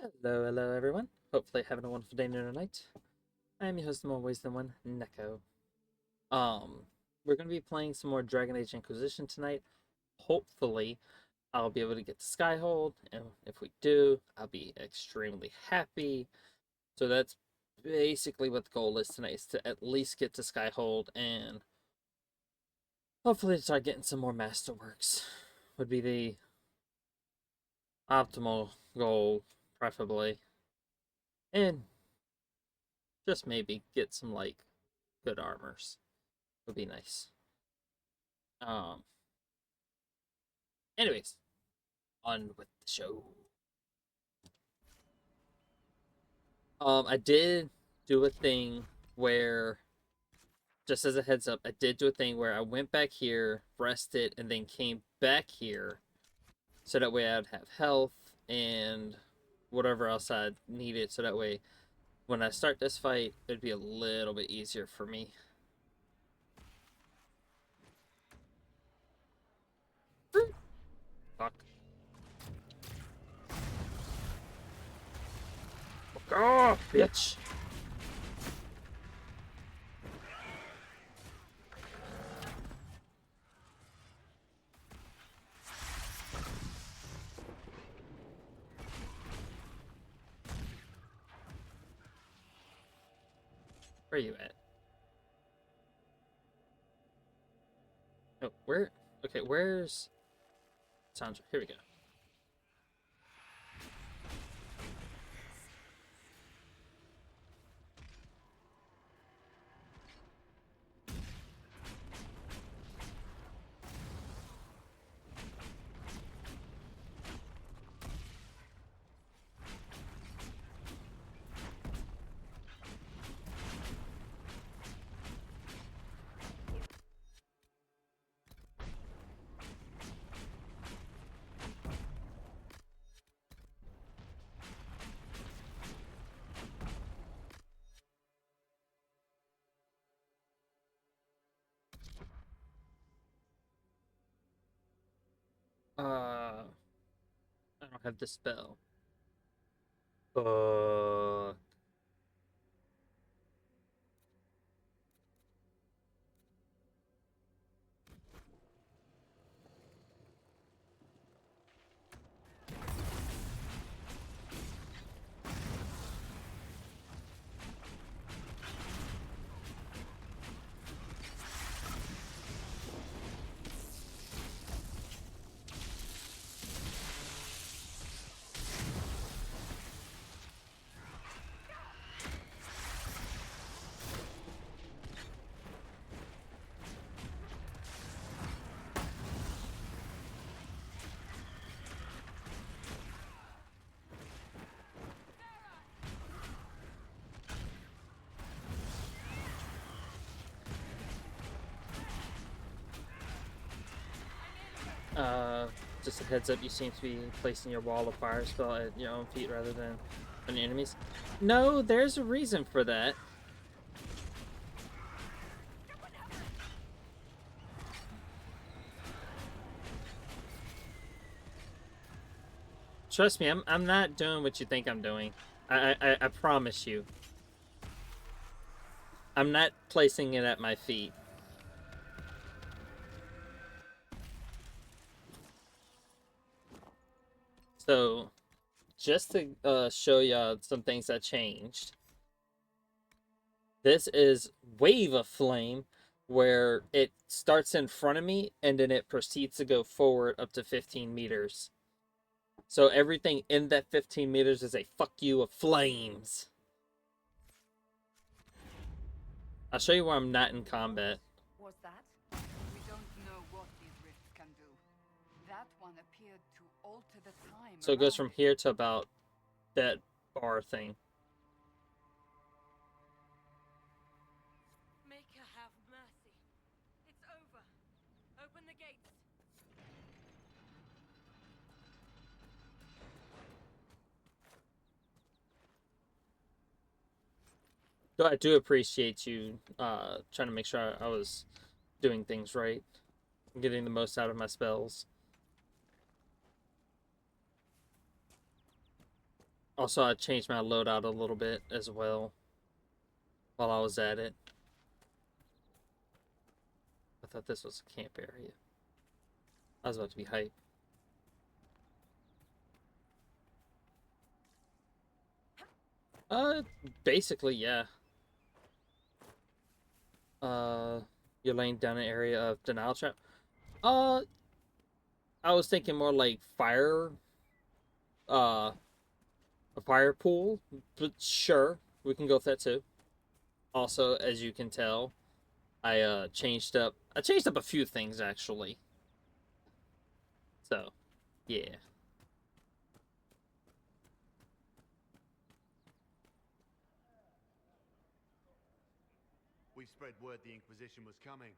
Hello everyone. Hopefully having a wonderful day or night. I am your host, more ways than one, Neko. Um, we're gonna be playing some more Dragon Age Inquisition tonight. Hopefully, I'll be able to get to Skyhold, and if we do, I'll be extremely happy. So that's basically what the goal is tonight: is to at least get to Skyhold and hopefully start getting some more masterworks. Would be the optimal goal, preferably, and just maybe get some good armors would be nice. Um, anyways, on with the show. I did do a thing where, just as a heads up, I did do a thing where I went back here, rested, and then came back here, so that way I'd have health and whatever else I needed, so that way when I start this fight, it'd be a little bit easier for me. Fuck. Fuck off, bitch! Where are you at? Oh, where? Okay, where's Sandra? Here we go. I don't have the spell. Uh, uh, just a heads up, you seem to be placing your wall of fire spell at your own feet rather than on your enemies. No, there's a reason for that. Trust me, I'm not doing what you think I'm doing. I promise you. I'm not placing it at my feet. So, just to show y'all some things that changed. This is Wave of Flame, where it starts in front of me and then it proceeds to go forward up to 15 meters. So everything in that 15 meters is a fuck you of flames. I'll show you where I'm not in combat. Was that? We don't know what these rifts can do. That one appeared to alter the time. So it goes from here to about that bar thing. Make her have mercy. It's over. Open the gates. So I do appreciate you trying to make sure I was doing things right. Getting the most out of my spells. Also, I changed my loadout a little bit as well while I was at it. I thought this was a camp area. I was about to be hype. Uh, basically, yeah. You're laying down an area of denial trap. Uh, I was thinking more like uh, a fire pool, but sure, we can go with that too. Also, as you can tell, I changed up a few things actually. So, yeah. We spread word the Inquisition was coming.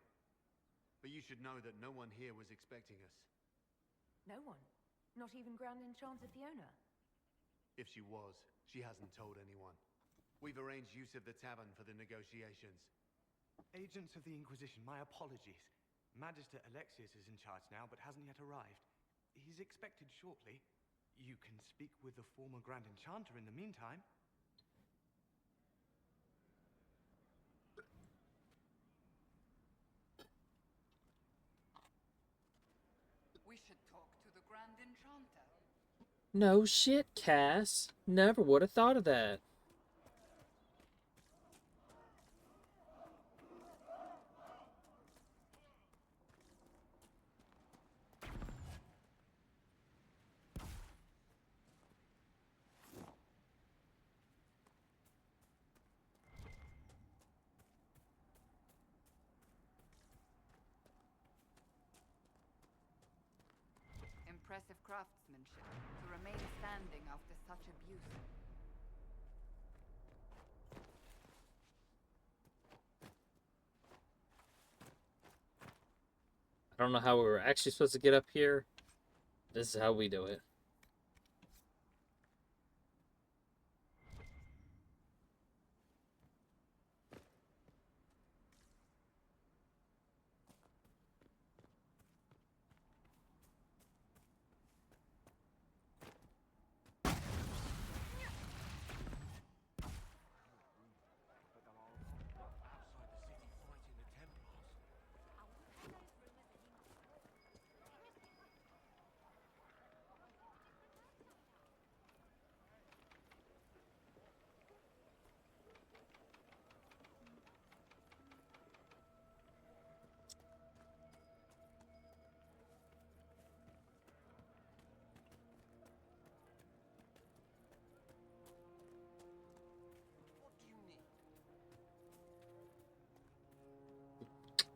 But you should know that no one here was expecting us. No one? Not even Grand Enchanter Fiona? If she was, she hasn't told anyone. We've arranged use of the tavern for the negotiations. Agents of the Inquisition, my apologies. Magister Alexius is in charge now, but hasn't yet arrived. He's expected shortly. You can speak with the former Grand Enchanter in the meantime. We should talk to the Grand Enchanter. No shit, Cass. Never would have thought of that. Impressive craftsmanship to remain standing after such abuse. I don't know how we were actually supposed to get up here. This is how we do it.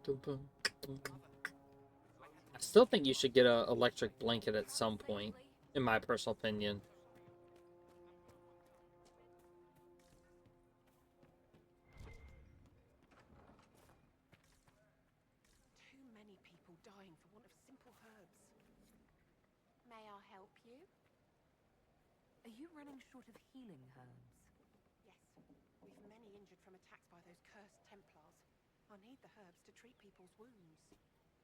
I still think you should get an electric blanket at some point, in my personal opinion. Too many people dying for want of simple herbs. May I help you? Are you running short of healing herbs? Yes. We've many injured from attacks by those cursed Templars. I need the herbs to treat people's wounds.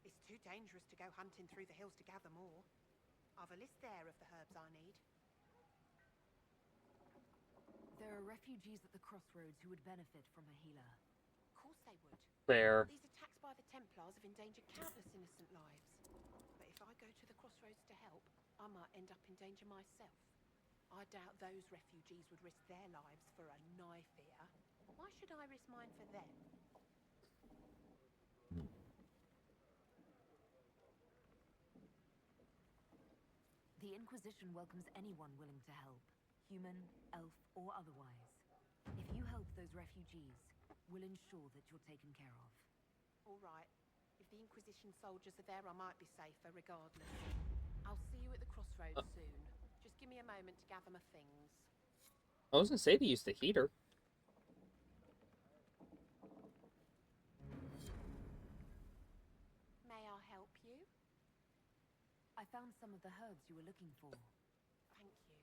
It's too dangerous to go hunting through the hills to gather more. I've a list there of the herbs I need. There are refugees at the crossroads who would benefit from a healer. Of course they would. There. These attacks by the Templars have endangered countless innocent lives. But if I go to the crossroads to help, I might end up in danger myself. I doubt those refugees would risk their lives for a knife here. Why should I risk mine for them? The Inquisition welcomes anyone willing to help, human, elf, or otherwise. If you help those refugees, we'll ensure that you're taken care of. All right. If the Inquisition soldiers are there, I might be safer regardless. I'll see you at the crossroads soon. Just give me a moment to gather my things. I was gonna say to use the heater. May I help you? I found some of the herbs you were looking for. Thank you.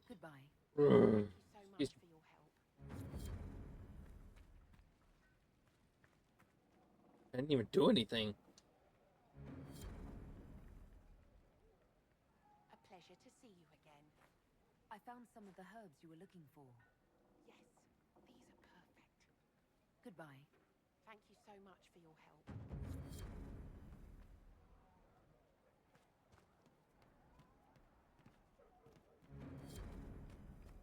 Goodbye. Thank you so much for your help. I didn't even do anything. A pleasure to see you again. I found some of the herbs you were looking for. Yes, these are perfect. Goodbye. Thank you so much for your help.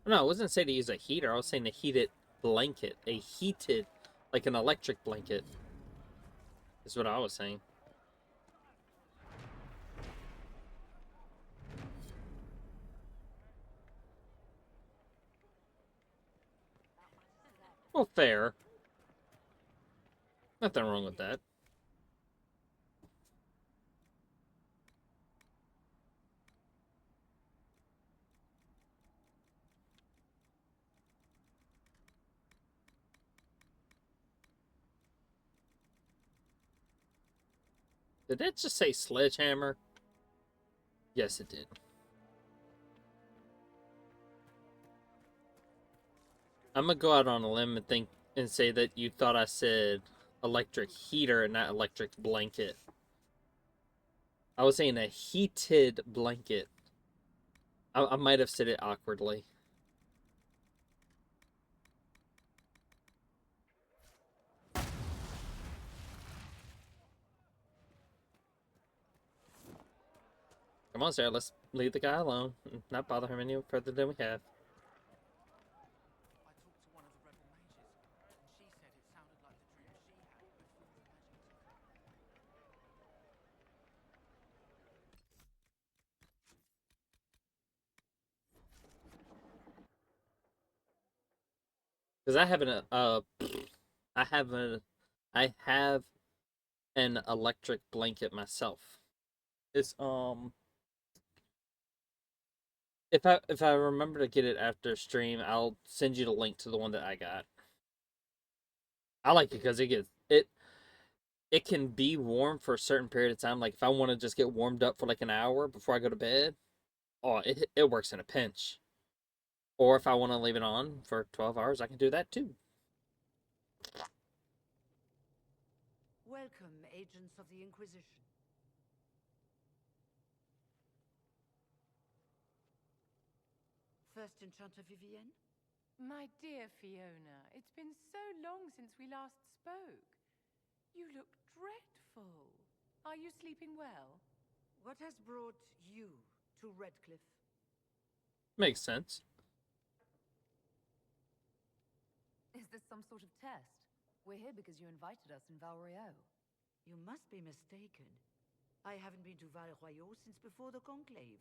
No, I wasn't saying to use a heater. I was saying a heated blanket. A heated, like an electric blanket. Is what I was saying. Well, fair. Nothing wrong with that. Did it just say sledgehammer? Yes, it did. I'm gonna go out on a limb and say that you thought I said electric heater and not electric blanket. I was saying a heated blanket. I might have said it awkwardly. Come on, Sarah, let's leave the guy alone and not bother him any further than we have. I talked to one of the rebel mages, and she said it sounded like the dream she had before the magic took her. Because I have I have an electric blanket myself. It's if I remember to get it after stream, I'll send you the link to the one that I got. I like it because it can be warm for a certain period of time. Like if I want to just get warmed up for like an hour before I go to bed, oh, it works in a pinch. Or if I want to leave it on for 12 hours, I can do that too. Welcome, agents of the Inquisition. First Enchanter Vivienne? My dear Fiona, it's been so long since we last spoke. You look dreadful. Are you sleeping well? What has brought you to Redcliffe? Makes sense. Is this some sort of test? We're here because you invited us in Val Royeaux. You must be mistaken. I haven't been to Val Royeaux since before the Conclave.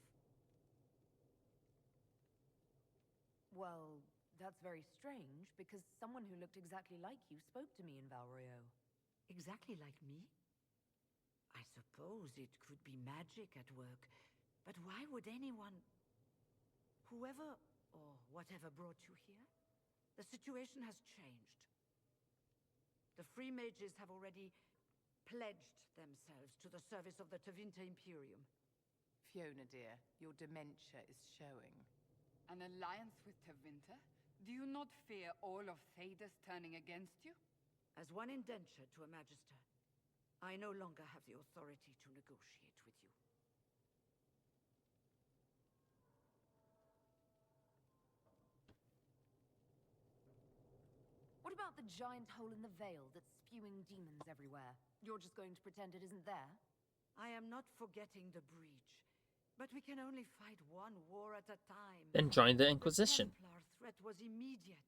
Well, that's very strange, because someone who looked exactly like you spoke to me in Val Royeaux. Exactly like me? I suppose it could be magic at work, but why would anyone... Whoever or whatever brought you here? The situation has changed. The Free Mages have already pledged themselves to the service of the Tevinter Imperium. Fiona, dear, your dementia is showing. An alliance with Tevinter? Do you not fear all of Thedas turning against you? As one indenture to a Magister, I no longer have the authority to negotiate with you. What about the giant hole in the veil that's spewing demons everywhere? You're just going to pretend it isn't there? I am not forgetting the breach, but we can only fight one war at a time. Then join the Inquisition. The Templar threat was immediate.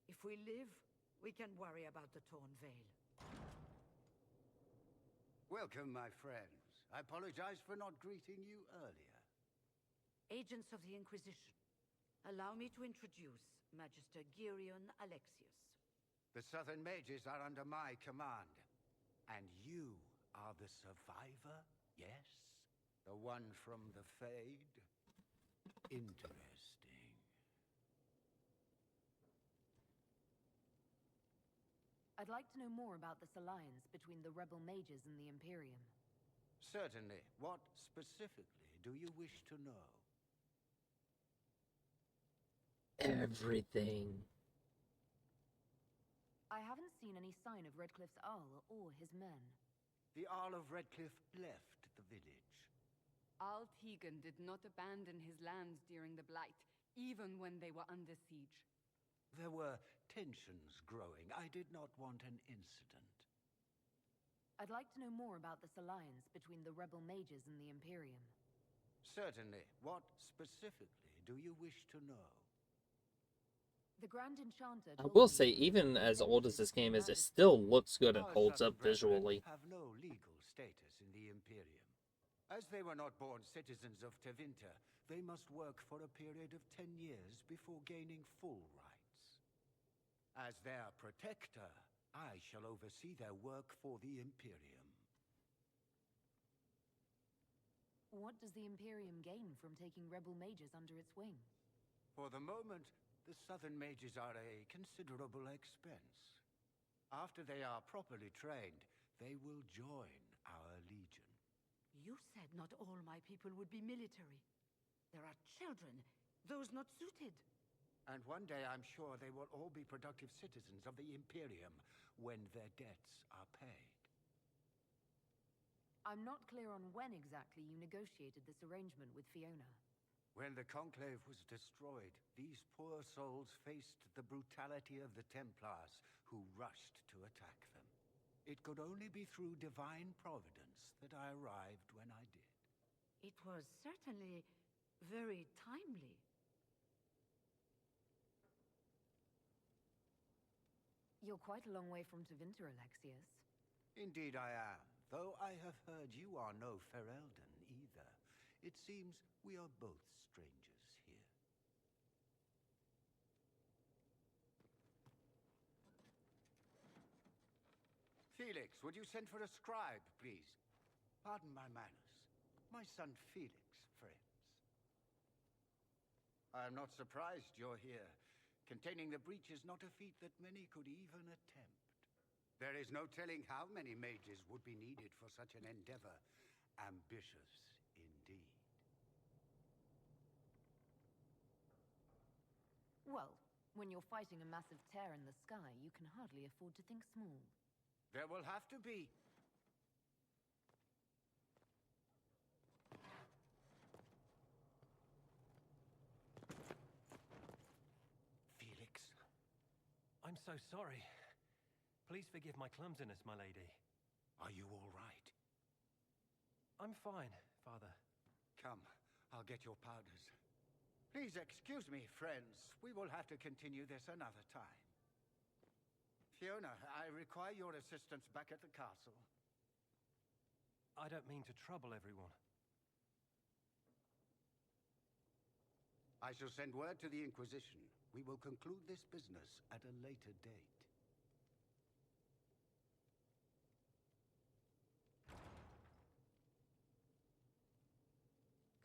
If we live, we can worry about the torn veil. Welcome, my friends. I apologize for not greeting you earlier. Agents of the Inquisition, allow me to introduce Magister Girion Alexius. The Southern Mages are under my command. And you are the survivor, yes? The one from the Fade? Interesting. I'd like to know more about this alliance between the rebel mages and the Imperium. Certainly. What specifically do you wish to know? Everything. I haven't seen any sign of Redcliffe's Arl or his men. The Arl of Redcliffe left the village. Al Tegan did not abandon his lands during the Blight. even when they were under siege. There were tensions growing. I did not want an incident. I'd like to know more about this alliance between the rebel mages and the Imperium. Certainly. What specifically do you wish to know? The Grand Enchanter I told will me say, that even the as old as Mages this game is, it commanded- still looks good and Our holds Southern up brethren visually. have no legal status in the Imperium. As they were not born citizens of Tevinter, they must work for a period of 10 years before gaining full rights. As their protector, I shall oversee their work for the Imperium. What does the Imperium gain from taking rebel mages under its wing? For the moment, the Southern mages are a considerable expense. After they are properly trained, they will join our legion. You said not all my people would be military. There are children, those not suited. And one day I'm sure they will all be productive citizens of the Imperium when their debts are paid. I'm not clear on when exactly you negotiated this arrangement with Fiona. When the Conclave was destroyed, these poor souls faced the brutality of the Templars, who rushed to attack them. It could only be through divine providence that I arrived when I did. It was certainly very timely. You're quite a long way from Tevinter, Alexius. Indeed I am, though I have heard you are no Ferelden either. It seems we are both strangers here. Felix, would you send for a scribe, please? Pardon my manners. My son Felix, friends. I am not surprised you're here. Containing the breach is not a feat that many could even attempt. There is no telling how many mages would be needed for such an endeavor. Ambitious indeed. Well, when you're fighting a massive tear in the sky, you can hardly afford to think small. There will have to be. Felix. I'm so sorry. Please forgive my clumsiness, my lady. Are you all right? I'm fine, Father. Come, I'll get your powders. Please excuse me, friends. We will have to continue this another time. Fiona, I require your assistance back at the castle. I don't mean to trouble everyone. I shall send word to the Inquisition. We will conclude this business at a later date.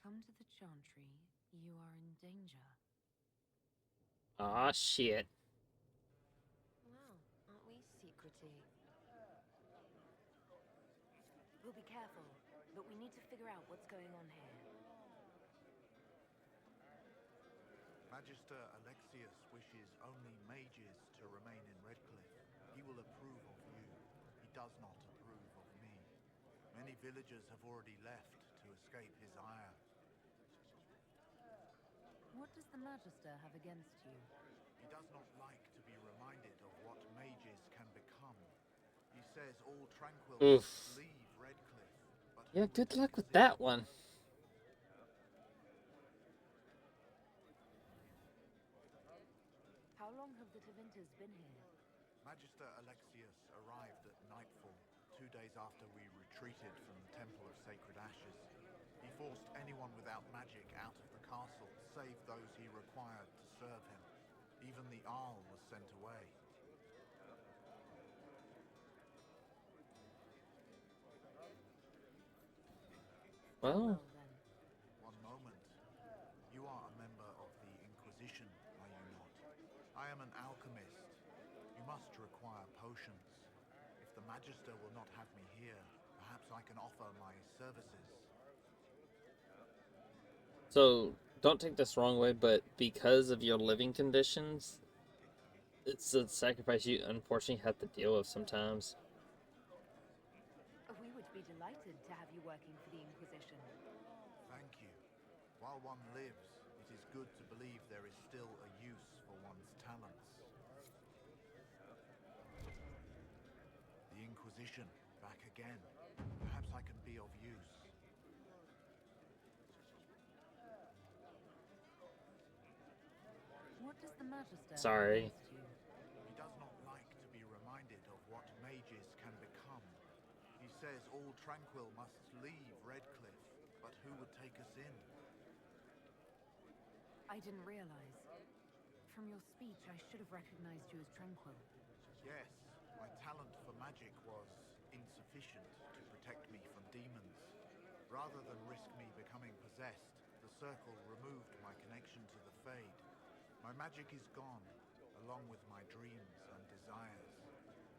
Come to the Chantry. You are in danger. Aw, shit. Wow, aren't we secretive? We'll be careful, but we need to figure out what's going on here. Magister Alexius wishes only mages to remain in Redcliffe. He will approve of you. He does not approve of me. Many villagers have already left to escape his ire. What does the Magister have against you? He does not like to be reminded of what mages can become. He says all tranquil Oof. leave Redcliffe. But Yeah, who good will luck with visit? that one. How long have the Tevinters been here? Magister Alexius arrived at nightfall, 2 days after we retreated from the Temple of Sacred Ashes. He forced anyone without magic out of the castle, save those he required to serve him. Even the Arl was sent away. Well, then. One moment. You are a member of the Inquisition, are you not? I am an alchemist. You must require potions. If the Magister will not have me here, perhaps I can offer my services. so don't take this wrong way, but because of your living conditions, it's a sacrifice you unfortunately have to deal with sometimes. We would be delighted to have you working for the Inquisition. Thank you. While one lives, it is good to believe there Inquisition, back again. Perhaps I can be of use. What does the Magister Sorry. have against you? He does not like to be reminded of what mages can become. He says all Tranquil must leave Redcliffe, but who would take us in? I didn't realize. From your speech, I should have recognized you as Tranquil. Yes, my talent for magic was insufficient to protect me from demons. Rather than risk me becoming possessed, the Circle removed my connection to the Fade. My magic is gone, along with my dreams and desires.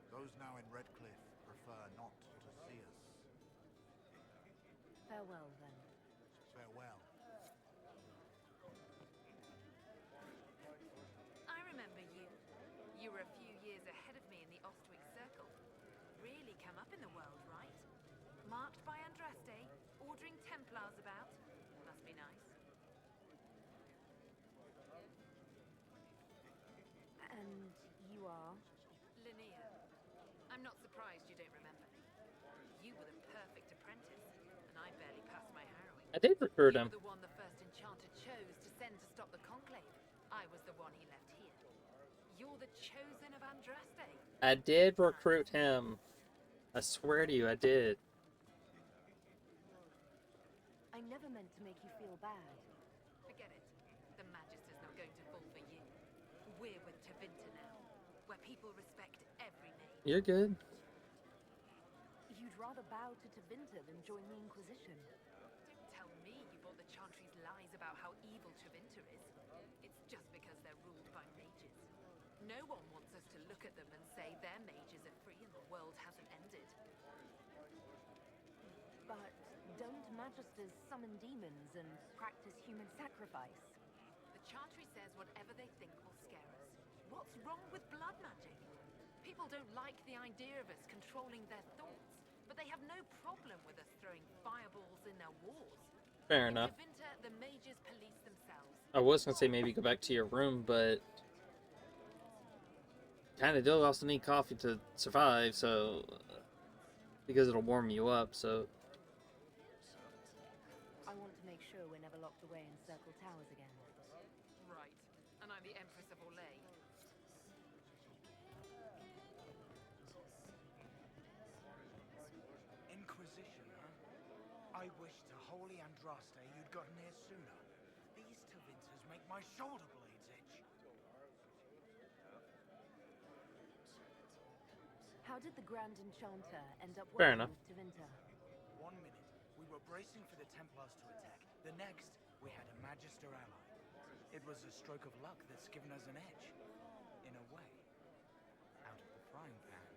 Those now in Redcliffe prefer not to see us. Farewell, then. Farewell. I remember you. You were a few years ahead of me in the Ostwick Circle. Really come up in the world, right? Marked by Andraste, ordering Templars about. Must be nice. And you are? Linnea. I'm not surprised you don't remember me. You were the perfect apprentice, and I barely passed my harrowing. I did recruit You him. were the one the first enchanter chose to send to stop the Conclave. I was the one he left here. You're the chosen of Andraste. I did recruit him. I swear to you, I did. I never meant to make you feel bad. Forget it. The Magister's not going to fall for you. We're with Tevinter now, where people respect every name. You're good. You'd rather bow to Tevinter than join the Inquisition. Don't tell me you bought the Chantry's lies about how evil Tevinter is. It's just because they're ruled by mages. No one wants us to look at them and say their mages are free and the world hasn't ended. But don't Magisters summon demons and practice human sacrifice? The Chantry says whatever they think will scare us. What's wrong with blood magic? People don't like the idea of us controlling their thoughts, but they have no problem with us throwing fireballs in their wars. Fair In enough. Tevinter, the mages police themselves. I was gonna say maybe go back to your room, but kind of do also need coffee to survive, so because it'll warm you up. So I want to make sure we're never locked away in Circle Towers again. Right. And I'm the Empress of Orlais. Inquisition, huh? I wish to holy Andraste you'd gotten here sooner. These Tevinters make my shoulder blades itch. How did the Grand Enchanter end up Fair working enough. with Tevinter? 1 minute, we were bracing for the Templars to attack. The next, we had a Magister ally. It was a stroke of luck that's given us an edge. In a way. Out of the frying pan.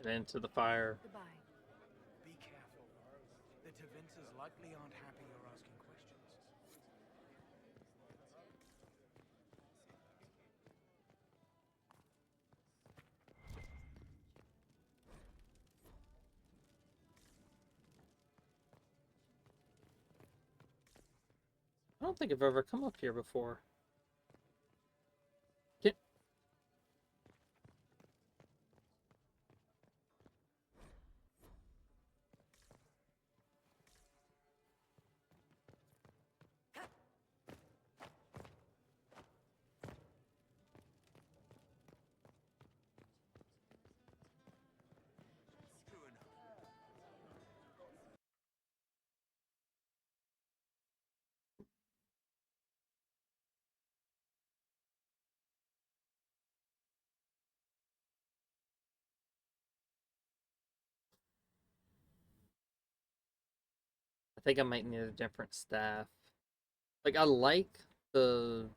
and into the fire. Goodbye. Be careful. The Tevinters likely aren't happy you're asking questions. I don't think I've ever come up here before. Get. True enough. I think I might need a different staff. Like I like the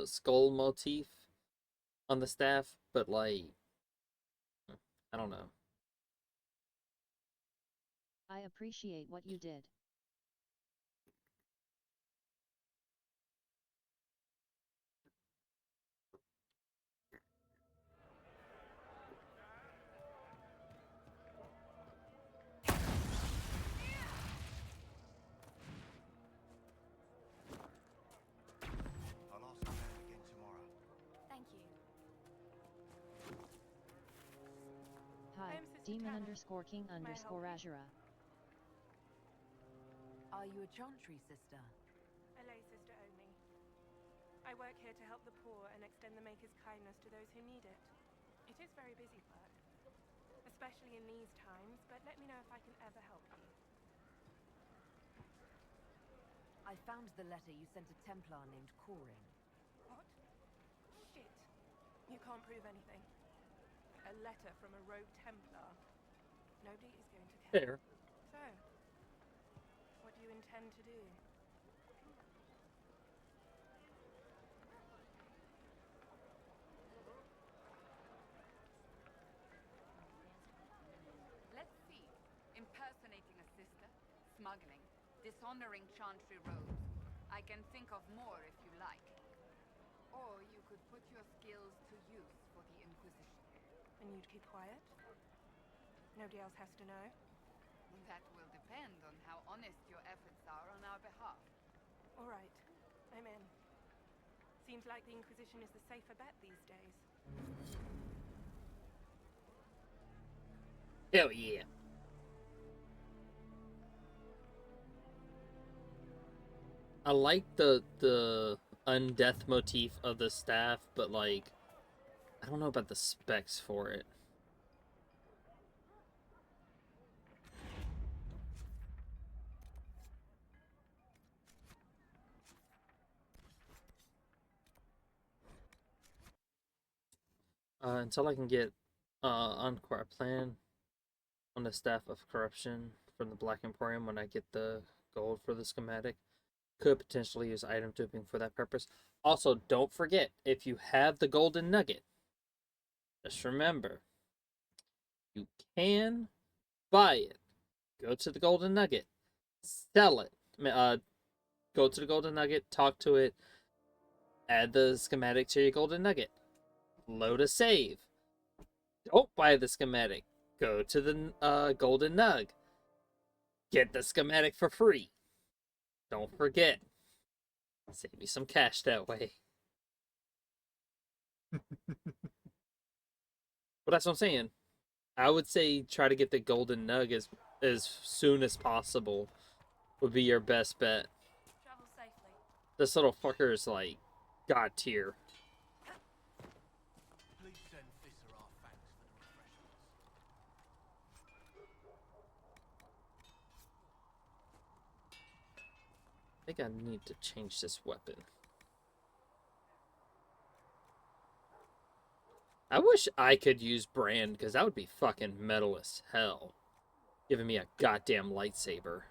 skull motif on the staff, but like I don't know. I appreciate what you did. I'll ask the man again tomorrow. Thank you. Hi. Sister Demon Tanner. underscore king May I help underscore you? Azura. Are you a chantry sister? A lay sister only. I work here to help the poor and extend the Maker's kindness to those who need it. It is very busy work, especially in these times, but let me know if I can ever help you. I found the letter you sent a Templar named Corin. What? Shit. You can't prove anything. A letter from a rogue Templar. Nobody is going to care. Fair. So, what do you intend to do? Let's see. Impersonating a sister, smuggling, dishonoring chantry robes. I can think of more if you like. Or you could put your skills to use for the Inquisition. And you'd keep quiet? Nobody else has to know? That will depend on how honest your efforts are on our behalf. All right. I'm in. Seems like the Inquisition is the safer bet these days. Hell yeah. I like the undeath motif of the staff, but like I don't know about the specs for it. Until I can get Encore plan on the Staff of Corruption from the Black Emporium when I get the gold for the schematic. Could potentially use item duping for that purpose. Also, don't forget, if you have the golden nugget, just remember, you can buy it. Go to the golden nugget, sell it. Go to the golden nugget, talk to it, add the schematic to your golden nugget, load a save. Don't buy the schematic. Go to the golden nug. Get the schematic for free. Don't forget. Save me some cash that way. But that's what I'm saying. I would say try to get the golden nug as soon as possible would be your best bet. Travel safely. This little fucker is like god tier. Please send Thisser our thanks for the refreshments. I think I need to change this weapon. I wish I could use Brand, because that would be fucking metal as hell. Giving me a goddamn lightsaber.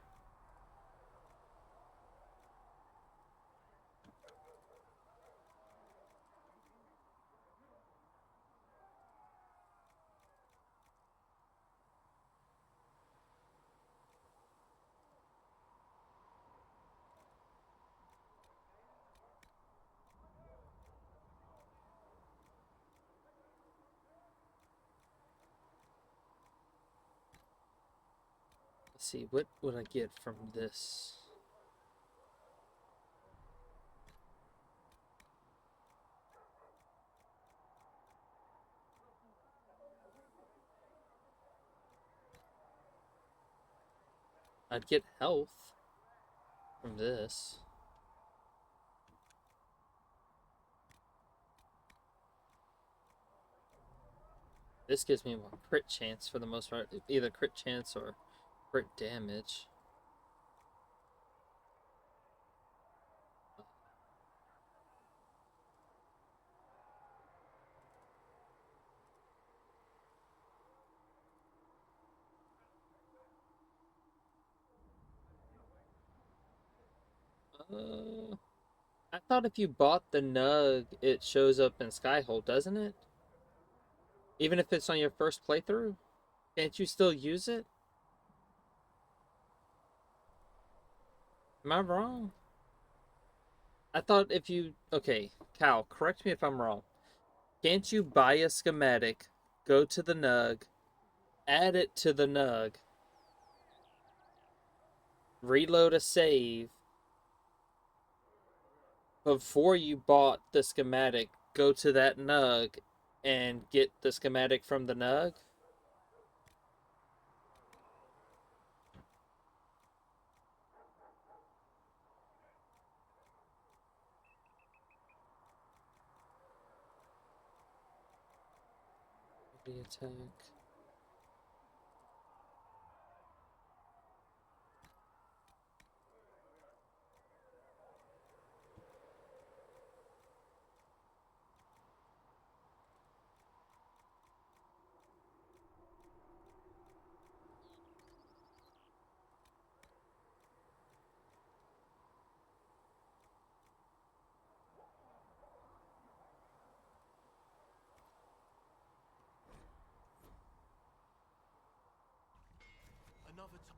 Let's see, what would I get from this? I'd get health from this. This gives me more crit chance for the most part. Either crit chance or crit damage. I thought if you bought the Nug, it shows up in Skyhold, doesn't it? Even if it's on your first playthrough? Can't you still use it? Am I wrong? I thought if you... Okay, Cal, correct me if I'm wrong. Can't you buy a schematic, go to the Nug, add it to the Nug, reload a save, before you bought the schematic, go to that Nug and get the schematic from the Nug? The attack. Another time.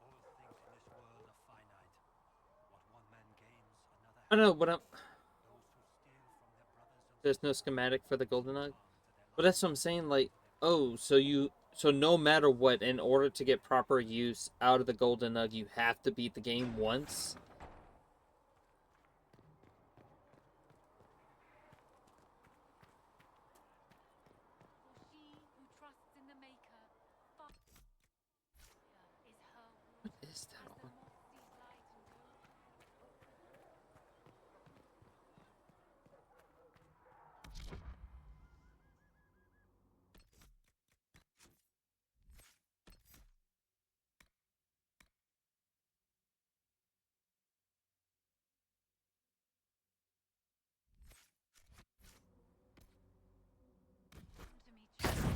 All things in this world are finite. What one man gains, another I don't know what I'm. those who steal from their brothers and There's no schematic for the golden nug. harm to their But that's what I'm saying. Like, oh, so no matter what, in order to get proper use out of the golden nug, you have to beat the game once. For she who trusts in the Maker, fire is her What water, is that as the one? moth sees light and goes. Come to me, children.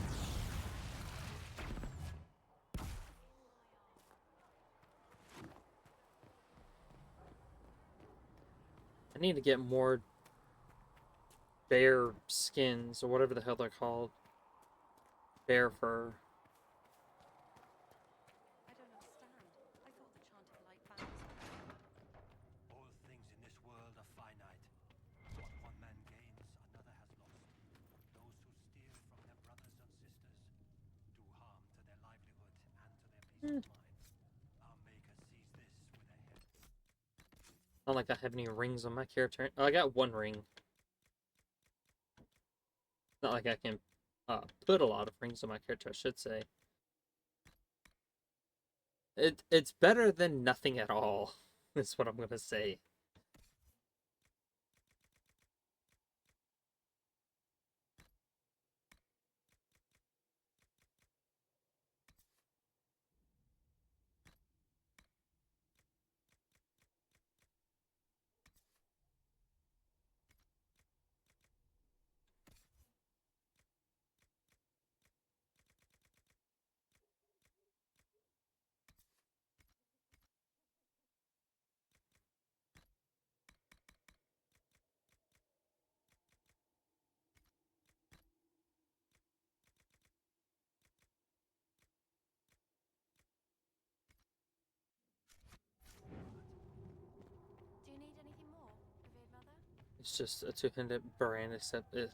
I need to get more bear skins or whatever the hell they're called. Bear fur. I don't understand. I thought the chant of light bounds. all things in this world are finite. What one man gains, another has lost. Those who steal from their brothers and sisters do harm to their livelihood and to their peace of mind. Our Maker sees this with a head. Not like I have any rings on my character. Oh, I got one ring. Not like I can put a lot of rings on my character, I should say. It's better than nothing at all. That's what I'm gonna say. Do you need anything more, revered mother? It's just a two-handed brand, except it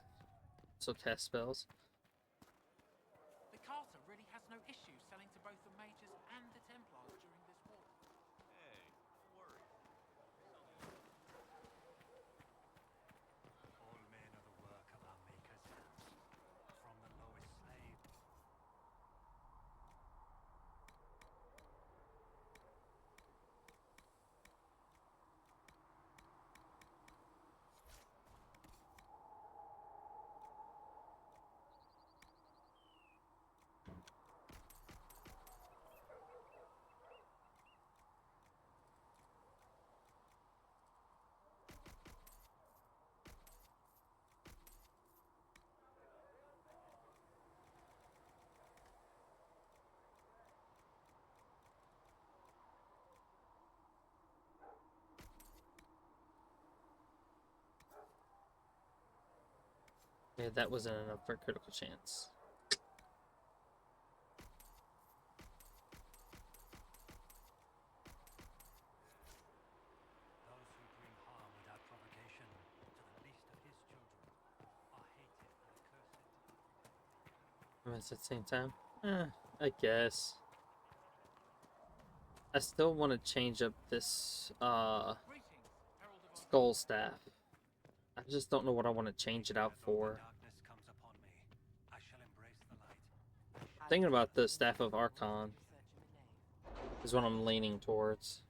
still cast spells. The Carter really has no issue selling to both the Mages and the Templars during this war. Hey, worry. All men are the work of our Maker's hands. From the lowest slave. Yeah, that wasn't enough for a critical chance. Those who bring harm without provocation to the least of his children are hated and cursed. I mean, at the same time, I guess. I still want to change up this Greetings, Herald of our skull staff. I just don't know what I want to change it out for. Darkness comes upon me. I shall embrace the light. Thinking about the staff of Archon is what I'm leaning towards.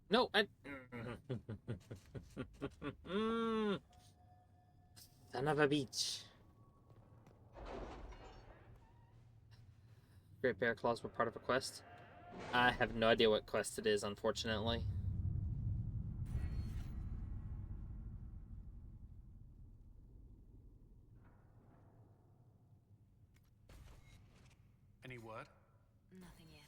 No, I. Son of a beach. Great Bear Claws were part of a quest. I have no idea what quest it is, unfortunately. Any word? Nothing yet.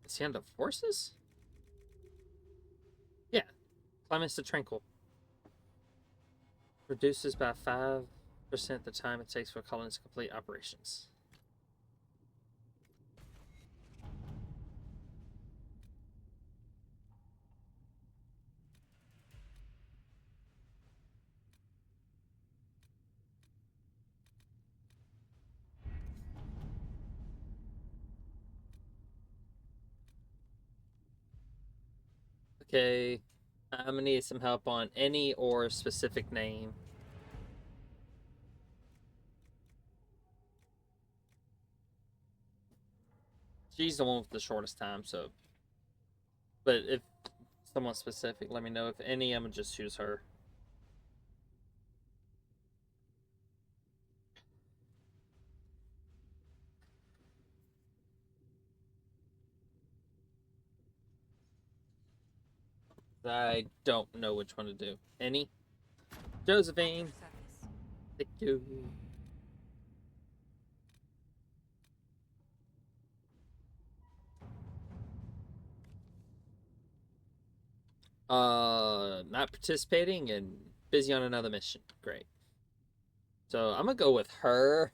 Is he under forces? Yeah. Climate's to Tranquil. Reduces by 5% the time it takes for colonies to complete operations. Okay. I'm gonna need some help on any or specific name. She's the one with the shortest time, so. But if someone specific, let me know. If any, I'm gonna just choose her. I don't know which one to do. Any? Josephine. Thank you. Not participating and busy on another mission. Great. So I'm gonna go with her.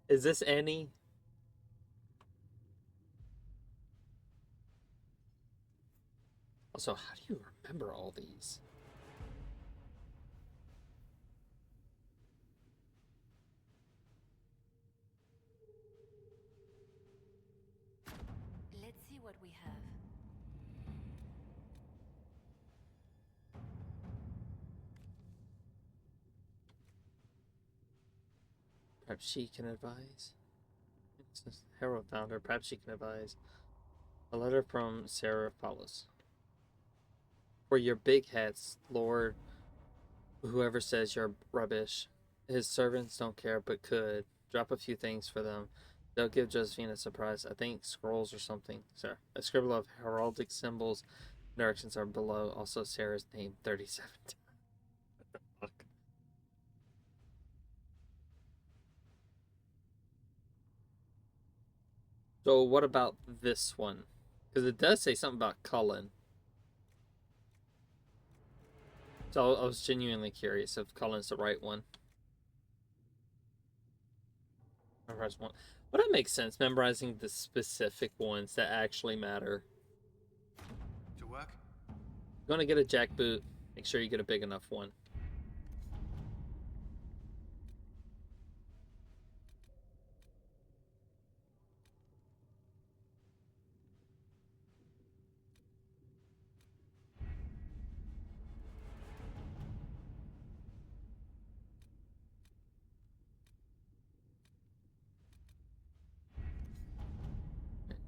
Is this Annie? Also, how do you remember all these? Let's see what we have. Perhaps she can advise. Harold found her. Perhaps she can advise. A letter from Sarah follows. For your big heads, Lord, whoever says you're rubbish, his servants don't care but could. Drop a few things for them. They'll give Josephine a surprise. I think scrolls or something. Sorry. A scribble of heraldic symbols. Directions are below. Also, Sarah's name 37 times. What the fuck? So, what about this one? Because it does say something about Cullen. So, I was genuinely curious if Cullen's the right one. Memorize one. But that makes sense, memorizing the specific ones that actually matter. To work? You're gonna get a jackboot. Make sure you get a big enough one.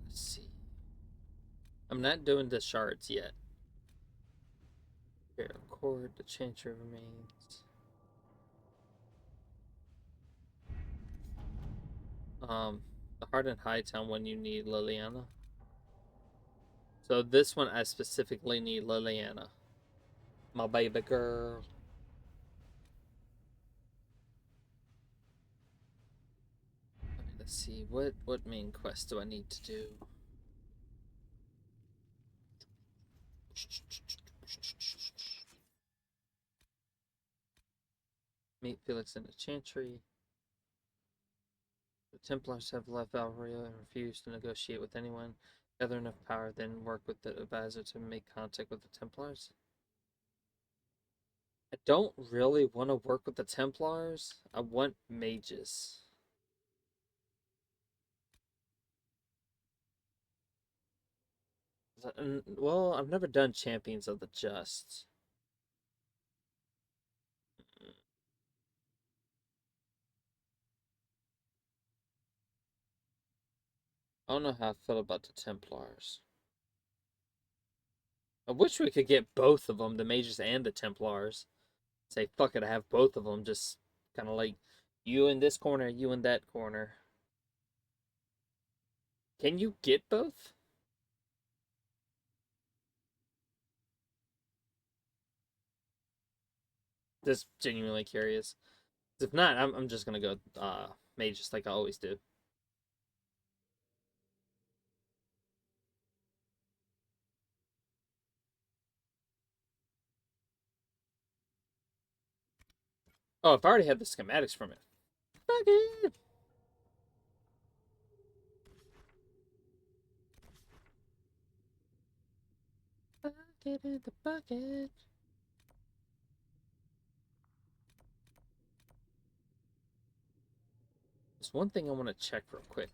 Let's see. I'm not doing the shards yet. Here, cord, the chantry remains. The Heart and Hightown one you need Liliana. So this one I specifically need Liliana. My baby girl. Let's see, what main quest do I need to do? Meet Felix in the Chantry. The Templars have left Valria and refused to negotiate with anyone. Gather enough power, then work with the advisor to make contact with the Templars. I don't really want to work with the Templars. I want mages. Well, I've never done Champions of the Just. I don't know how I feel about the Templars. I wish we could get both of them, the Mages and the Templars. Say, fuck it, I have both of them. Just kind of like, you in this corner, you in that corner. Can you get both? Just genuinely curious. If not, I'm just gonna go Mages like I always do. Oh, I've already had the schematics from it. Fuck it! Bucket in the bucket. There's one thing I want to check real quick.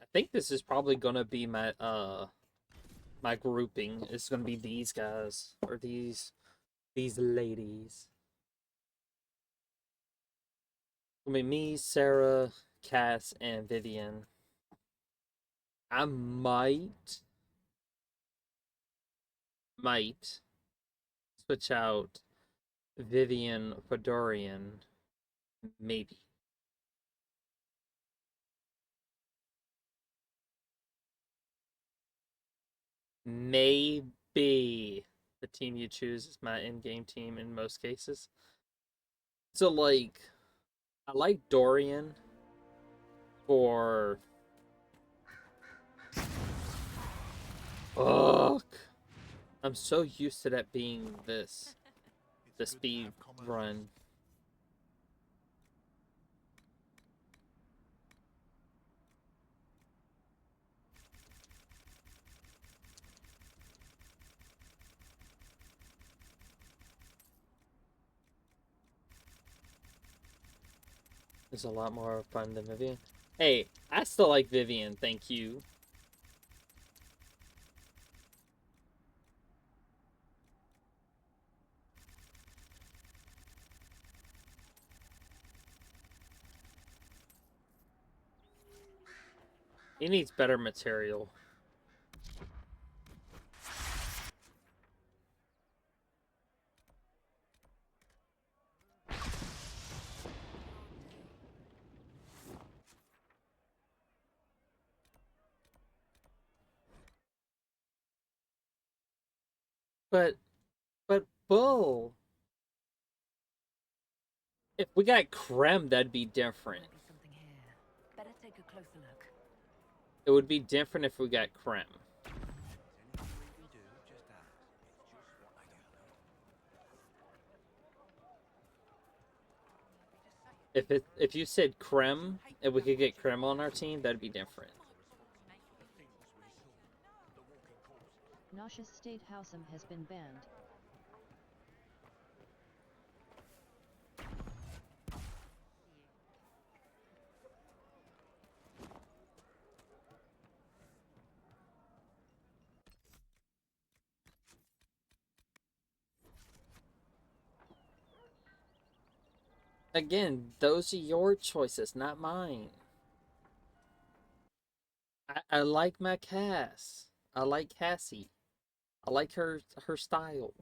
I think this is probably gonna be my grouping. It's gonna be these guys or these ladies. I mean, me, Sarah, Cass, and Vivian. I might switch out Vivian for Dorian. Maybe. Maybe the team you choose is my in-game team in most cases. So, like, I like Dorian for... Fuck! I'm so used to that being this. The speed run. It's a lot more fun than Vivian. Hey, I still like Vivian, thank you. He needs better material. But Bull, if we got Creme, that'd be different. Something here. Better take a closer look. It would be different if we got Creme. If you said Creme, if we could get Creme on our team, that'd be different. Nauseous State Housem has been banned. Again, those are your choices, not mine. I like my Cass. I like Cassie. I like her style.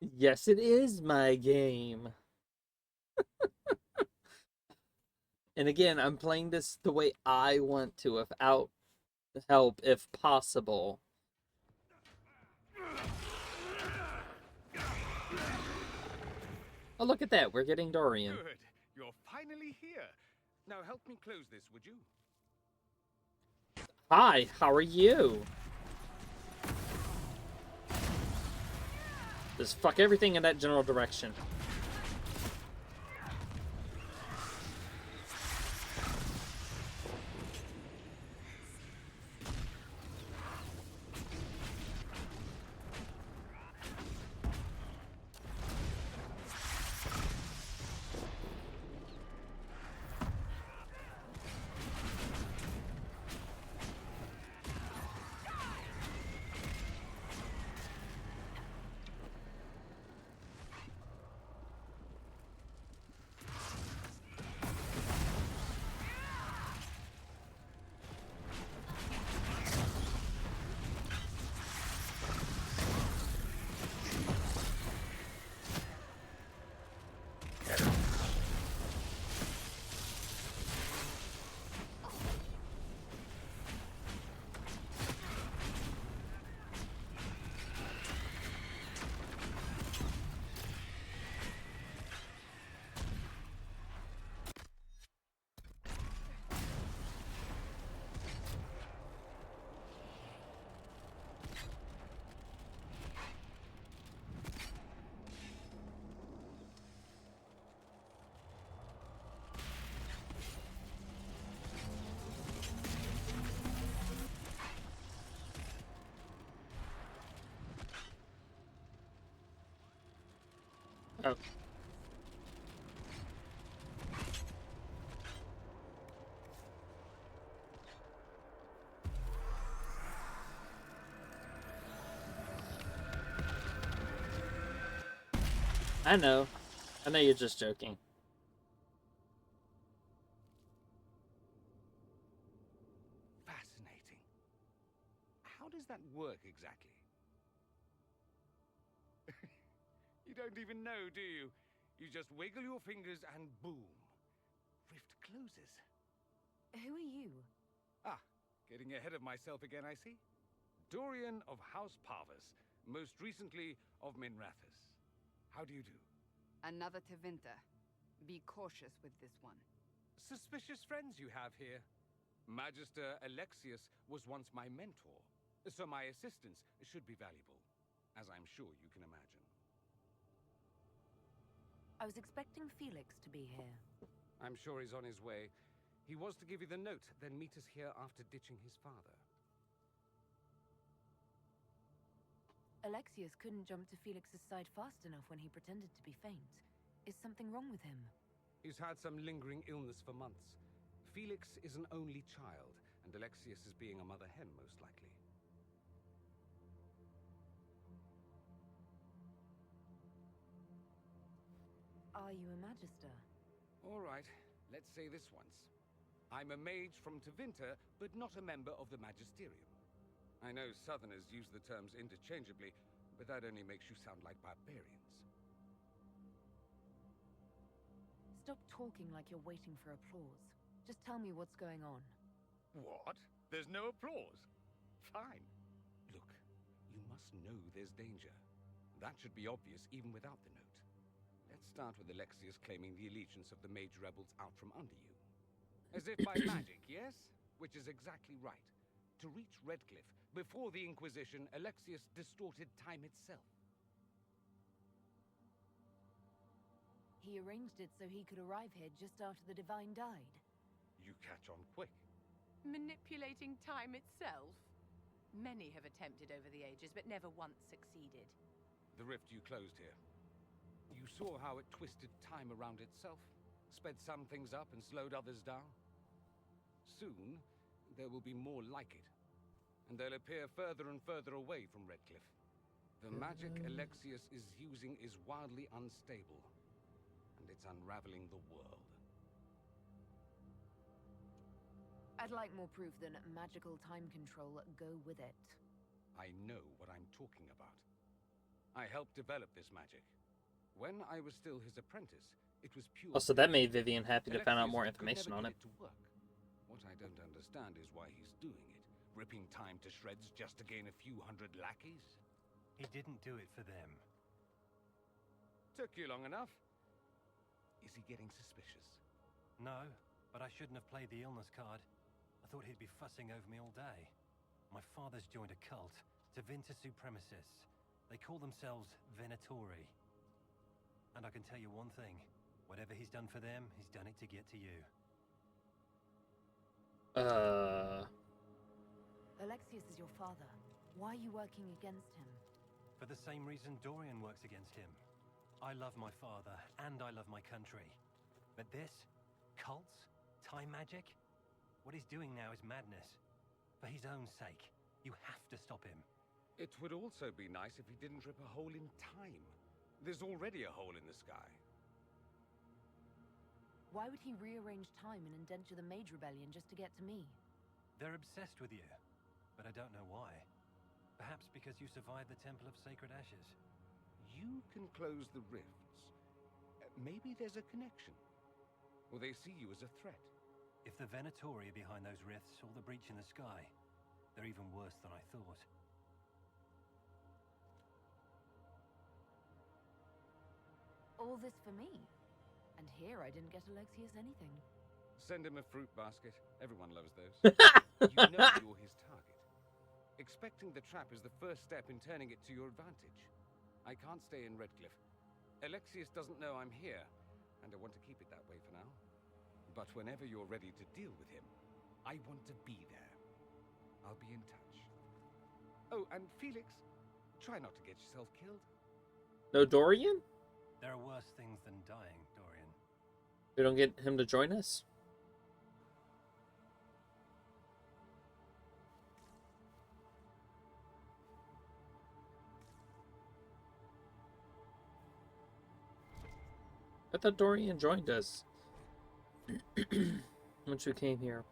Yes, it is my game. And again, I'm playing this the way I want to, without help, if possible. Oh, look at that. We're getting Dorian. Good. You're finally here. Now help me close this, would you? Hi, how are you? Just fuck everything in that general direction. Oh. I know. I know you're just joking. Fascinating. How does that work exactly? You don't even know, do you? You just wiggle your fingers and boom. Rift closes. Who are you? Ah, getting ahead of myself again, I see. Dorian of House Parvus, most recently of Minrathous. How do you do? Another Tevinter. Be cautious with this one. Suspicious friends you have here. Magister Alexius was once my mentor, so my assistance should be valuable, as I'm sure you can imagine. I was expecting Felix to be here. I'm sure he's on his way. He was to give you the note, then meet us here after ditching his father. Alexius couldn't jump to Felix's side fast enough when he pretended to be faint. Is something wrong with him? He's had some lingering illness for months. Felix is an only child, and Alexius is being a mother hen, most likely. Are you a Magister? All right, let's say this once. I'm a mage from Tevinter, but not a member of the Magisterium. I know Southerners use the terms interchangeably, but that only makes you sound like barbarians. Stop talking like you're waiting for applause. Just tell me what's going on. What? There's no applause? Fine. Look, you must know there's danger. That should be obvious even without the note. Let's start with Alexius claiming the allegiance of the mage rebels out from under you. As if by magic, yes? Which is exactly right. To reach Redcliffe, before the Inquisition, Alexius distorted time itself. He arranged it so he could arrive here just after the Divine died. You catch on quick. Manipulating time itself? Many have attempted over the ages, but never once succeeded. The rift you closed here. You saw how it twisted time around itself, sped some things up and slowed others down. Soon, there will be more like it, and they'll appear further and further away from Redcliffe. The magic Alexius is using is wildly unstable, and it's unraveling the world. I'd like more proof than magical time control. Go with it. I know what I'm talking about. I helped develop this magic. When I was still his apprentice, it was pure. Oh, so that made Vivian happy to find out more information on it. What I don't understand is why he's doing it. Ripping time to shreds just to gain a few hundred lackeys? He didn't do it for them. Took you long enough. Is he getting suspicious? No, but I shouldn't have played the illness card. I thought he'd be fussing over me all day. My father's joined a cult, Tevinter Supremacists. They call themselves Venatori. And I can tell you one thing. Whatever he's done for them, he's done it to get to you. Alexius is your father. Why are you working against him? For the same reason Dorian works against him. I love my father, and I love my country. But this? Cults? Time magic? What he's doing now is madness. For his own sake. You have to stop him. It would also be nice if he didn't rip a hole in time. There's already a hole in the sky. Why would he rearrange time and indenture the Mage Rebellion just to get to me? They're obsessed with you, but I don't know why. Perhaps because you survived the Temple of Sacred Ashes. You can close the rifts. Maybe there's a connection. Or they see you as a threat. If the Venatori are behind those rifts or the breach in the sky, they're even worse than I thought. All this for me? And here I didn't get Alexius anything. Send him a fruit basket. Everyone loves those. You know you're his target. Expecting the trap is the first step in turning it to your advantage. I can't stay in Redcliffe. Alexius doesn't know I'm here, and I want to keep it that way for now. But whenever you're ready to deal with him, I want to be there. I'll be in touch. Oh, and Felix, try not to get yourself killed. No Dorian? There are worse things than dying, Dorian. We don't get him to join us? I thought Dorian joined us once we came here.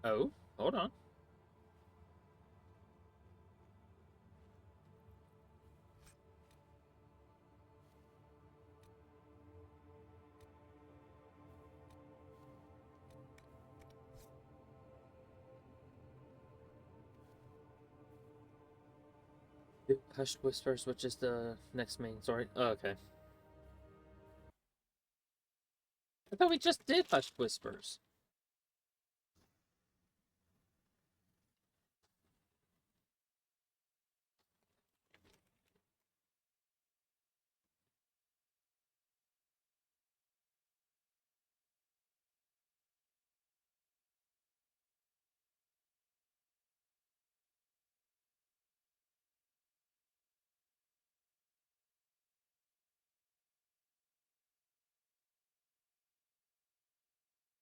Oh, hold on. Hushed Whispers, which is the next main story. Oh, okay. I thought we just did Hushed Whispers.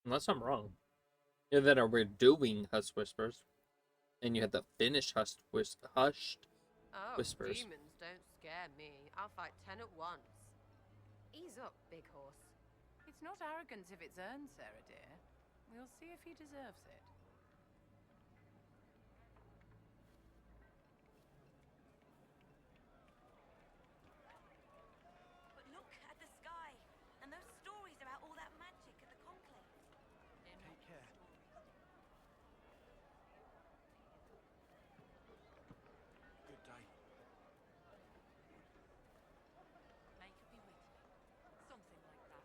Unless I'm wrong. Either that or we're doing Hushed Whispers. And you had to finish Hushed Oh, Whispers. demons don't scare me. I'll fight 10 at once. Ease up, big horse. It's not arrogance if it's earned, Sarah dear. We'll see if he deserves it. But look at the sky and those stories about all that magic at the conclave. Take care. Good day. May could be with you. Something like that.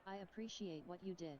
I appreciate what you did.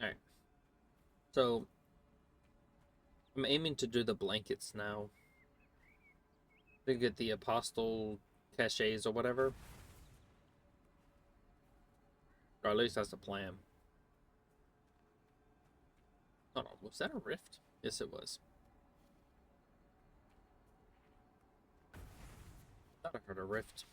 Alright. So, I'm aiming to do the blankets now. To get the apostle cachets or whatever. Or at least that's the plan. Hold on, was that a rift? Yes, it was. I thought I heard a rift.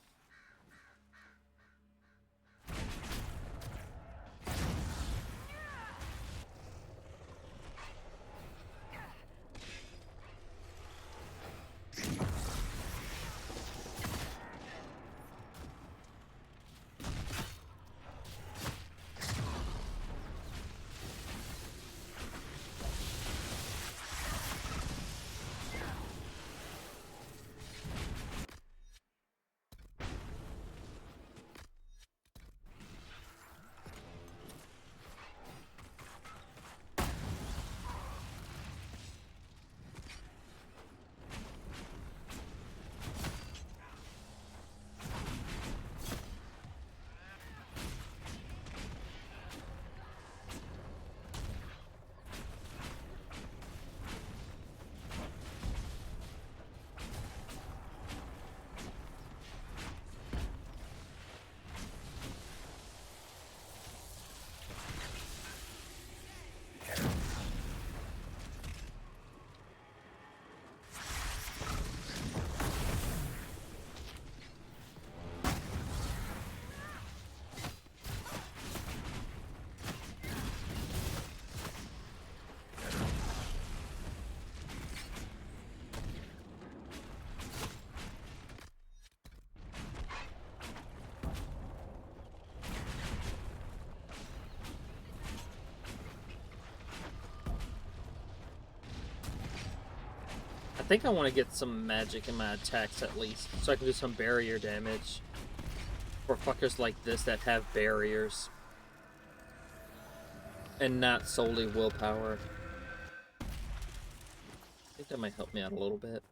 think I want to get some magic in my attacks at least, so I can do some barrier damage for fuckers like this that have barriers. And not solely willpower. I think that might help me out a little bit.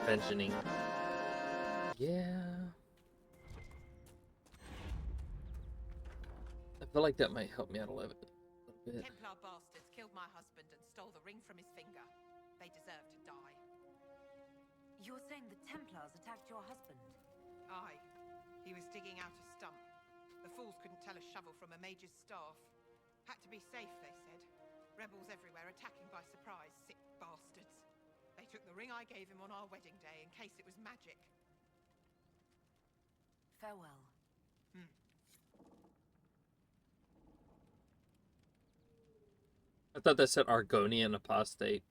Mentioning. Yeah. I feel like that might help me out a little bit. Templar bastards killed my husband and stole the ring from his finger. They deserve to die. You're saying the Templars attacked your husband? Aye. He was digging out a stump. The fools couldn't tell a shovel from a mage's staff. Had to be safe, they said. Rebels everywhere attacking by surprise, sick bastards. They took the ring I gave him on our wedding day in case it was magic. Farewell. I thought that said Argonian apostate.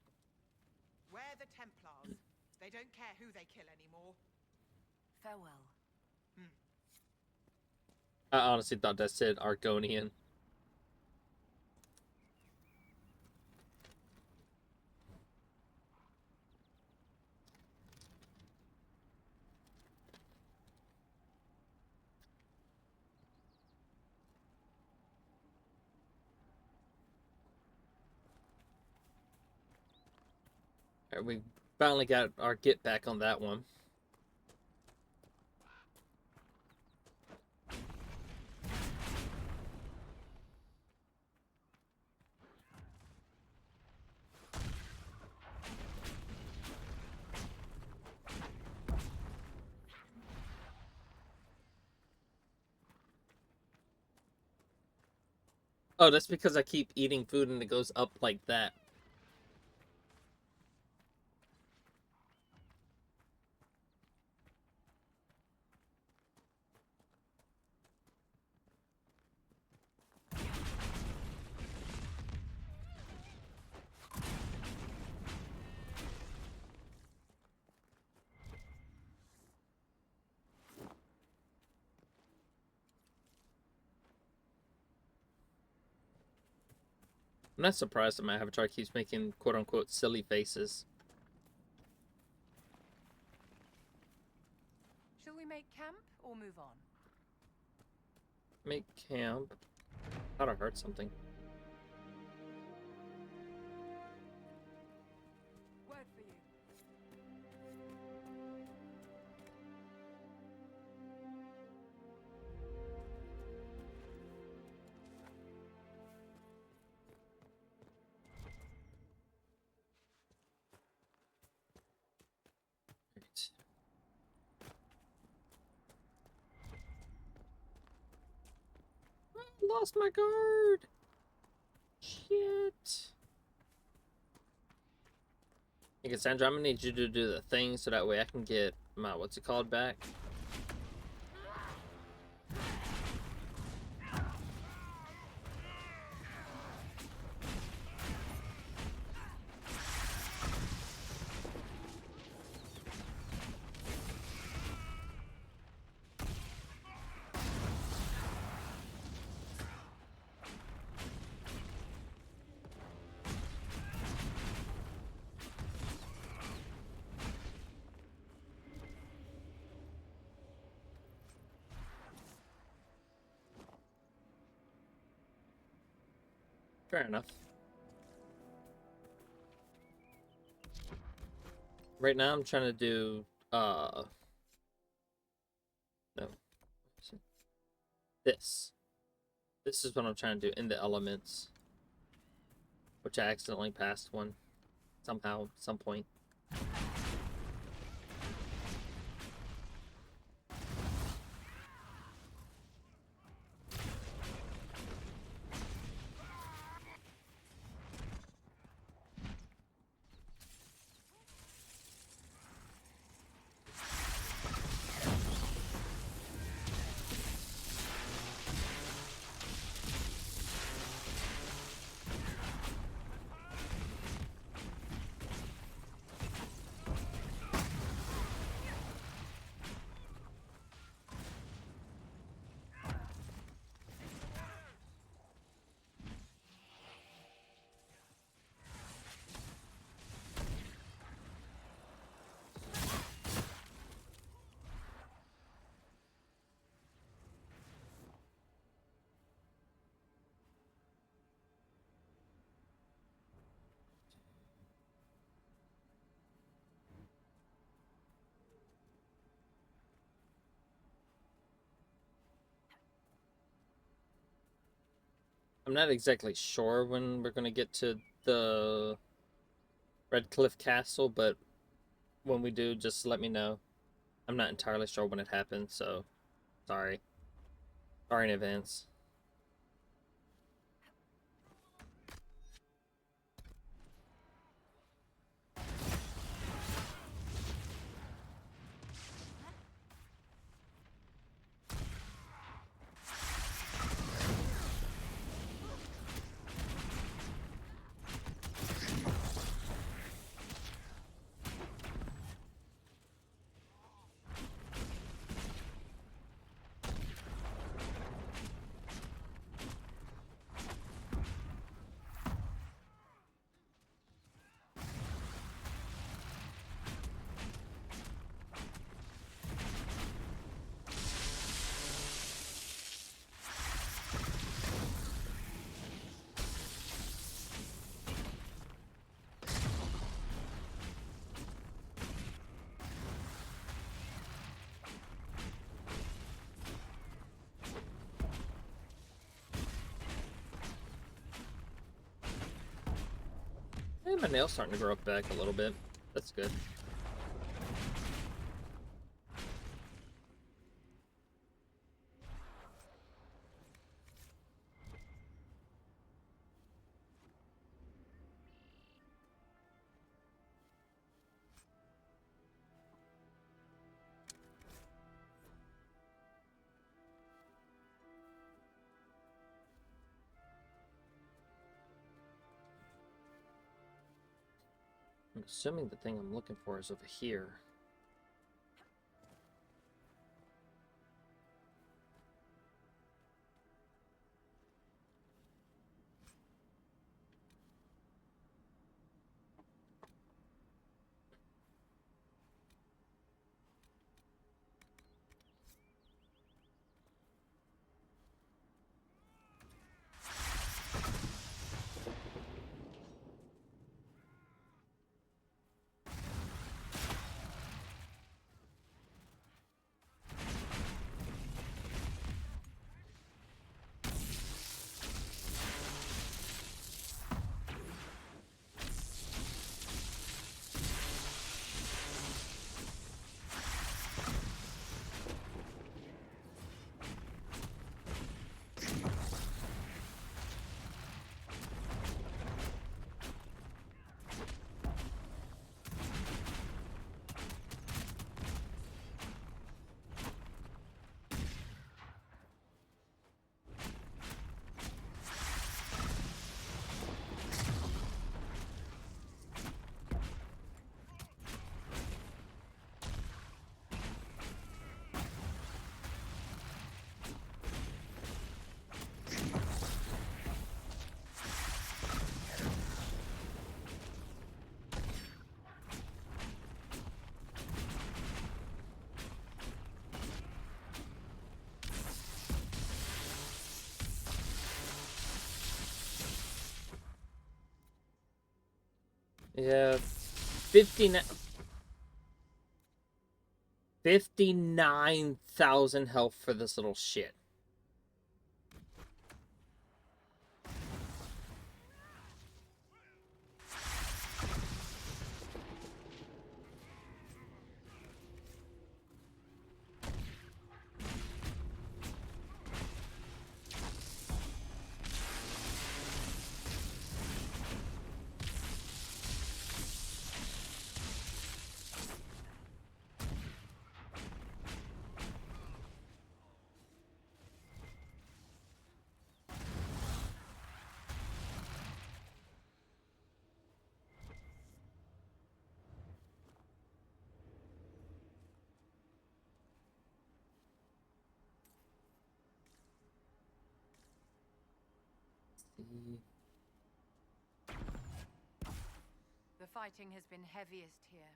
We're the Templars. They don't care who they kill anymore. Farewell. I honestly thought that said Argonian. Alright, we finally got our get back on that one. Oh, that's because I keep eating food and it goes up like that. I'm not surprised that my avatar keeps making quote-unquote silly faces. Shall we make camp or move on? Make camp. Thought I heard something. Word for you. Right. I lost my guard. Shit. Hey, Cassandra, I'm gonna need you to do the thing so that way I can get my what's it called back. Fair enough. Right now I'm trying to do no. This. This is what I'm trying to do in the elements. Which I accidentally passed one. Somehow, some point. I'm not exactly sure when we're gonna get to the Red Cliff Castle, but when we do, just let me know. I'm not entirely sure when it happens, so sorry. Sorry in advance. And my nail's starting to grow back a little bit. That's good. I'm assuming the thing I'm looking for is over here. Yeah, 59,000 health for this little shit. The fighting has been heaviest here.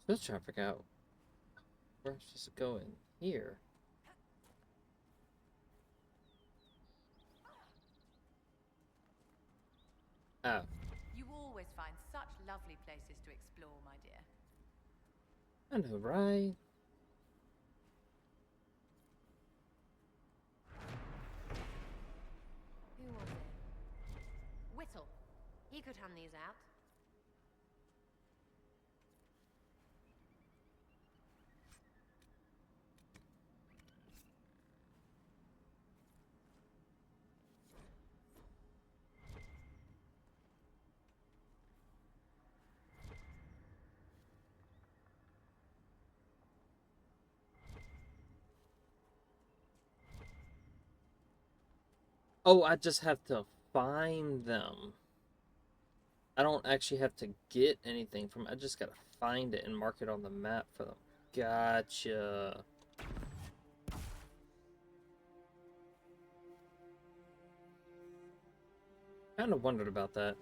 Still trying to figure out where I'm supposed to go in here. Oh. You always find such lovely places to explore, my dear. I know, right? You could hand these out. Oh, I just have to find them. I don't actually have to get anything from it. I just gotta find it and mark it on the map for them. Gotcha. Kind of wondered about that.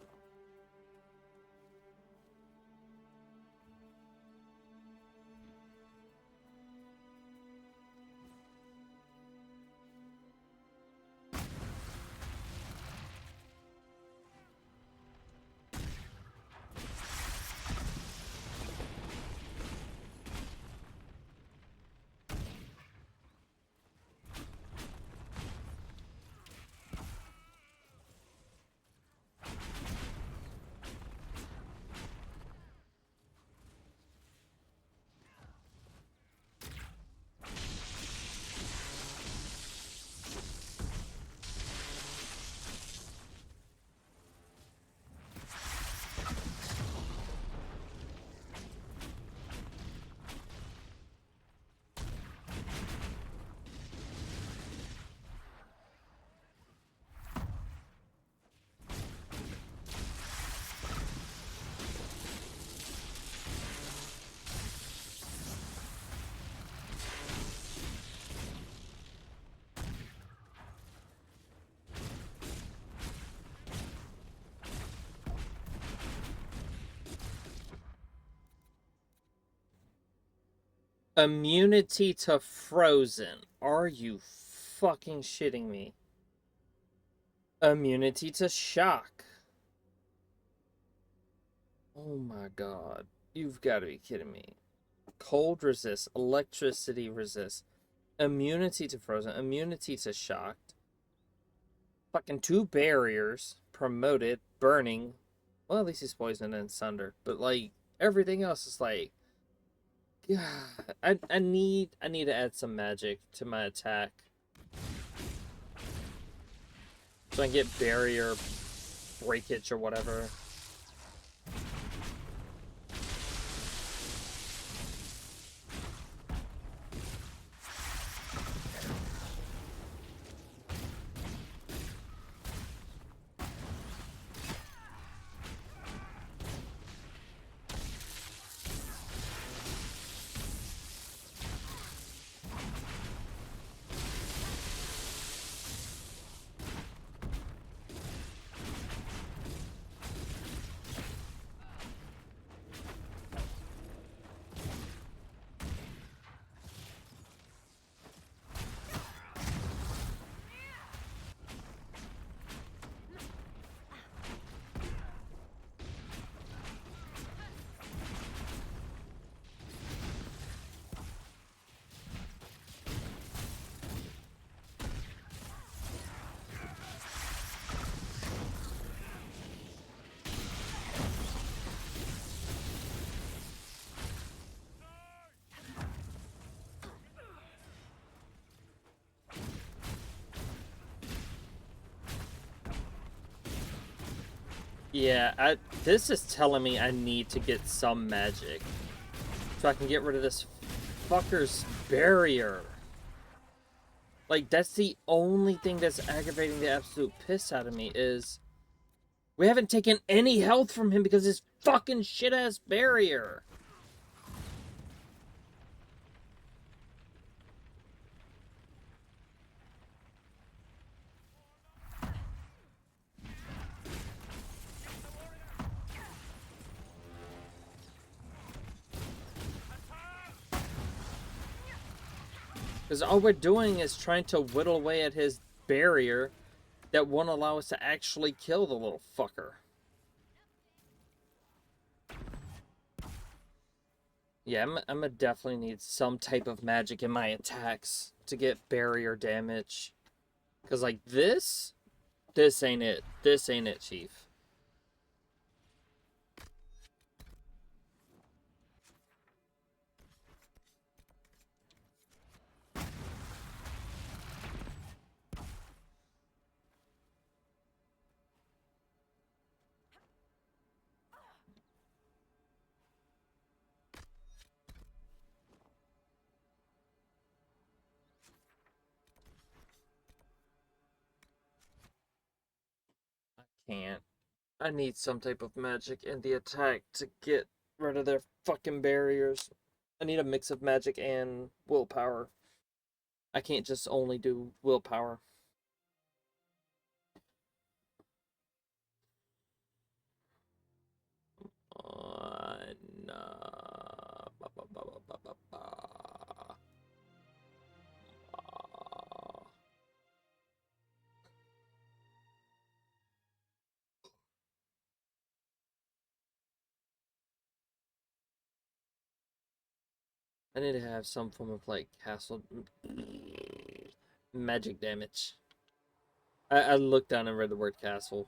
Immunity to frozen. Are you fucking shitting me? Immunity to shock. Oh my god. You've got to be kidding me. Cold resist, electricity resist, immunity to frozen, immunity to shocked. Fucking 2 barriers, promoted, burning. Well, at least he's poisoned and sundered. But like everything else is like, God, I need to add some magic to my attack, so I can get barrier breakage or whatever. Yeah, this is telling me I need to get some magic so I can get rid of this fucker's barrier. Like, that's the only thing that's aggravating the absolute piss out of me is we haven't taken any health from him because of his fucking shit-ass barrier. Because all we're doing is trying to whittle away at his barrier that won't allow us to actually kill the little fucker. Yeah, I'm gonna definitely need some type of magic in my attacks to get barrier damage. Because, like, this ain't it. This ain't it, Chief. can't. I need some type of magic in the attack to get rid of their fucking barriers. I need a mix of magic and willpower. I can't just only do willpower. I need to have some form of like castle magic damage. I looked down and read the word castle.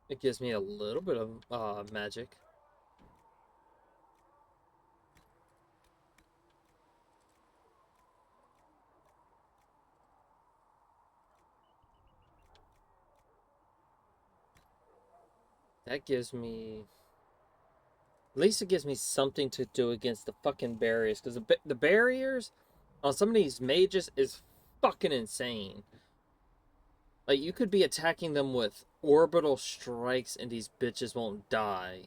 It gives me a little bit of magic. That gives me... At least it gives me something to do against the fucking barriers. Because the barriers on some of these mages is fucking insane. Like, you could be attacking them with orbital strikes and these bitches won't die.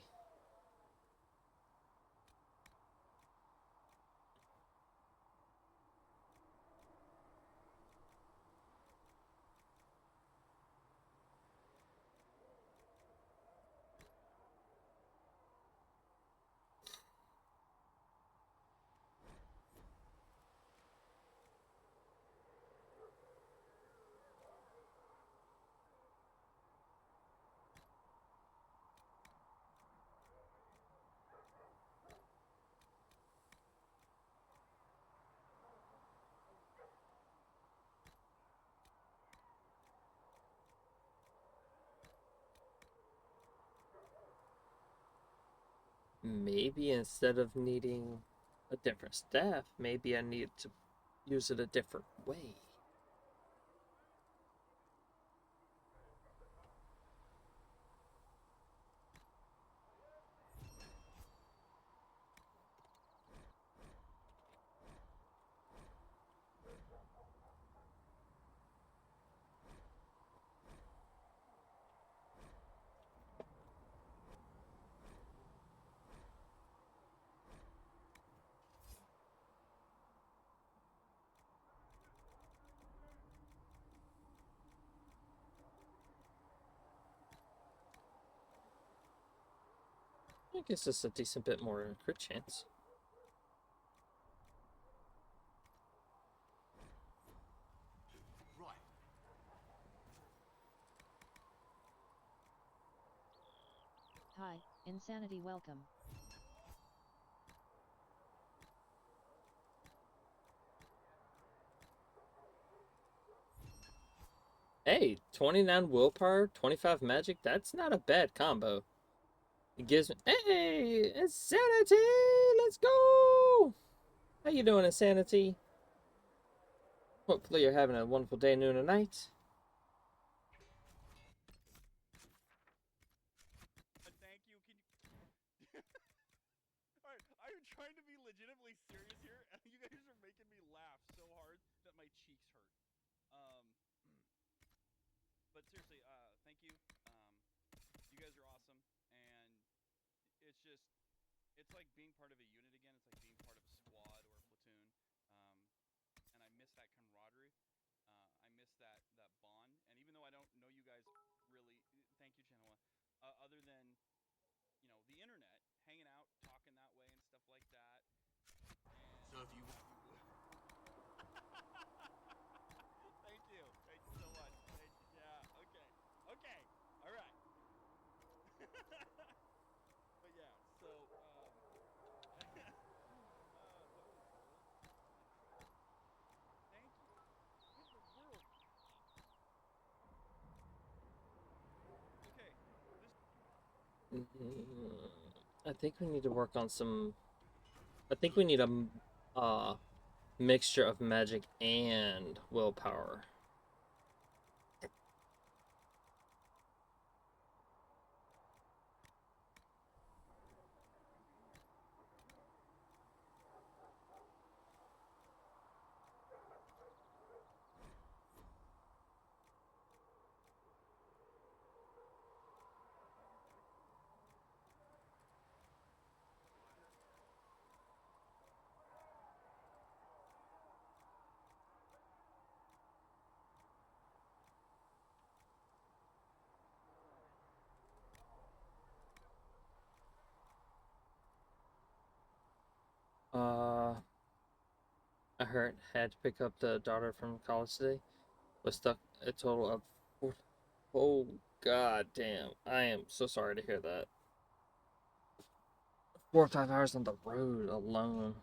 Maybe instead of needing a different staff, maybe I need to use it a different way. I guess it's a decent bit more crit chance. Hi, Insanity, welcome. Hey, 29 willpower, 25 magic, that's not a bad combo. It gives me... Hey, Insanity! Let's go! How you doing, Insanity? Hopefully you're having a wonderful day, noon, and night. Thank you. Can you... Alright, I'm trying to be legitimately serious here, and you guys are making me laugh so hard that my cheeks hurt. But seriously, thank you. You guys are awesome, and it's just it's like being part of a unit again. It's like being part of a squad or a platoon, and I miss that camaraderie. I miss that bond. And even though I don't know you guys really, thank you, Channel One. Other than the internet, hanging out, talking that way, and stuff like that. So if you Thank you so much. Thank you. Yeah. Okay. All right. But yeah. So that was cool. Thank you. What in the world? Okay. I think we need to work on some. I think we need a mixture of magic and willpower. I heard had to pick up the daughter from college today. Was stuck a total of oh god damn. I am so sorry to hear that. 4 or 5 hours on the road alone.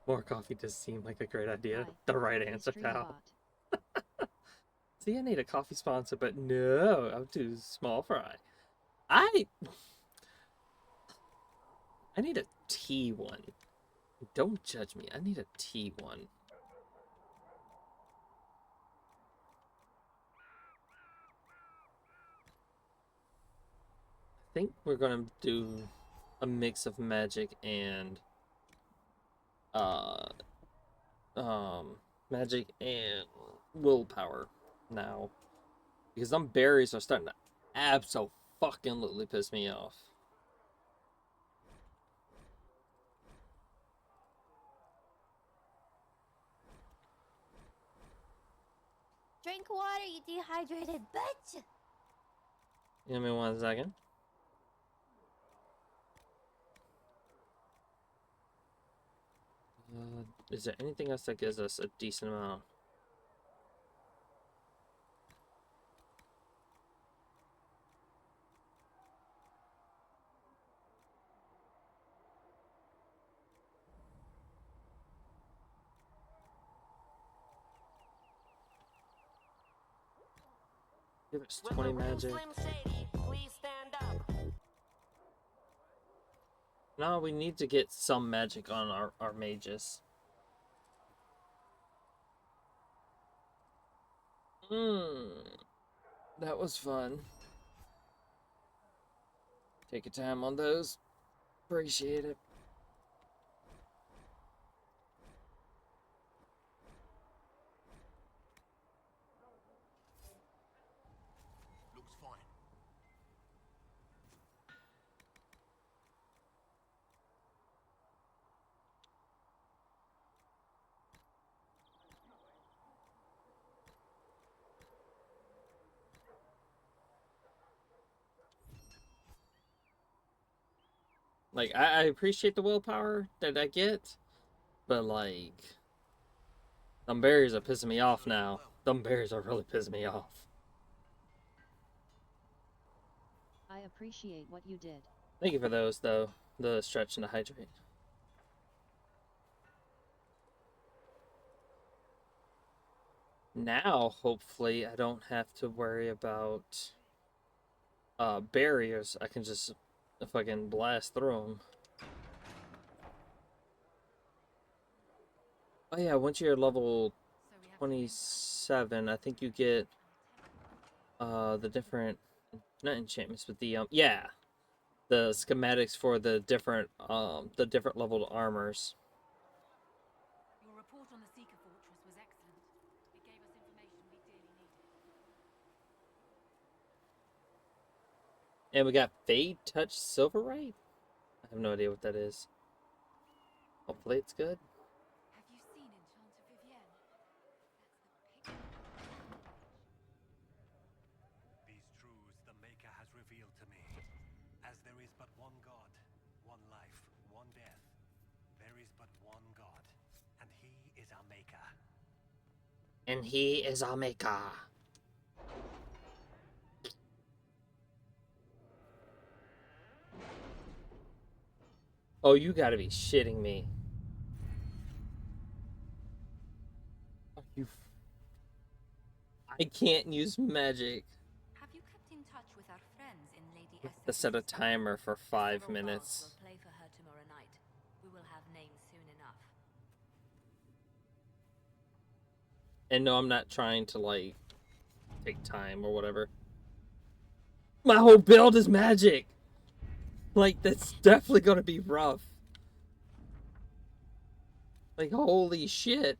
More coffee does seem like a great idea. Hi, The right coffee answer, stream pal. bot. See, I need a coffee sponsor, but no, I'm too small fry. I need a tea one. Don't judge me. I need a tea one. I think we're gonna do a mix of magic and uh magic and willpower now. Because them berries are starting to abso-fucking-lutely piss me off. Drink water, you dehydrated bitch! Give me 1 second. Is there anything else that gives us a decent amount? Give us 20 magic. No, we need to get some magic on our mages. That was fun. Take your time on those. Appreciate it. looks fine. Like, I appreciate the willpower that I get, but like, them berries are pissing me off now. Them berries are really pissing me off. I appreciate what you did. Thank you for those, though. The stretch and the hydrate. Now, hopefully, I don't have to worry about barriers. I can just fucking blast through them. Oh yeah, once you're level 27, I think you get the different, not enchantments, but the yeah, the schematics for the different leveled armors. Your report on the Seeker And we got Fade Touch Silverite? I have no idea what that is. Hopefully it's good. Have you seen Enchanter Vivienne? These truths the Maker has revealed to me. As there is but one God, one life, one death, there is but one God, and he is our Maker. And he is our Maker. Oh, you gotta be shitting me. Are you... I can't use magic. Have you kept in touch with our friends in Lady We have to set a timer for 5 minutes. We'll play for her tomorrow night. We will have names soon enough. And no, I'm not trying to, like, take time or whatever. My whole build is magic! Like, that's definitely gonna be rough. Like, holy shit.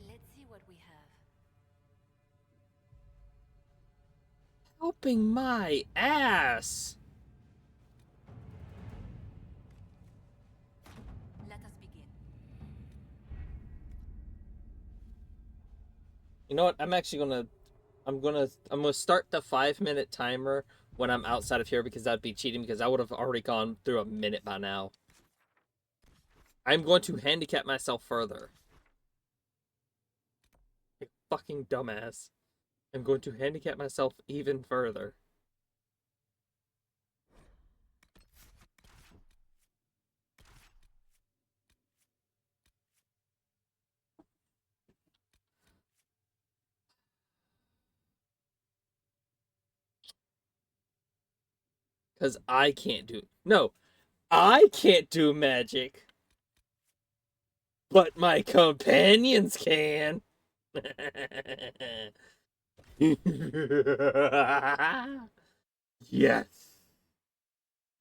Let's see what we have. Helping my ass! Let us begin. You know what? I'm actually gonna start the 5-minute timer when I'm outside of here because that'd be cheating because I would have already gone through a minute by now. I'm going to handicap myself further. You fucking dumbass. I'm going to handicap myself even further. Because I can't do... No! I can't do magic! But my companions can! Yes!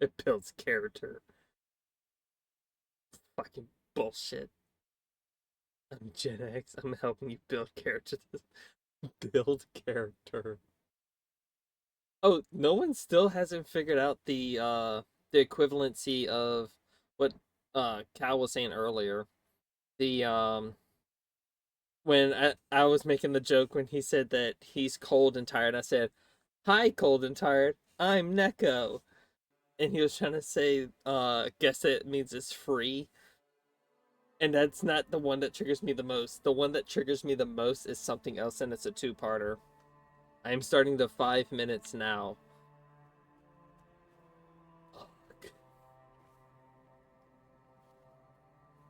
It builds character. Fucking bullshit. I'm Gen X. I'm helping you build character. Build character. Oh, no one still hasn't figured out the equivalency of what Cal was saying earlier. The when I was making the joke when he said that he's cold and tired, I said, "Hi, cold and tired. I'm Neko." And he was trying to say, guess it means it's free. And that's not the one that triggers me the most. The one that triggers me the most is something else, and it's a two-parter. I'm starting the 5 minutes now. Fuck.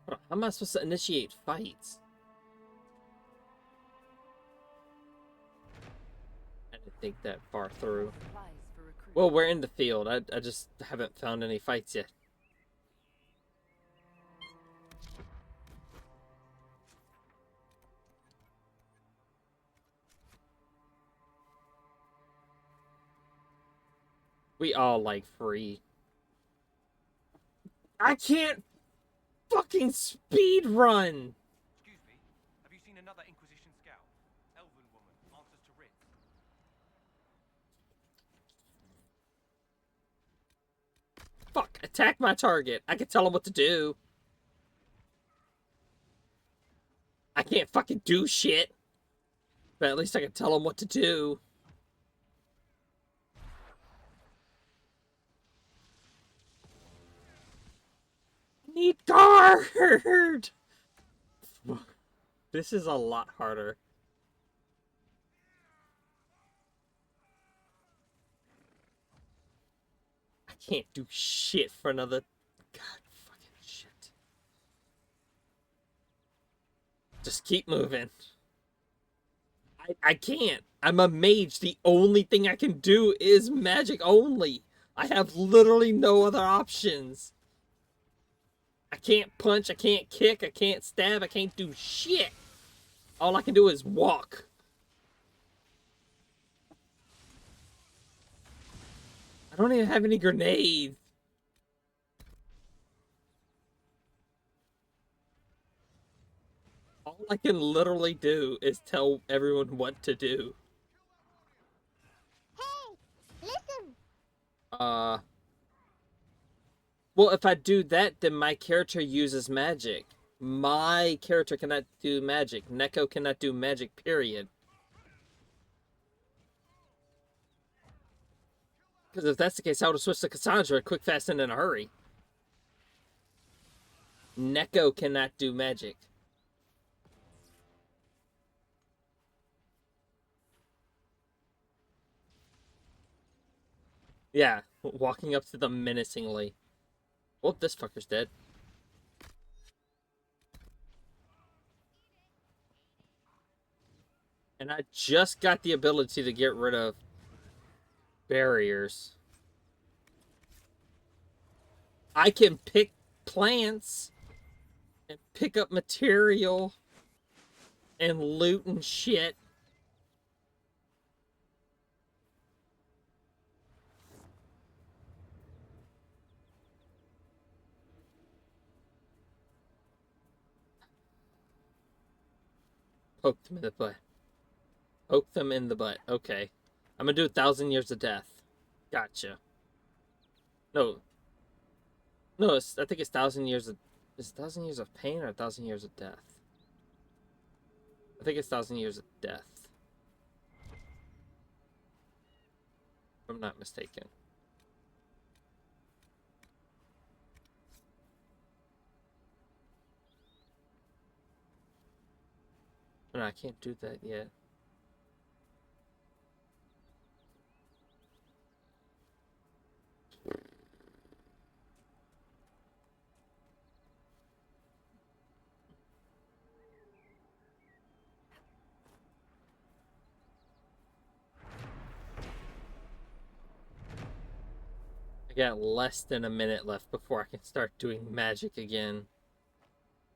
How am I supposed to initiate fights? I didn't think that far through. Well, we're in the field. I just haven't found any fights yet. We all like free. I can't fucking speed run! Excuse me, have you seen another Inquisition scout? Elven woman, answers to writs. Fuck, attack my target. I can tell him what to do. I can't fucking do shit. But at least I can tell him what to do. Need guard! This is a lot harder. I can't do shit for another... God fucking shit. Just keep moving. I can't. I'm a mage. The only thing I can do is magic only. I have literally no other options. I can't punch, I can't kick, I can't stab, I can't do shit. All I can do is walk. I don't even have any grenades. I can literally do is tell everyone what to do. Hey, listen. Well, if I do that, then my character uses magic. My character cannot do magic. Neko cannot do magic, period. Because if that's the case, I would have switched to Cassandra quick, fast, and in a hurry. Neko cannot do magic. Yeah, walking up to them menacingly. Oh, this fucker's dead. And I just got the ability to get rid of barriers. I can pick plants and pick up material and loot and shit. Poke them in the butt. Poke them in the butt. Okay. I'm gonna do 1,000 years of death. Gotcha. No. No, I think it's 1,000 years of... Is 1,000 years of pain or 1,000 years of death? I think it's 1,000 years of death. If I'm not mistaken. No, I can't do that yet. I got less than a minute left before I can start doing magic again.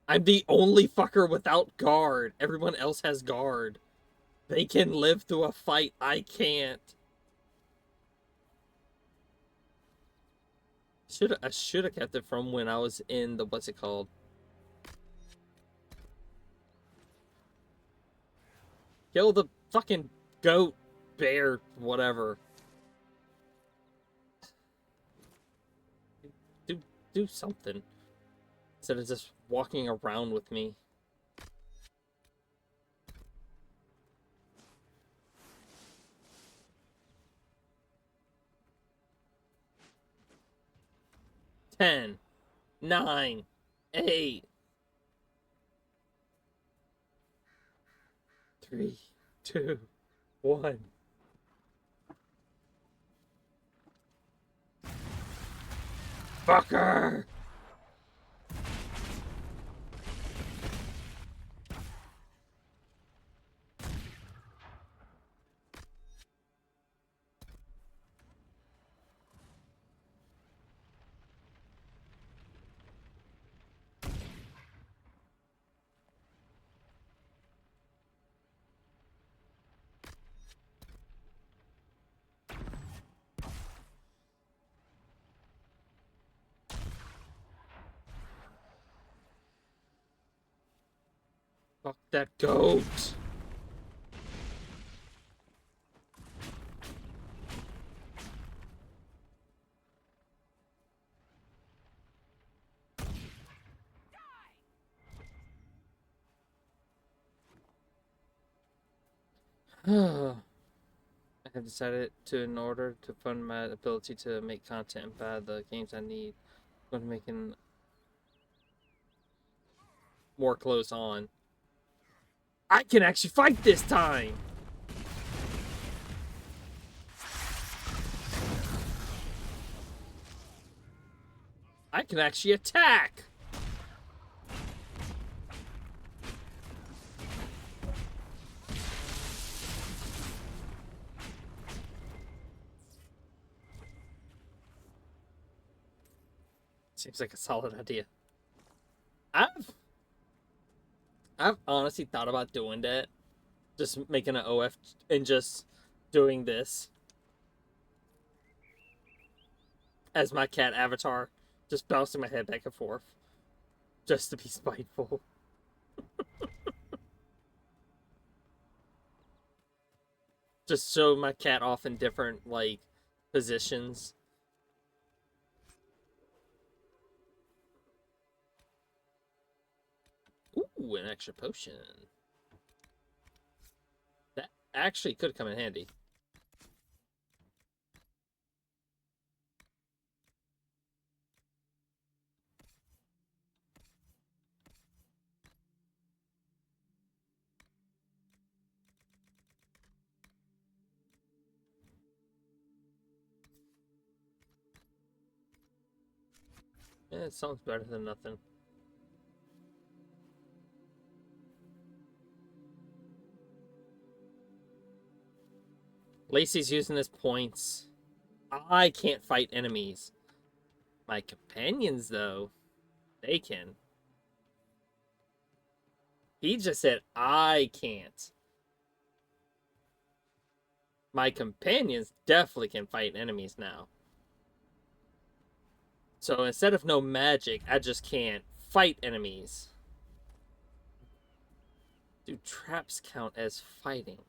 I'm the only fucker without guard. Everyone else has guard. They can live through a fight. I can't. I should have kept it from when I was in the what's it called? Kill the fucking goat, bear, whatever. Do something instead of just walking around with me. Ten, 9, 8, 3, 2, 1. Fucker! Fuck that goat! I have decided to, in order to fund my ability to make content and buy the games I need, I'm going to make more clothes on. I can actually fight this time! I can actually attack! Seems like a solid idea. I've honestly thought about doing that. Just making an OF and just doing this as my cat avatar. Just bouncing my head back and forth. Just to be spiteful. Just show my cat off in different, like, positions. Ooh, an extra potion. That actually could come in handy. Yeah, it sounds better than nothing. Lacey's using his points. I can't fight enemies. My companions, though, they can. He just said I can't. My companions definitely can fight enemies now. So instead of no magic, I just can't fight enemies. Do traps count as fighting?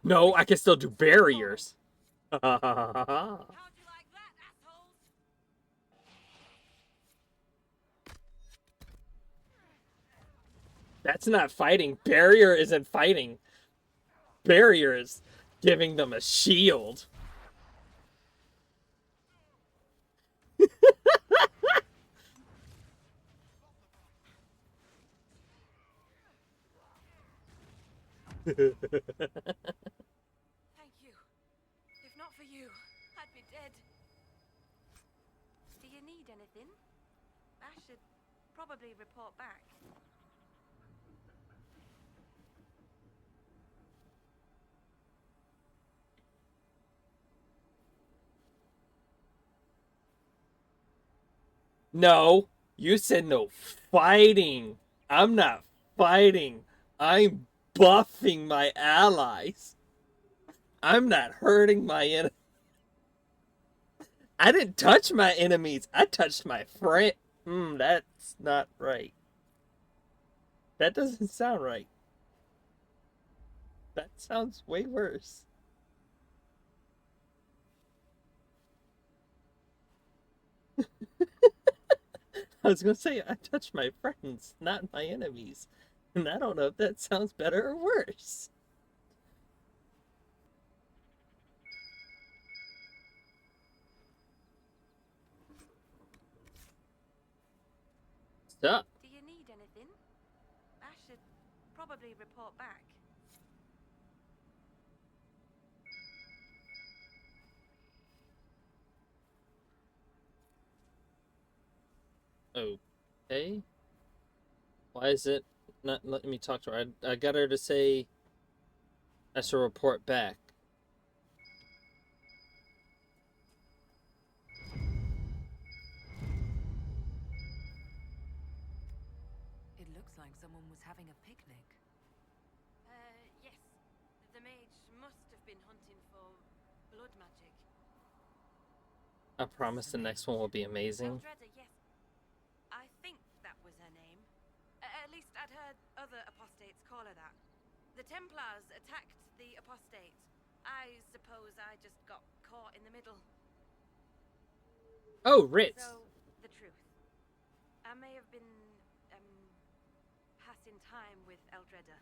No, I can still do barriers. That's not fighting. Barrier isn't fighting. Barrier is giving them a shield. Thank you. If not for you, I'd be dead. Do you need anything? I should probably report back. No, you said no fighting. I'm not fighting. I'm buffing my allies. I'm not hurting my enemies. I didn't touch my enemies. I touched my friend. That's not right. That doesn't sound right. That sounds way worse. I was gonna say I touched my friends, not my enemies. And I don't know if that sounds better or worse. Stop. Do you need anything? I should probably report back. Okay. Why is it not letting me talk to her? I got her to say I should report back. It looks like someone was having a picnic. Yes. The mage must have been hunting for blood magic. I promise the next one will be amazing. Eldreda, yes. I think that was her name. At least I'd heard other apostates call her that. The Templars attacked the apostate. I suppose I just got caught in the middle. Oh, Ritz. So, the truth. I may have been, passing time with Eldreda.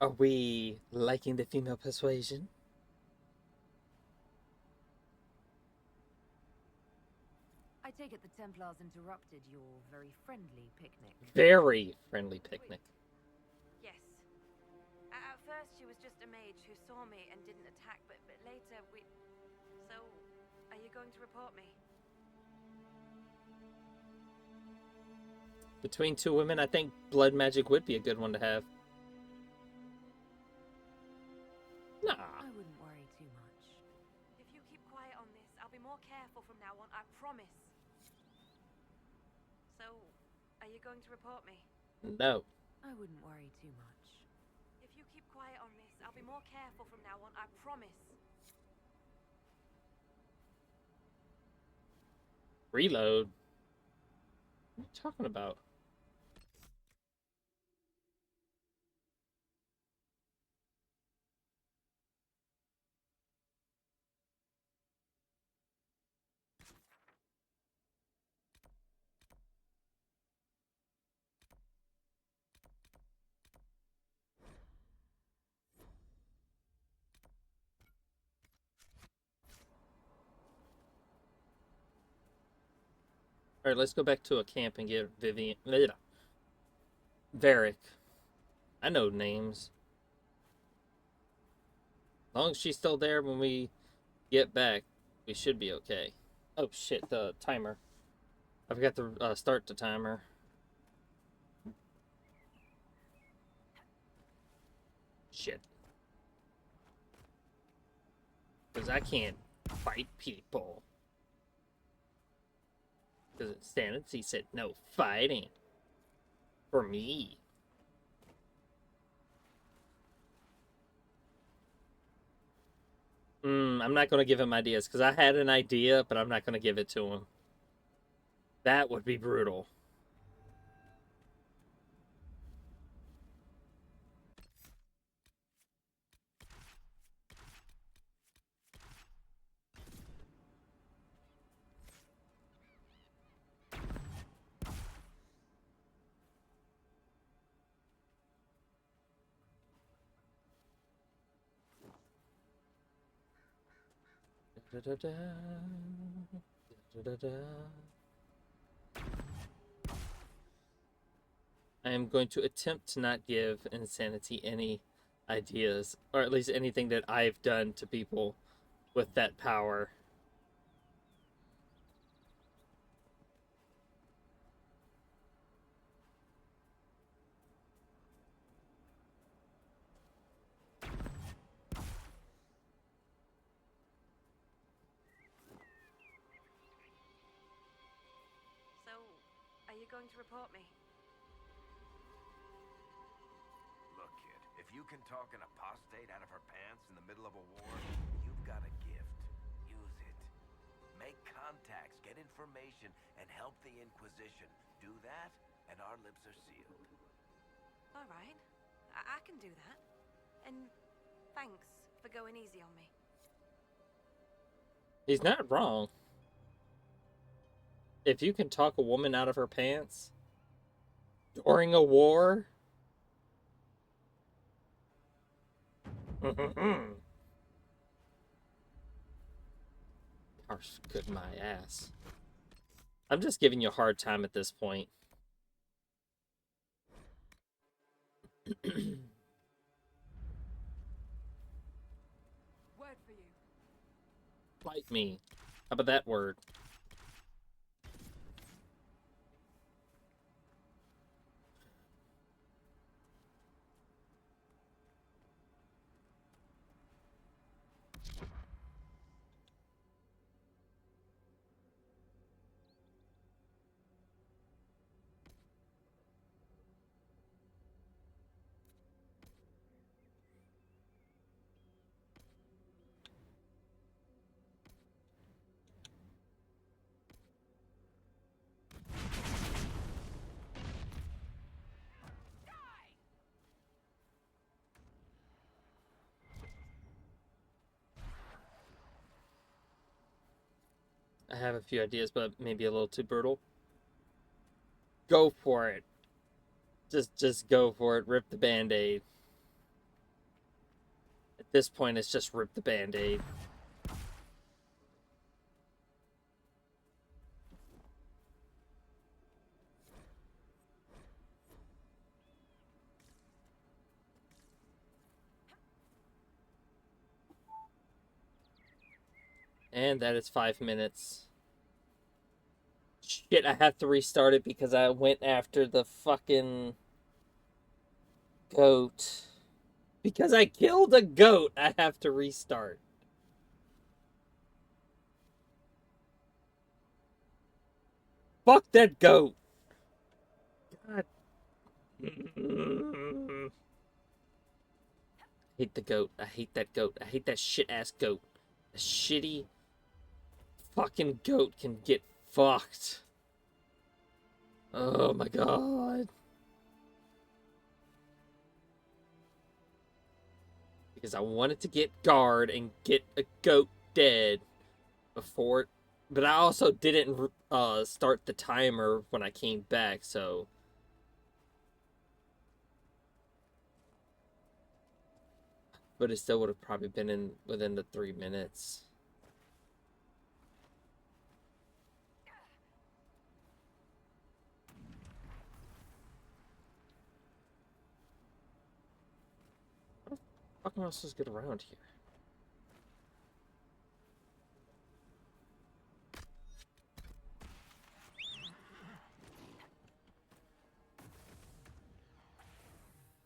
Are we liking the female persuasion? I take it the Templars interrupted your very friendly picnic. Very friendly picnic. Yes. At first she was just a mage who saw me and didn't attack, but later we... So, are you going to report me? Between two women, I think blood magic would be a good one to have. Nah. I wouldn't worry too much. If you keep quiet on this, I'll be more careful from now on, I promise. So, are you going to report me? No. I wouldn't worry too much. If you keep quiet on this, I'll be more careful from now on, I promise. Reload? What are you talking about? Alright, let's go back to a camp and get Vivian. Varric. I know names. As long as she's still there when we get back, we should be okay. Oh shit, the timer. I forgot to start the timer. Shit. Because I can't fight people. Because Sanity said no fighting. For me. I'm not going to give him ideas. Because I had an idea, but I'm not going to give it to him. That would be brutal. Da, da, da, da, da, da. I am going to attempt to not give Insanity any ideas, or at least anything that I've done to people with that power. So, are you going to report me? Look, kid, if you can talk an apostate out of her pants in the middle of a war, you've got a gift. Use it. Make contacts, get information, and help the Inquisition. Do that, and our lips are sealed. All right. I can do that. And thanks for going easy on me. He's not wrong. If you can talk a woman out of her pants during a war, Harsh, good my ass. I'm just giving you a hard time at this point. Word for you. Fight me. How about that word? I have a few ideas, but maybe a little too brutal. Go for it. Just go for it. Rip the band-aid. At this point, it's just rip the band-aid. And that is 5 minutes. Shit, I have to restart it because I went after the fucking goat. Because I killed a goat, I have to restart. Fuck that goat. God. I hate the goat. I hate that goat. I hate that shit-ass goat. A shitty fucking goat can get fucked. Oh my god. Because I wanted to get guard and get a goat dead before, but I also didn't start the timer when I came back, so but it still would have probably been in within the 3 minutes. Fuck am I supposed to get around here?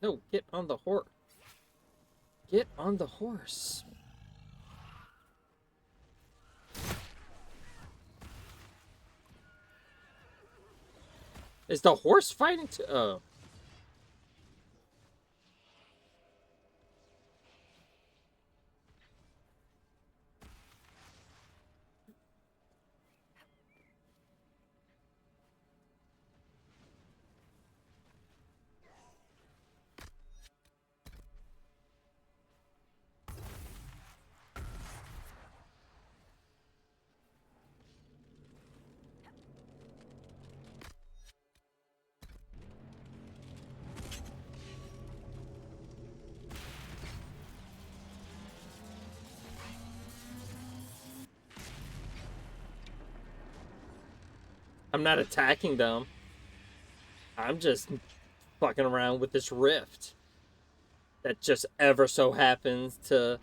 No, get on the horse. Get on the horse. Is the horse fighting to... Oh. I'm not attacking them. I'm just fucking around with this rift that just ever so happens to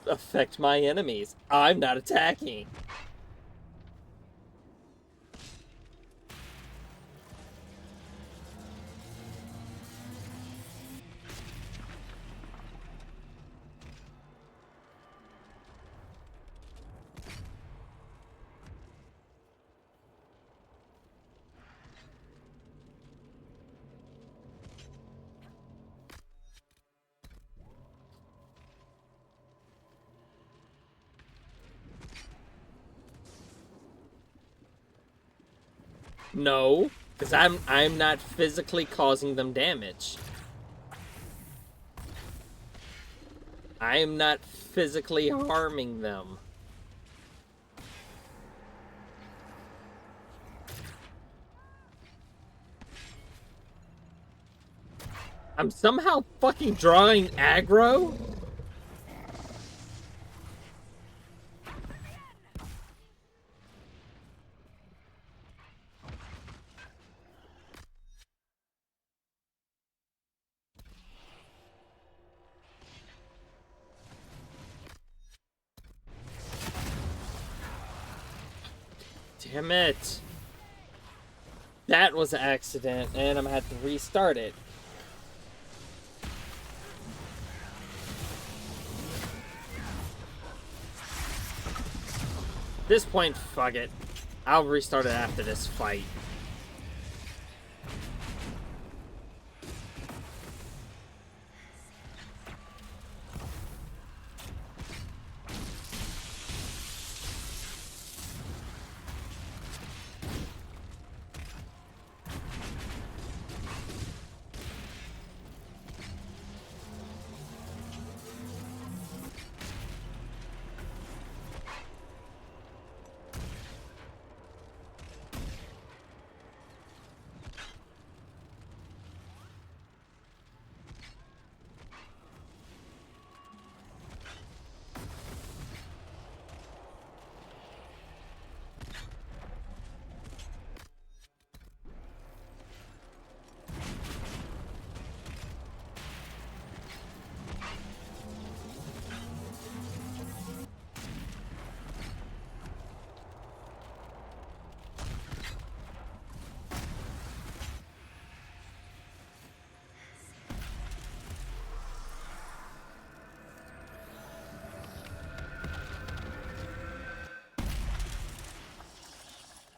affect my enemies. I'm not attacking. No, because I'm not physically causing them damage. I am not physically harming them. I'm somehow fucking drawing aggro? Damn it. That was an accident, and I'm gonna have to restart it. At this point, fuck it. I'll restart it after this fight.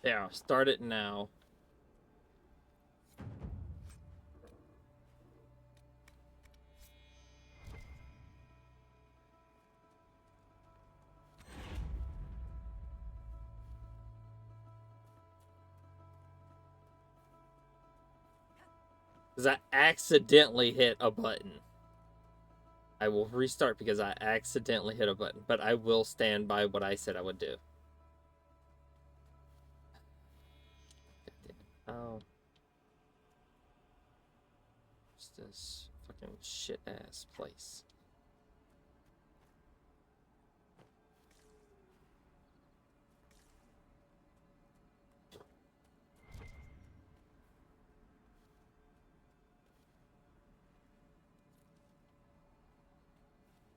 Yeah, start it now. Because I accidentally hit a button. I will restart because I accidentally hit a button, but I will stand by what I said I would do. Oh. What's this fucking shit-ass place?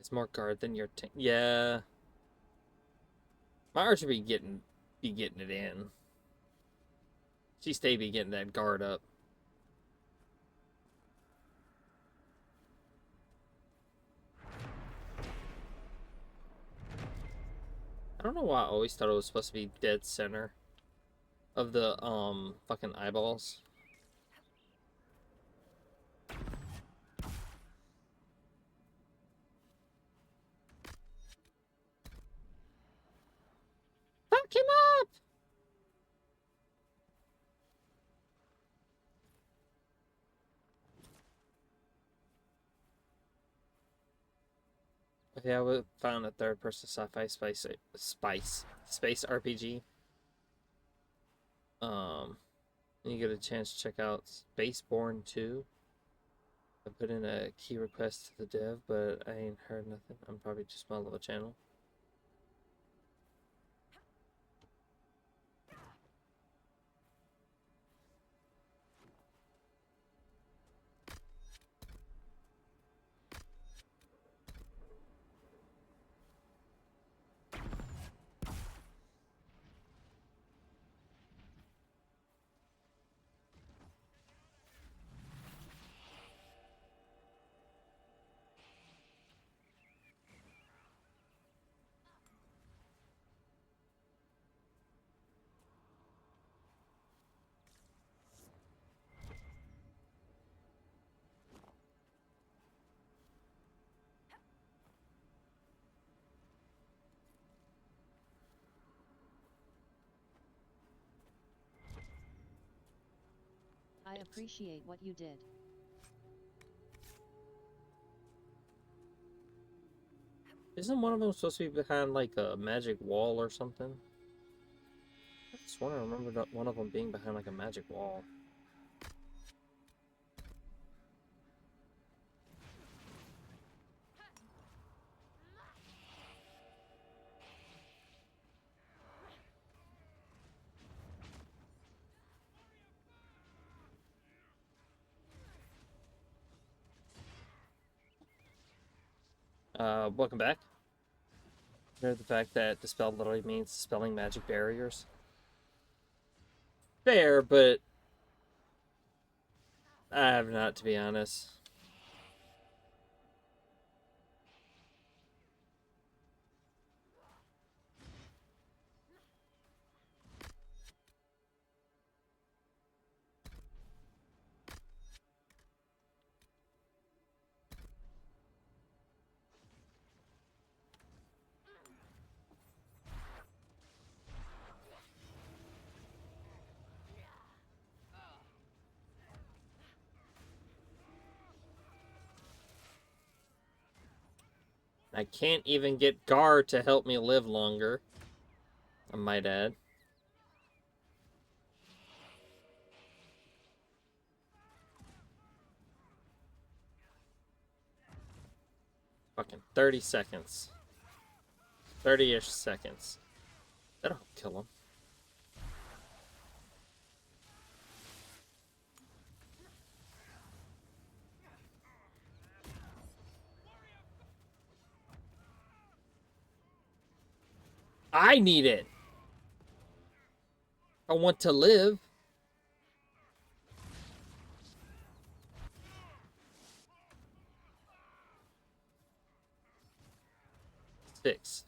It's more guard than your tank. Yeah. My archer be getting it in. She stay be getting that guard up. I don't know why I always thought it was supposed to be dead center of the fucking eyeballs. Fuck him up! Yeah, we found a third-person sci-fi space RPG. You get a chance to check out Spaceborne 2. I put in a key request to the dev, but I ain't heard nothing. I'm probably just my little channel. I appreciate what you did. Isn't one of them supposed to be behind like a magic wall or something? I just want to remember that one of them being behind like a magic wall. Welcome back. You know the fact that dispel literally means dispelling magic barriers? Fair, but I have not, to be honest. I can't even get Gar to help me live longer, I might add. Fucking 30 seconds. 30-ish seconds. That'll kill him. I need it. I want to live. Six.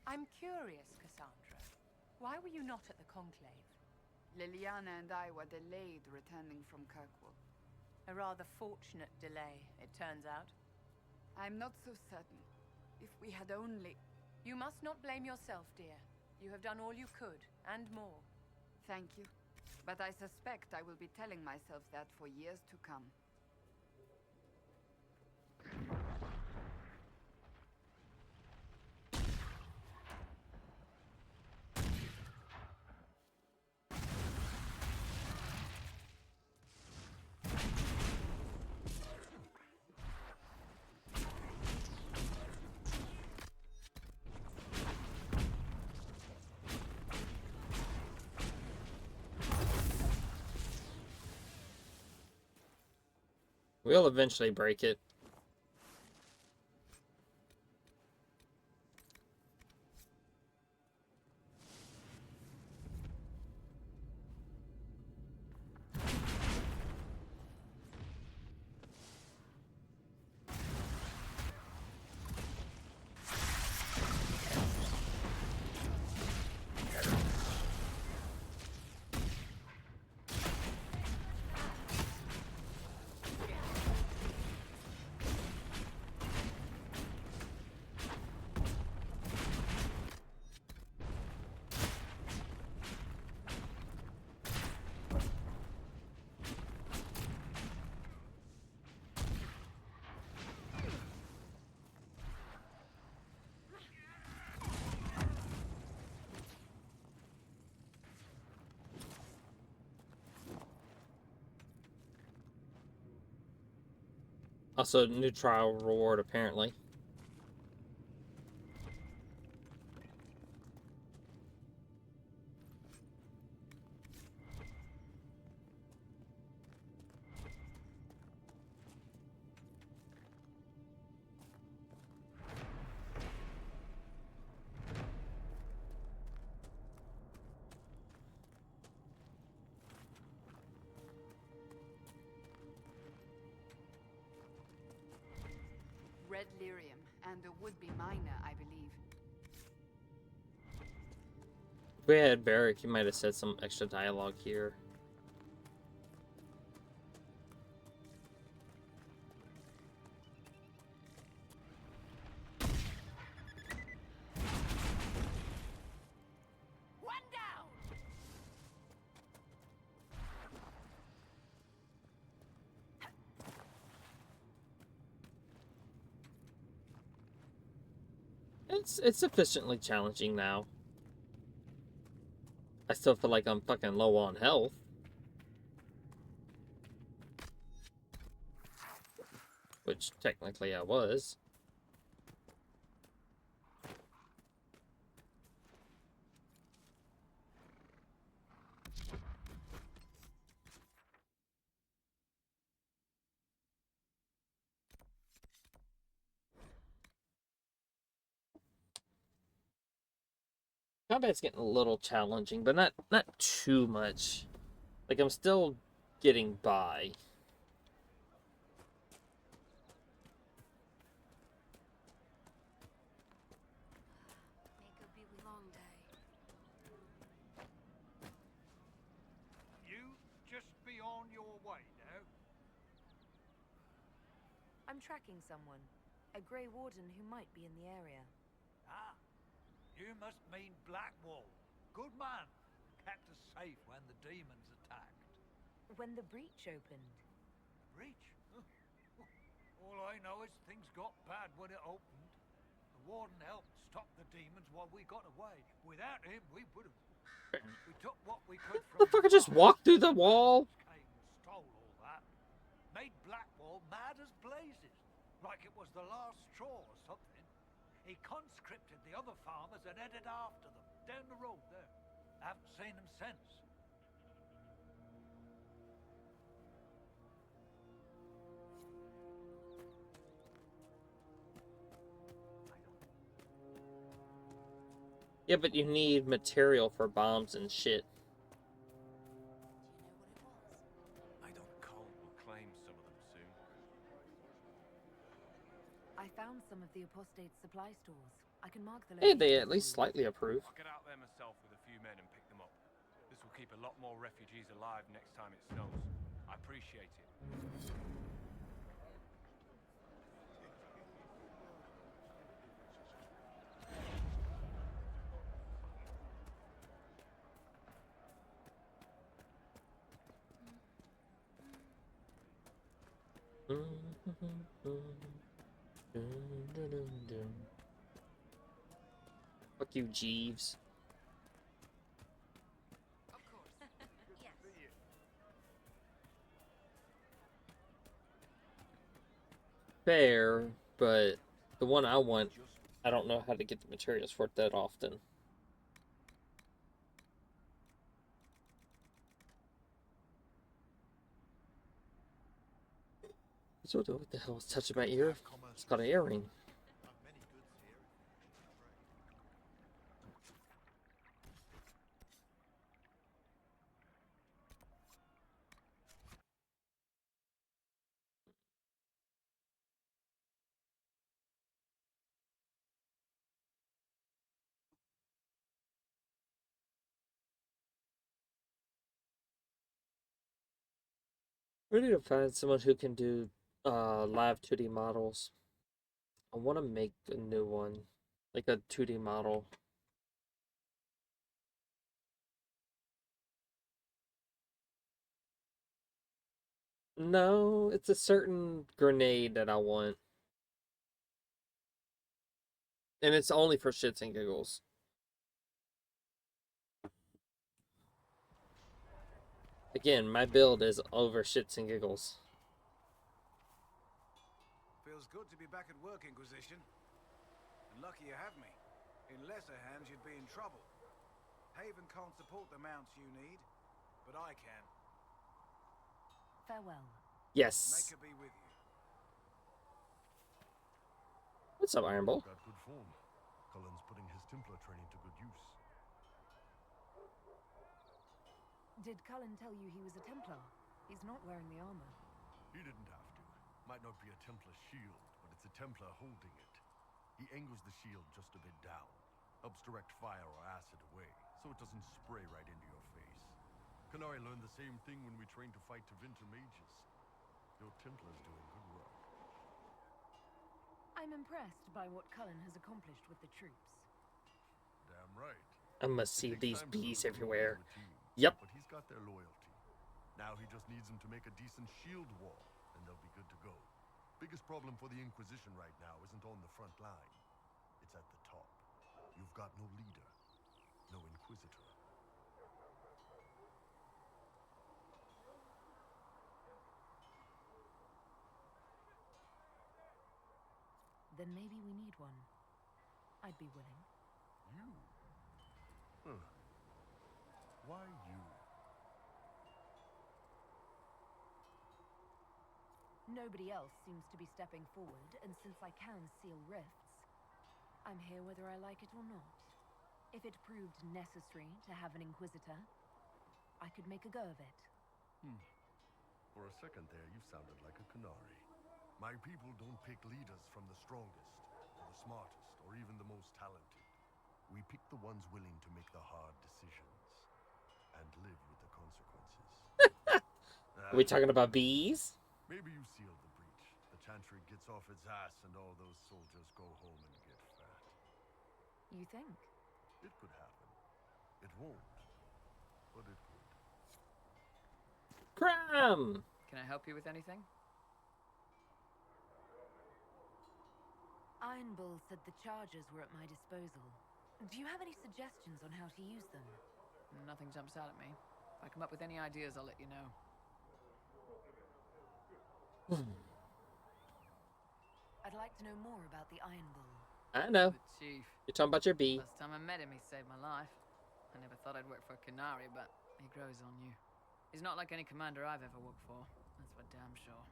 I'm curious, Cassandra. Why were you not at the conclave? Liliana and I were delayed returning from Kirkwall. A rather fortunate delay, it turns out. I'm not so certain. If we had only... You must not blame yourself, dear. You have done all you could, and more. Thank you. But I suspect I will be telling myself that for years to come. We'll eventually break it. Also, new trial reward, apparently. Red lyrium, and a would-be miner, I believe. If we had Barrick, he might have said some extra dialogue here. One down! It's sufficiently challenging now. I still feel like I'm fucking low on health. Which technically I was. Combat's getting a little challenging, but not too much. Like, I'm still getting by. Neko be a long day. You just be on your way now. I'm tracking someone. A Grey Warden who might be in the area. Ah, you must mean Blackwall. Good man. Kept us safe when the demons attacked. When the breach opened. Breach? Huh. All I know is things got bad when it opened. The warden helped stop the demons while we got away. Without him, we would have... We took what we could from... Motherfucker just walked through the wall. Came and stole all that. Made Blackwall mad as blazes. Like it was the last straw or something. He conscripted the other farmers and headed after them. Down the road there. Haven't seen them since. Yeah, but you need material for bombs and shit. I don't Cole will claim some of them soon. I found some of the apostate's supply stores. I can mark the Hey, location. they at least slightly approve. I'll get out there myself with a few men and pick them up. This will keep a lot more refugees alive next time it snows. I appreciate it. Fuck you, Jeeves. Of course. Yes. Fair, but the one I want, I don't know how to get the materials for it that often. So what the hell is touching my ear? It's got an earring. We need to find someone who can do live 2D models. I want to make a new one, like a 2D model. No, it's a certain grenade that I want. And it's only for shits and giggles. Again, my build is over shits and giggles. Feels good to be back at work, Inquisition. And lucky you have me. In lesser hands, you'd be in trouble. Haven can't support the mounts you need, but I can. Farewell. Yes. Make her be with you. What's up, Iron Bull? Got good form. Cullen's putting his Templar training to good use. Did Cullen tell you he was a Templar? He's not wearing the armor. He didn't have to. Might not be a Templar shield, but it's a Templar holding it. He angles the shield just a bit down. Helps direct fire or acid away, so it doesn't spray right into your face. Canary learned the same thing when we trained to fight Tevinter mages. Your Templar's doing good work. I'm impressed by what Cullen has accomplished with the troops. Damn right. I must see these bees everywhere. Team, Yep. But he's got their loyalty. Now he just needs them to make a decent shield wall, and they'll be good to go. Biggest problem for the Inquisition right now isn't on the front line. It's at the top. You've got no leader, no Inquisitor. Then maybe we need one. I'd be willing. You? Huh. Why you? Nobody else seems to be stepping forward, and since I can seal rifts, I'm here whether I like it or not. If it proved necessary to have an Inquisitor, I could make a go of it. For a second there, you sounded like a Canary. My people don't pick leaders from the strongest, or the smartest, or even the most talented. We pick the ones willing to make the hard decisions, and live with the consequences. Are we talking about bees? Maybe you sealed the breach. The Chantry gets off its ass and all those soldiers go home and get fat. You think? It could happen. It won't, but it could. Grimm! Can I help you with anything? Iron Bull said the charges were at my disposal. Do you have any suggestions on how to use them? Nothing jumps out at me. If I come up with any ideas, I'll let you know. I'd like to know more about the Iron Bull. I know. The chief. You're talking about your bee. Last time I met him, he saved my life. I never thought I'd work for a Canary, but he grows on you. He's not like any commander I've ever worked for. That's for damn sure.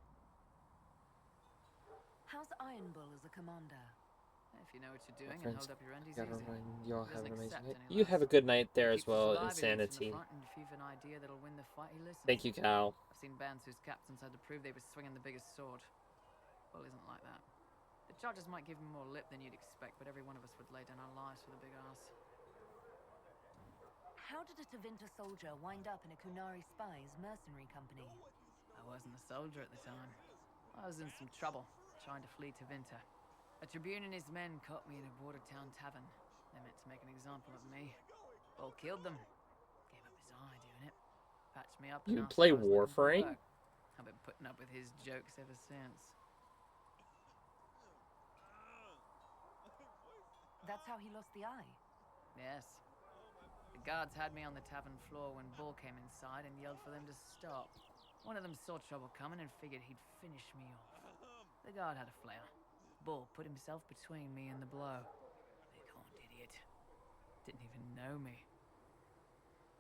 How's Iron Bull as a commander? If you know what you're doing and hold up your end, he's easy. Y'all He have an doesn't amazing accept night. any You less. have a good night there He as keeps us well, alive, he leads from the Insanity. front, and if you've an idea that'll win the fight, he listens. Thank you, Cal. I've seen bands whose captains had to prove they were swinging the biggest sword. Bull isn't like that. The charges might give him more lip than you'd expect, but every one of us would lay down our lives for the big ass. How did a Tevinter soldier wind up in a Kunari spy's mercenary company? I wasn't a soldier at the time. I was in some trouble, trying to flee to Winter. A tribune and his men caught me in a border town tavern. They meant to make an example of me. Bull killed them. Gave up his eye doing it. Patched me up and You asked play if I was looking for Warframe? work. I've been putting up with his jokes ever since. That's how he lost the eye? Yes. The guards had me on the tavern floor when Bull came inside and yelled for them to stop. One of them saw trouble coming and figured he'd finish me off. The guard had a flare. Bull put himself between me and the blow. Big horned idiot. Didn't even know me.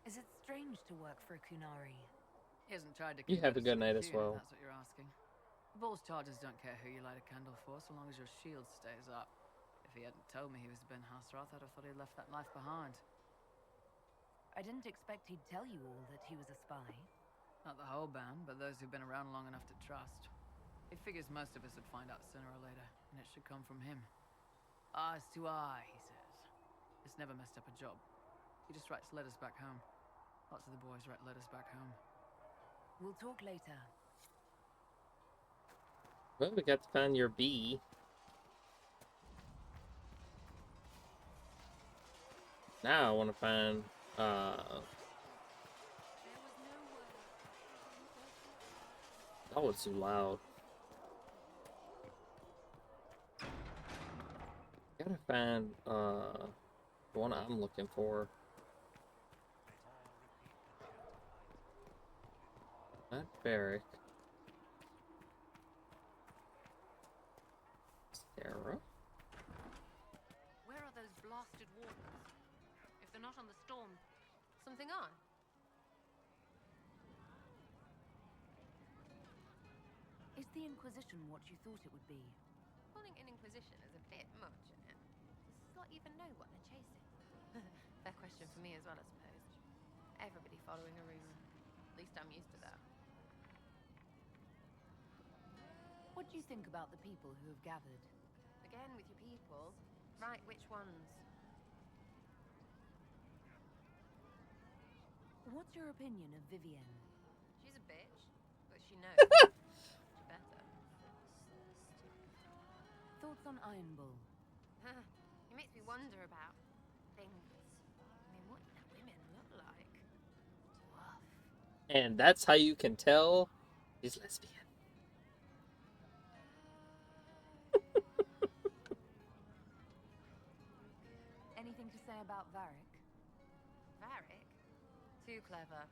Is it strange to work for a Kunari? He hasn't tried to You have a convert us good to night as fear, well. if that's what you're asking. Bull's charges don't care who you light a candle for, so long as your shield stays up. If he hadn't told me he was Ben Hasroth, I'd have thought he'd left that life behind. I didn't expect he'd tell you all that he was a spy. Not the whole band, but those who've been around long enough to trust. He figures most of us would find out sooner or later, and it should come from him. Eyes to eye, he says. It's never messed up a job. He just writes letters back home. Lots of the boys write letters back home. We'll talk later. Well, we got to find your bee. Now I want to find, that was too loud. Gotta find, the one I'm looking for. Not Barrack. Sarah? Where are those blasted wardens? If they're not on the storm, something on? Is the Inquisition what you thought it would be? Calling an Inquisition is a bit much, isn't it? Does Slot even know what they're chasing? Fair question for me as well, I suppose. Everybody following a rumor. At least I'm used to that. What do you think about the people who have gathered? Again, with your people. Right, which ones? What's your opinion of Vivienne? She's a bitch, but she knows. She better. Thoughts on Iron Bull? He makes me wonder about things. I mean, what do the women look like? Tough. And that's how you can tell he's lesbian. Anything to say about Varric? Varric? Too clever.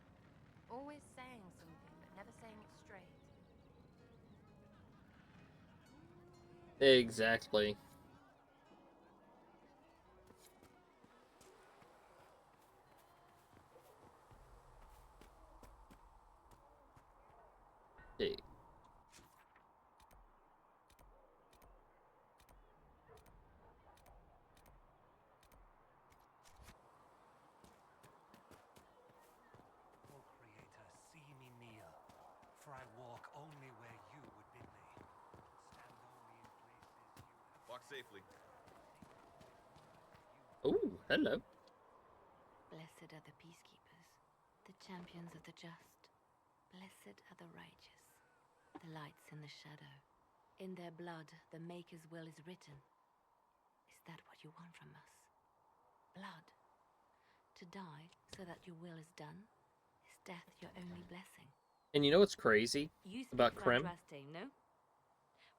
Always saying something, but never saying it straight. Exactly. Hey. O Creator, see me kneel, for I walk only where you would bid me. Stand only in places you have... Walk safely. Ooh, hello. Blessed are the peacekeepers, the champions of the just. Blessed are the righteous, the lights in the shadow. In their blood, the Maker's will is written. Is that what you want from us? Blood? To die so that your will is done? Is death your only blessing? And you know what's crazy You speak about Grimm? Frandraste, no?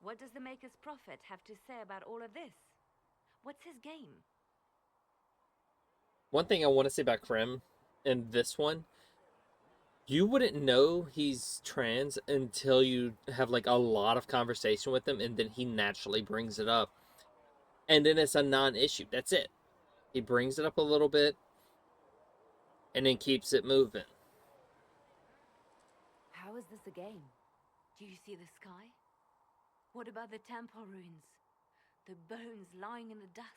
What does the Maker's prophet have to say about all of this? What's his game? One thing I want to say about Grimm in this one, you wouldn't know he's trans until you have like a lot of conversation with him, and then he naturally brings it up. And then it's a non-issue. That's it. He brings it up a little bit and then keeps it moving. How is this a game? Do you see the sky? What about the temple ruins? The bones lying in the dust?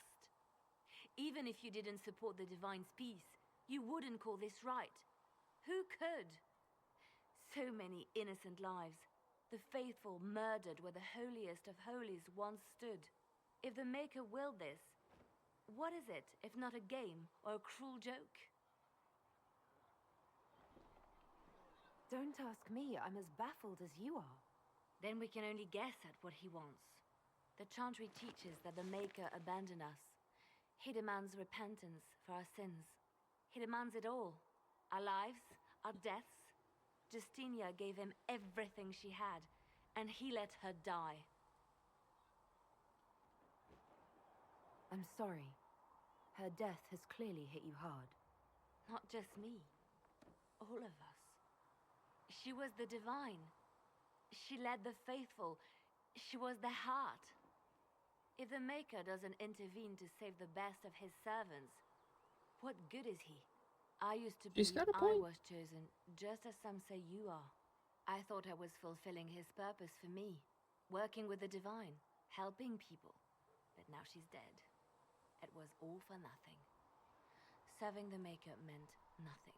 Even if you didn't support the Divine's peace, you wouldn't call this right. Who could? So many innocent lives. The faithful murdered where the holiest of holies once stood. If the Maker willed this, what is it if not a game or a cruel joke? Don't ask me. I'm as baffled as you are. Then we can only guess at what he wants. The chantry teaches that the Maker abandoned us. He demands repentance for our sins. He demands it all. Our lives, our deaths. Justinia gave him everything she had, and he let her die. I'm sorry. Her death has clearly hit you hard. Not just me. All of us. She was the divine. She led the faithful. She was the heart. If the Maker doesn't intervene to save the best of his servants, what good is he? I used to She's believe got a I point. was chosen, just as some say you are. I thought I was fulfilling his purpose for me, working with the divine, helping people. But now she's dead. It was all for nothing. Serving the Maker meant nothing.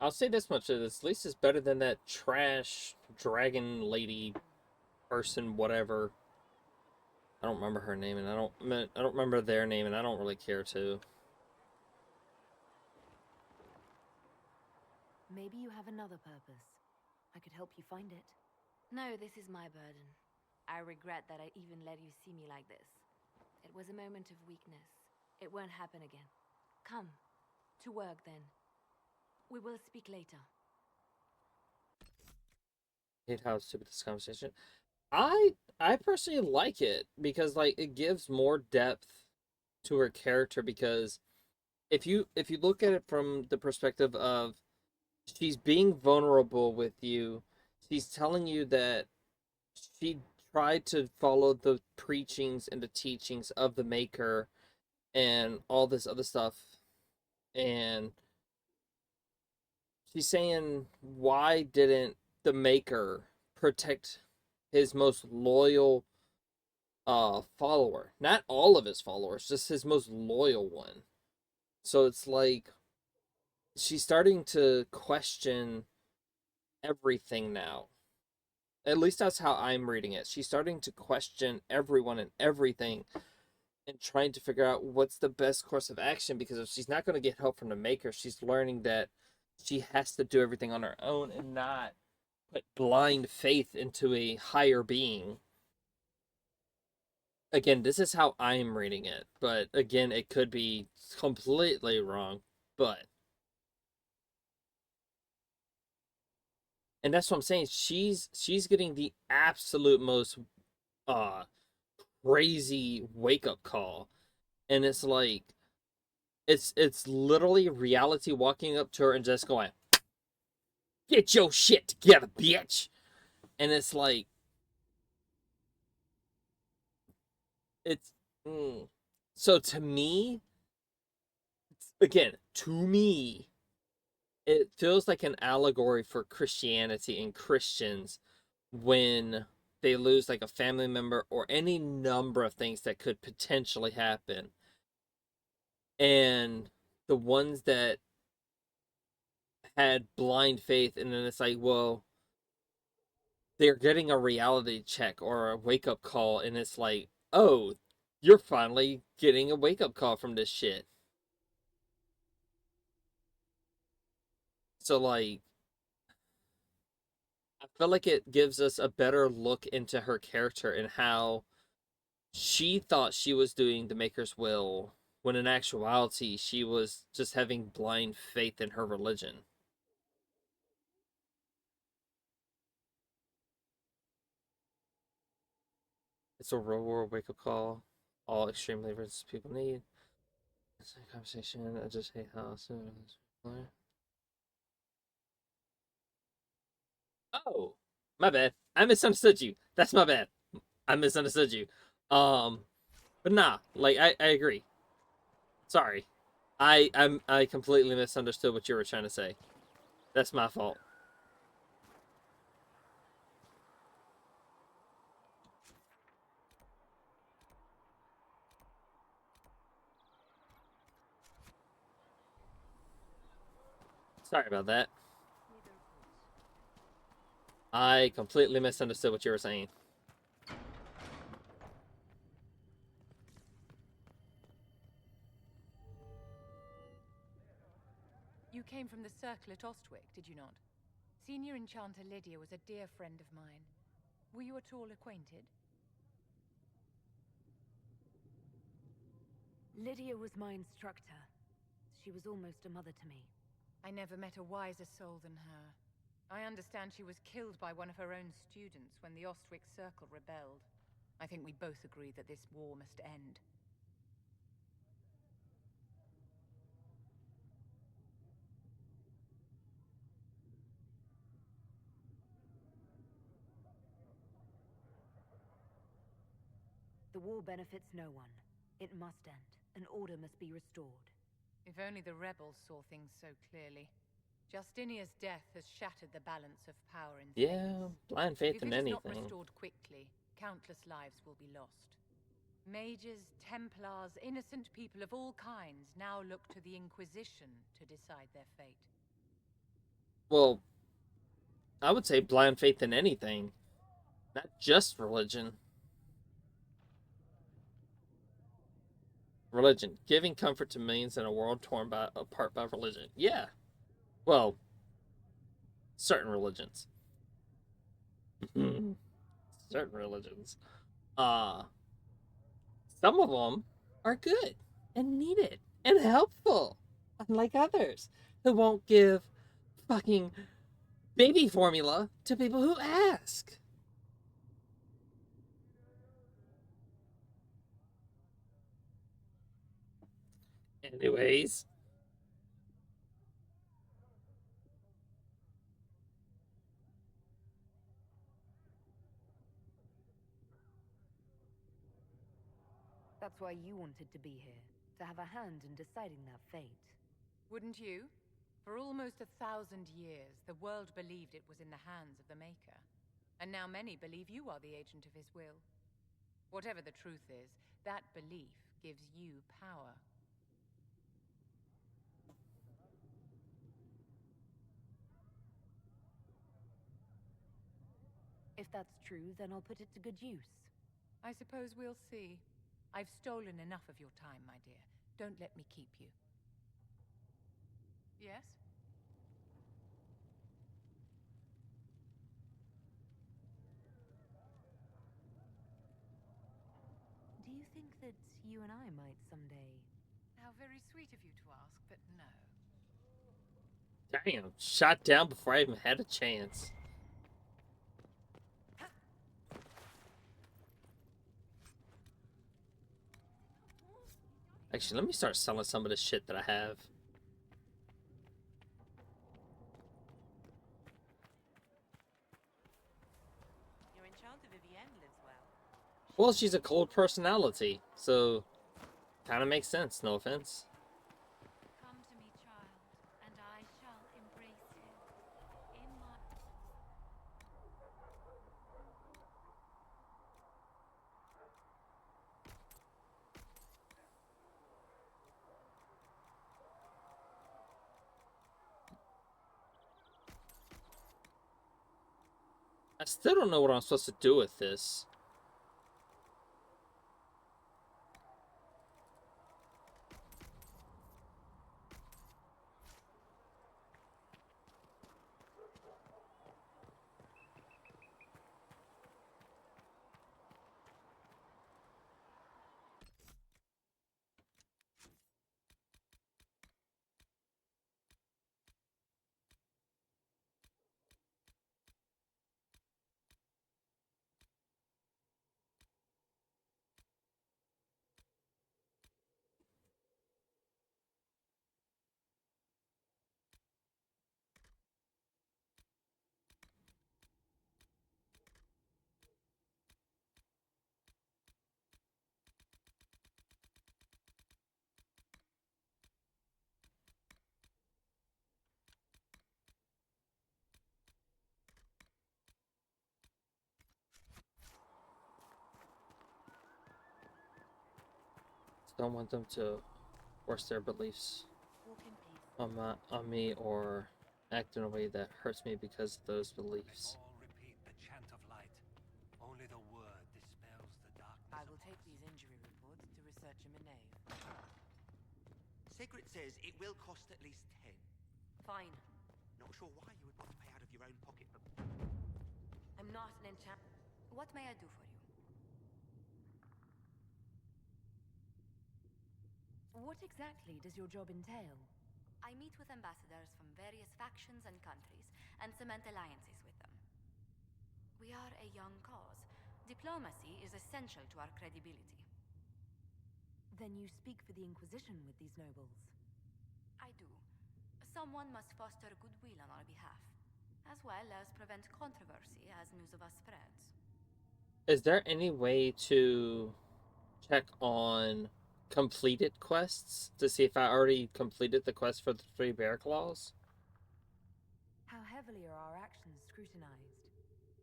I'll say this much: at least it's better than that trash dragon lady person, whatever. I don't remember her name, and I don't remember their name, and I don't really care to. Maybe you have another purpose. I could help you find it. No, this is my burden. I regret that I even let you see me like this. It was a moment of weakness. It won't happen again. Come, to work then. We will speak later. I hate how stupid this conversation. I personally like it because like it gives more depth to her character, because if you look at it from the perspective of she's being vulnerable with you, she's telling you that she tried to follow the preachings and the teachings of the Maker and all this other stuff, and she's saying, why didn't the Maker protect his most loyal follower? Not all of his followers, just his most loyal one. So it's like she's starting to question everything now. At least that's how I'm reading it. She's starting to question everyone and everything and trying to figure out what's the best course of action, because if she's not going to get help from the Maker, she's learning that she has to do everything on her own and not put blind faith into a higher being. Again, this is how I'm reading it, but again, it could be completely wrong, but and that's what I'm saying. She's getting the absolute most uh crazy wake up call, and it's like it's literally reality walking up to her and just going, "Get your shit together, bitch!" And it's like it's so to me, again, to me, it feels like an allegory for Christianity and Christians when they lose like a family member or any number of things that could potentially happen. And the ones that had blind faith, and then it's like, well, they're getting a reality check or a wake up call, and it's like, oh, you're finally getting a wake up call from this shit. So, like, I feel like it gives us a better look into her character and how she thought she was doing the Maker's will, when in actuality, she was just having blind faith in her religion. It's a real world wake up call. All extreme believers people need. It's a conversation. I just hate how soon. Oh, my bad. I misunderstood you. That's my bad. I misunderstood you. But nah, like I agree. Sorry, I completely misunderstood what you were trying to say. That's my fault. Sorry about that. I completely misunderstood what you were saying. You came from the circle at Ostwick, did you not? Senior Enchanter Lydia was a dear friend of mine. Were you at all acquainted? Lydia was my instructor. She was almost a mother to me. I never met a wiser soul than her. I understand she was killed by one of her own students when the Ostwick Circle rebelled. I think we both agree that this war must end. The war benefits no one. It must end, and order must be restored. If only the rebels saw things so clearly. Justinia's death has shattered the balance of power in Thrace. Yeah, blind faith in If it is not anything. restored quickly, countless lives will be lost. Mages, Templars, innocent people of all kinds now look to the Inquisition to decide their fate. Well, I would say blind faith in anything, not just religion. Religion, giving comfort to millions in a world torn apart by religion. Yeah. Well, certain religions. Certain religions. Some of them are good and needed and helpful, unlike others who won't give fucking baby formula to people who ask. Anyways. That's why you wanted to be here, to have a hand in deciding that fate. Wouldn't you? For almost 1,000 years, the world believed it was in the hands of the Maker. And now many believe you are the agent of his will. Whatever the truth is, that belief gives you power. If that's true, then I'll put it to good use. I suppose we'll see. I've stolen enough of your time, my dear. Don't let me keep you. Yes? Do you think that you and I might someday... How very sweet of you to ask, but no. Damn, shot down before I even had a chance. Actually, let me start selling some of the shit that I have. Your enchanter Vivienne lives well. Well, she's a cold personality, so kind of makes sense, no offense. Come to me, child, and I shall embrace you. In my... I still don't know what I'm supposed to do with this. Don't want them to force their beliefs on me or act in a way that hurts me because of those beliefs. All repeat the chant of light. Only the word dispels the darkness. I will take these injury reports to researcher Minave. Secret says it will cost at least 10. Fine. Not sure why you would want to pay out of your own pocket, but... I'm not an enchant. What may I do for you? What exactly does your job entail? I meet with ambassadors from various factions and countries and cement alliances with them. We are a young cause. Diplomacy is essential to our credibility. Then you speak for the Inquisition with these nobles? I do. Someone must foster goodwill on our behalf, as well as prevent controversy as news of us spreads. Is there any way to check on completed quests to see if I already completed the quest for the 3 bear claws? How heavily are our actions scrutinized?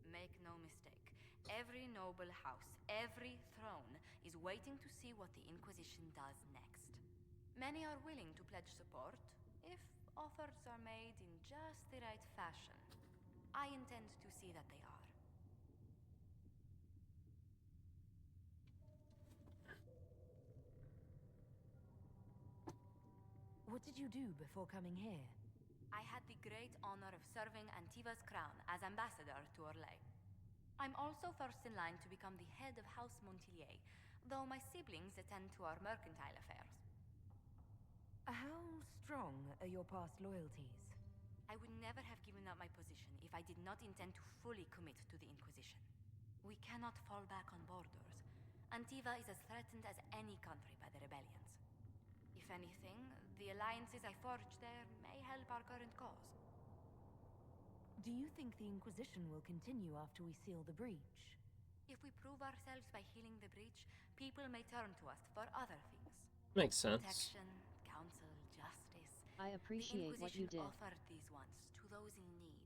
Make no mistake. Every noble house, every throne, is waiting to see what the Inquisition does next. Many are willing to pledge support, if offers are made in just the right fashion. I intend to see that they are. What did you do before coming here? I had the great honor of serving Antiva's crown as ambassador to Orlais. I'm also first in line to become the head of House Montilier, though my siblings attend to our mercantile affairs. How strong are your past loyalties? I would never have given up my position if I did not intend to fully commit to the Inquisition. We cannot fall back on borders. Antiva is as threatened as any country by the rebellions. If anything, the alliances I forged there may help our current cause. Do you think the Inquisition will continue after we seal the breach? If we prove ourselves by healing the breach, people may turn to us for other things. Makes sense. Protection, counsel, justice. I appreciate what you did. The Inquisition offered these ones to those in need.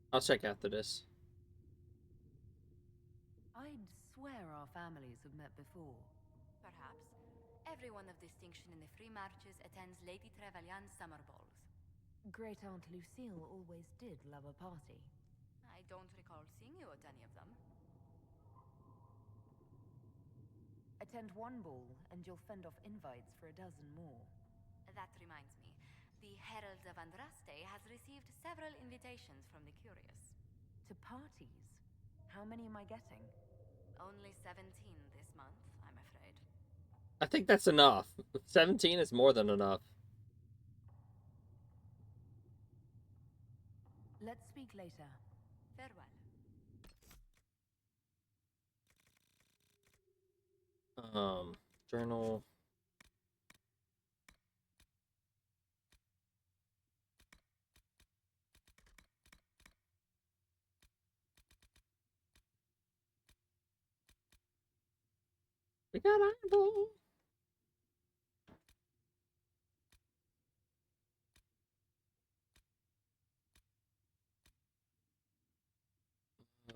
I'll check after this. I'd swear our families have met before. Perhaps. Everyone of distinction in the Free Marches attends Lady Trevelyan's summer balls. Great Aunt Lucille always did love a party. I don't recall seeing you at any of them. Attend one ball, and you'll fend off invites for a dozen more. That reminds me. The Herald of Andraste has received several invitations from the curious. To parties? How many am I getting? Only 17 this month, I'm afraid. I think that's enough. 17 is more than enough. Let's speak later. Farewell. Journal. We got eyeball.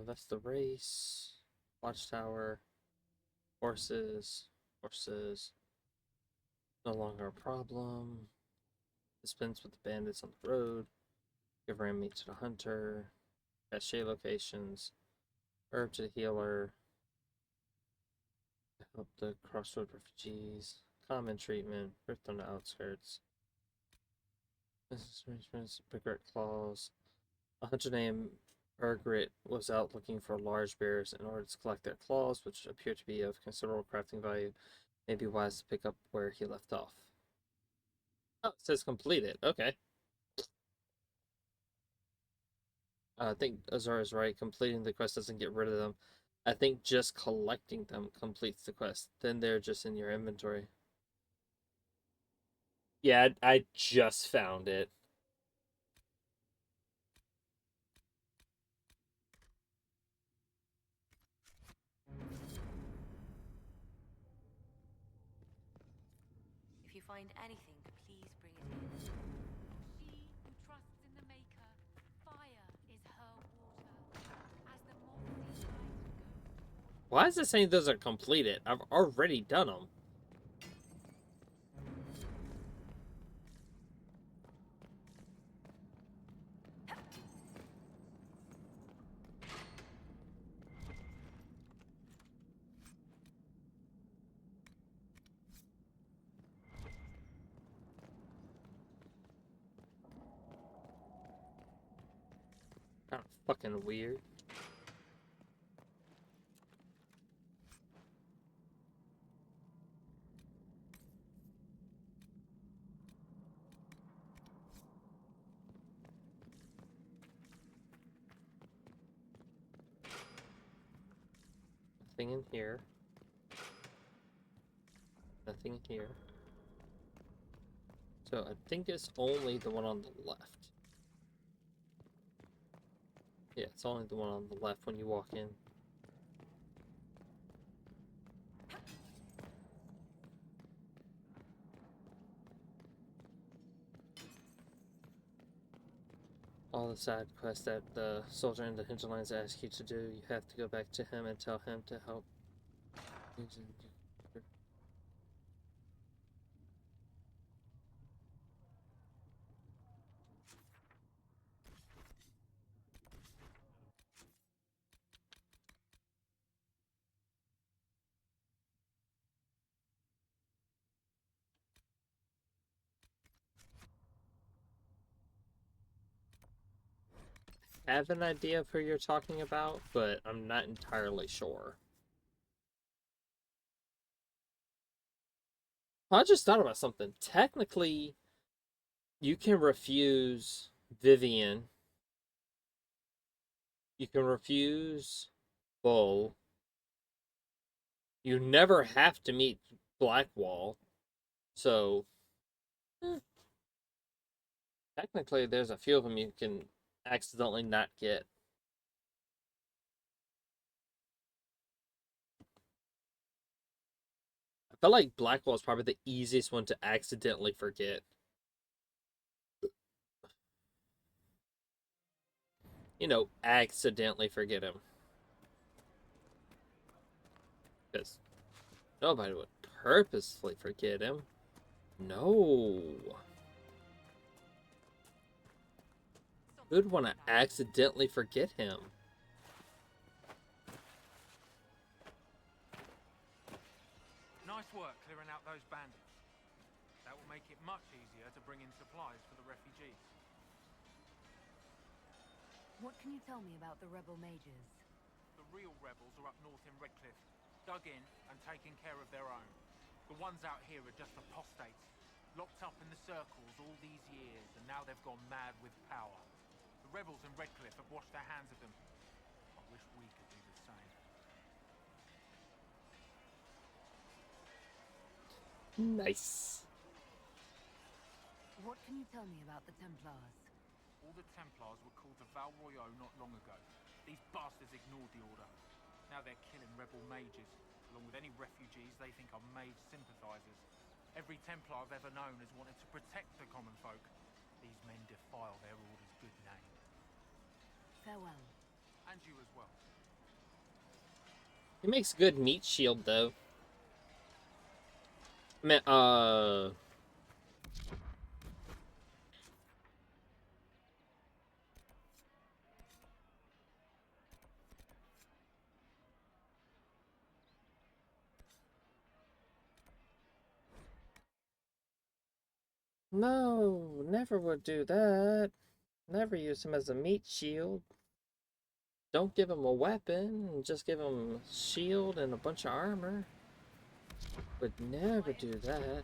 That's the race. Watchtower. Horses. Horses. No longer a problem. Dispense with the bandits on the road. Give ram meat to the hunter. Cache locations. Herb to the healer. Help the crossroad refugees. Common treatment. Rift on the outskirts. Business arrangements. Bigret claws. A hunter named Bergrit was out looking for large bears in order to collect their claws, which appear to be of considerable crafting value. It may be wise to pick up where he left off. Oh, it says completed. Okay. I think Azar is right. Completing the quest doesn't get rid of them. I think just collecting them completes the quest. Then they're just in your inventory. Yeah, I just found it. If you find anything, please bring it in. She who trusts in the Maker, fire is her water. As the moth sees light go. Why is it saying those are completed? I've already done them. Kind of fucking weird. Nothing in here. Nothing here. So I think it's only the one on the left. Yeah, it's only the one on the left when you walk in. All the side quests that the soldier in the hinterlands asks you to do, you have to go back to him and tell him to help. I have an idea of who you're talking about, but I'm not entirely sure. I just thought about something. Technically, you can refuse Vivian. You can refuse Bull. You never have to meet Blackwall. So, technically, there's a few of them you can accidentally not get. I feel like Blackwall is probably the easiest one to accidentally forget. You know, accidentally forget him. Because nobody would purposely forget him. No. Who'd want to accidentally forget him? Nice work clearing out those bandits. That will make it much easier to bring in supplies for the refugees. What can you tell me about the rebel mages? The real rebels are up north in Redcliffe, dug in and taking care of their own. The ones out here are just apostates, locked up in the circles all these years, and now they've gone mad with power. The rebels in Redcliffe have washed their hands of them. I wish we could do the same. Nice. What can you tell me about the Templars? All the Templars were called to Val Royeaux not long ago. These bastards ignored the order. Now they're killing rebel mages, along with any refugees they think are mage sympathizers. Every Templar I've ever known has wanted to protect the common folk. These men defile their order's good name. Farewell. And you as well. He makes a good meat shield, though. No, never would do that. Never use him as a meat shield. Don't give him a weapon, just give him a shield and a bunch of armor. Would never do that.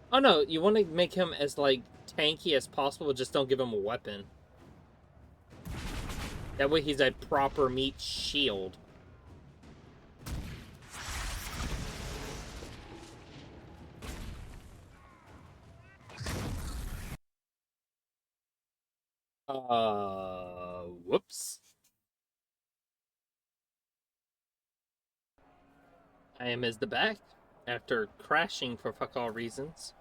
Oh no, you want to make him as, like, tanky as possible, just don't give him a weapon. That way he's a proper meat shield. Whoops. I am as the back, after crashing for fuck all reasons.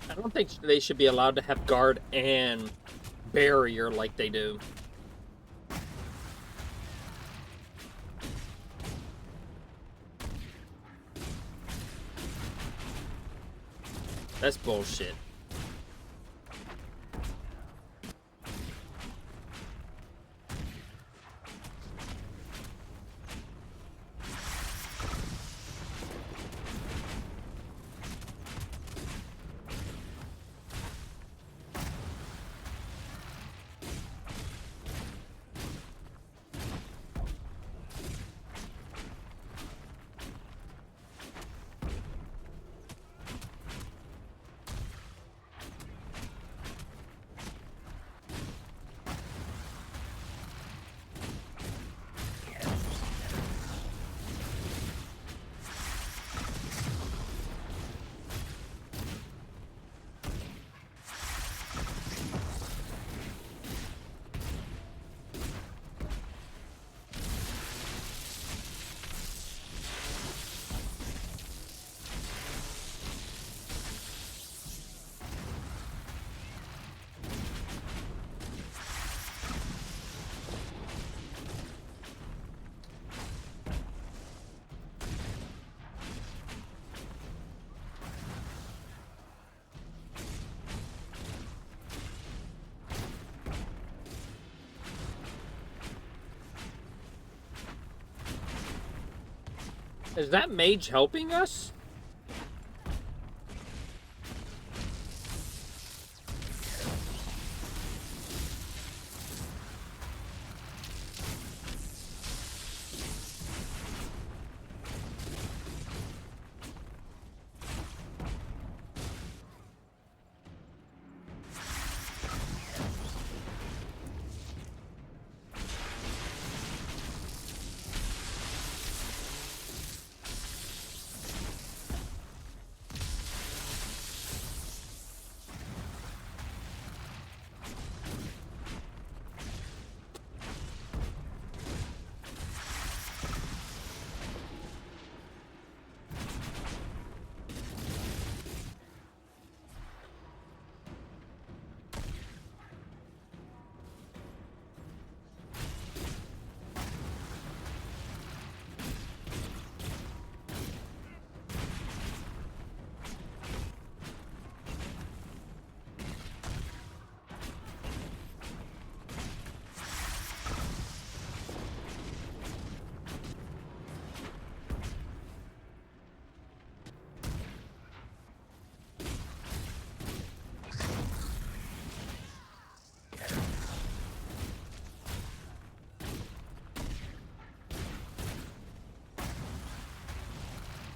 I don't think they should be allowed to have guard and barrier like they do. That's bullshit. Is that mage helping us?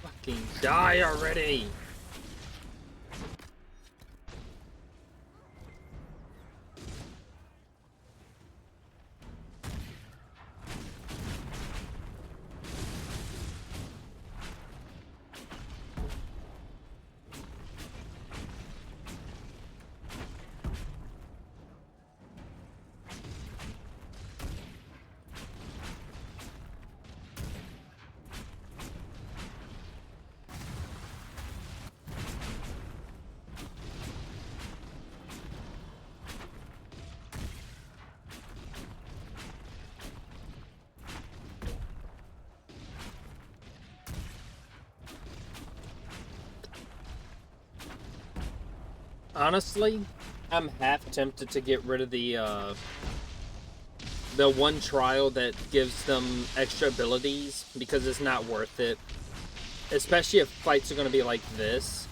Fucking die already! Honestly, I'm half tempted to get rid of the one trial that gives them extra abilities, because it's not worth it. Especially if fights are going to be like this.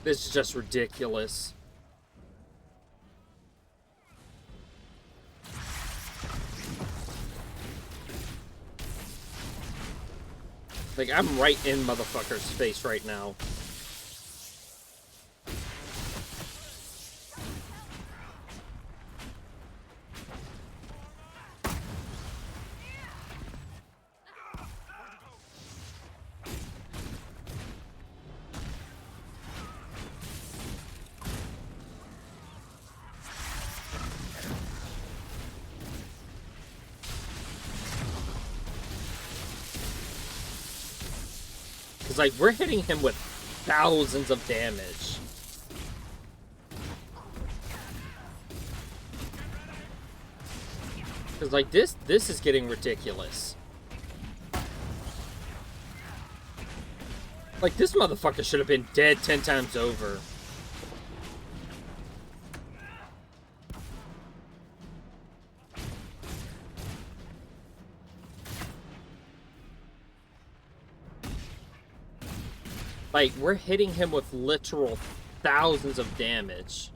This is just ridiculous. Like, I'm right in motherfucker's face right now. Because, like, we're hitting him with thousands of damage. Because, like, this is getting ridiculous. Like, this motherfucker should have been dead 10 times over. Like, we're hitting him with literal thousands of damage.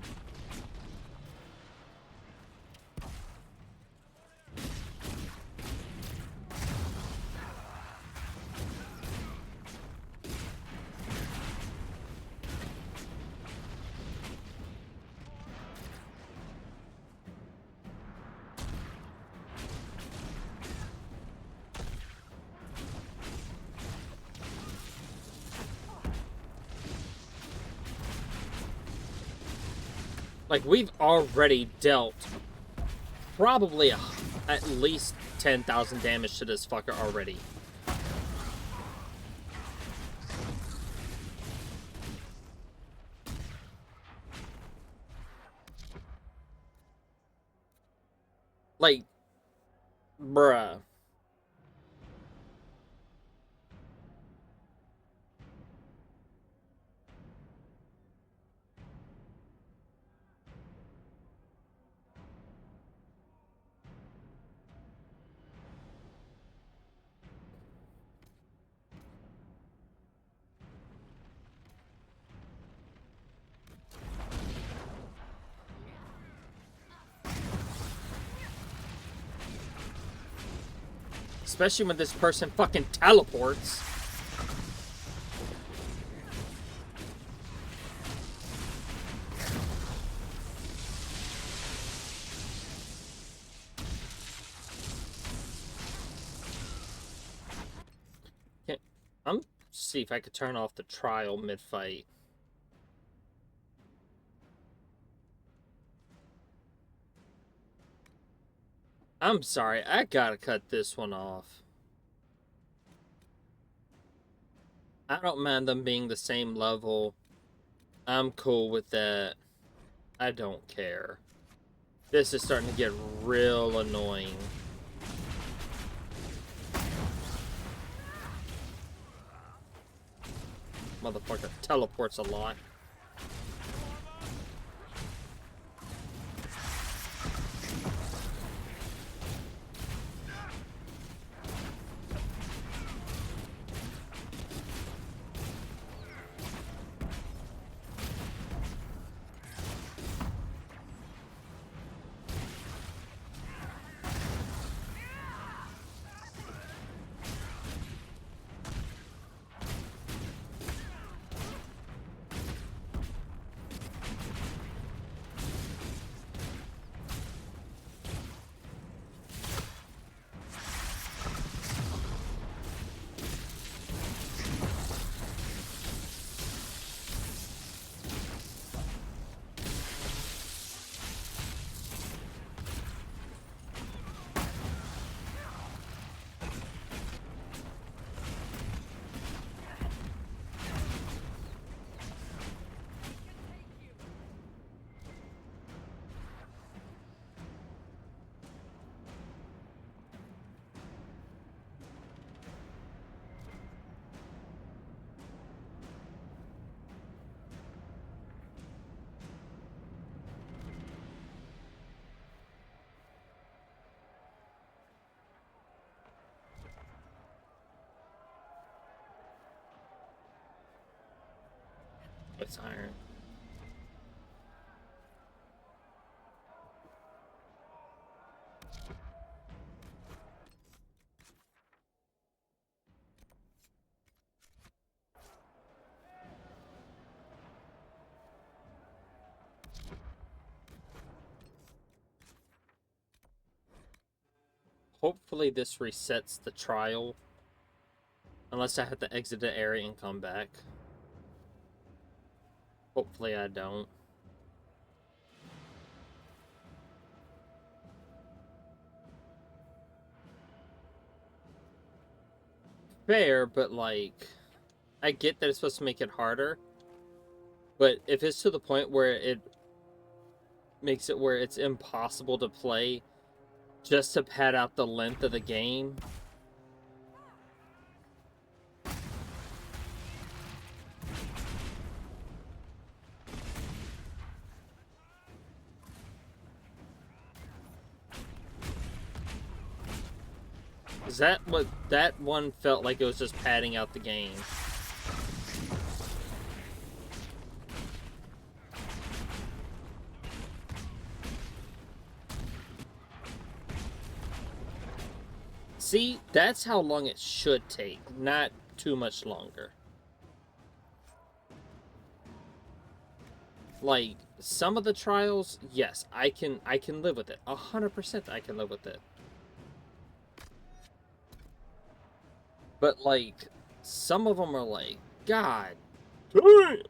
Like, we've already dealt probably at least 10,000 damage to this fucker already. Like, bruh. Especially when this person fucking teleports. Okay, I'm see if I could turn off the trial mid-fight. I'm sorry, I gotta cut this one off. I don't mind them being the same level. I'm cool with that. I don't care. This is starting to get real annoying. Motherfucker teleports a lot. It's iron. Hopefully this resets the trial. Unless I have to exit the area and come back. Hopefully I don't. Fair, but like, I get that it's supposed to make it harder. But if it's to the point where it makes it where it's impossible to play just to pad out the length of the game. Is that what that one felt like? It was just padding out the game. See, that's how long it should take, not too much longer. Like, some of the trials, yes, I can live with it. 100% I can live with it. But, like, some of them are like, God damn!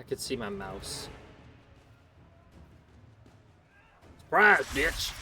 I could see my mouse. Surprise, bitch!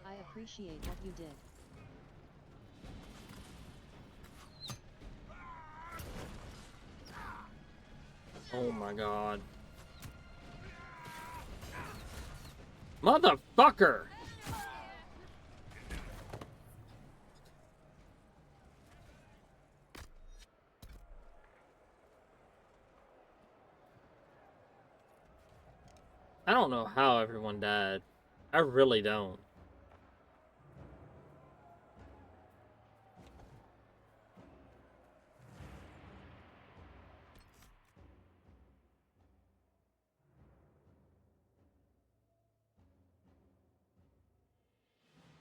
I appreciate what you did. Oh my god. Motherfucker! I don't know how everyone died. I really don't.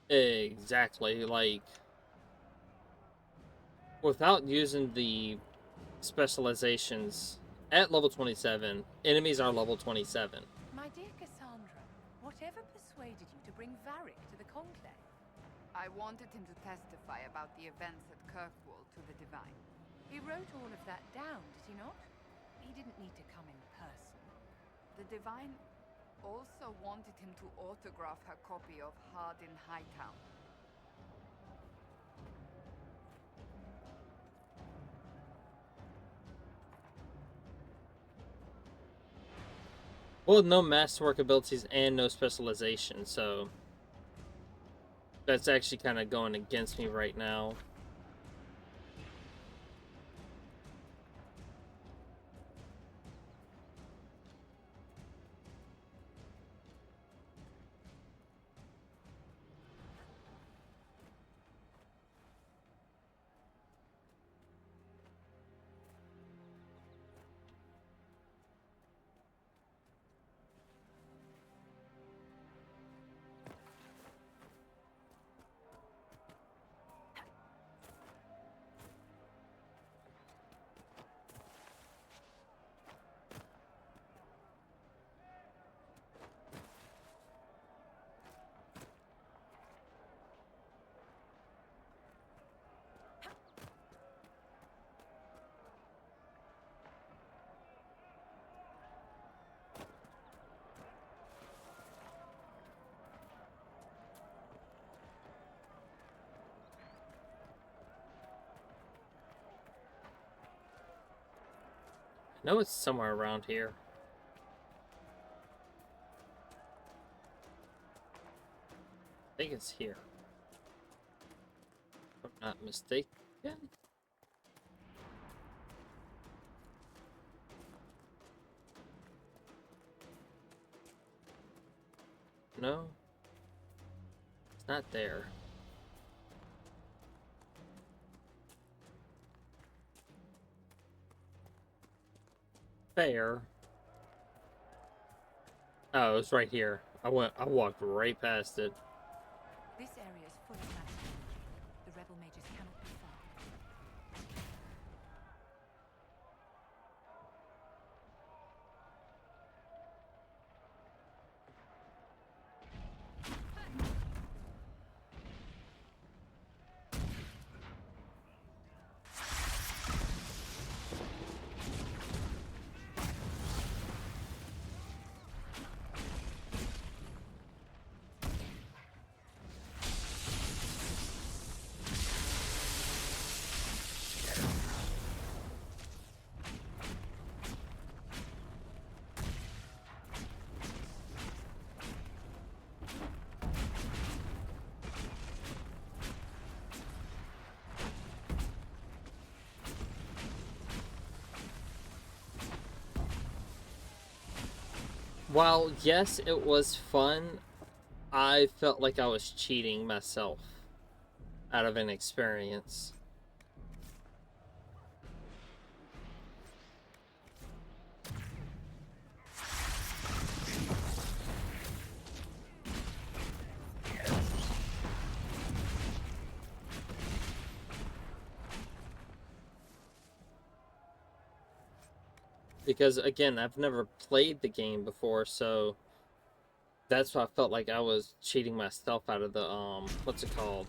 Exactly, like, without using the specializations at level 27, enemies are level 27. My dear Cassandra, whatever persuaded you to bring Varric to the Conclave? I wanted him to testify about the events at Kirkwall to the Divine. He wrote all of that down, did he not? He didn't need to come in person. The Divine also wanted him to autograph her copy of Hard in Hightown. Well, no masterwork abilities and no specialization, so that's actually kind of going against me right now. I know it's somewhere around here. I think it's here. If I'm not mistaken. No. It's not there. Fair. Oh, it's right here. I walked right past it. This area is full of magic energy. The rebel mages cannot be far. While, yes, it was fun, I felt like I was cheating myself out of an experience. Because, again, I've never played the game before, so that's why I felt like I was cheating myself out of the, what's it called?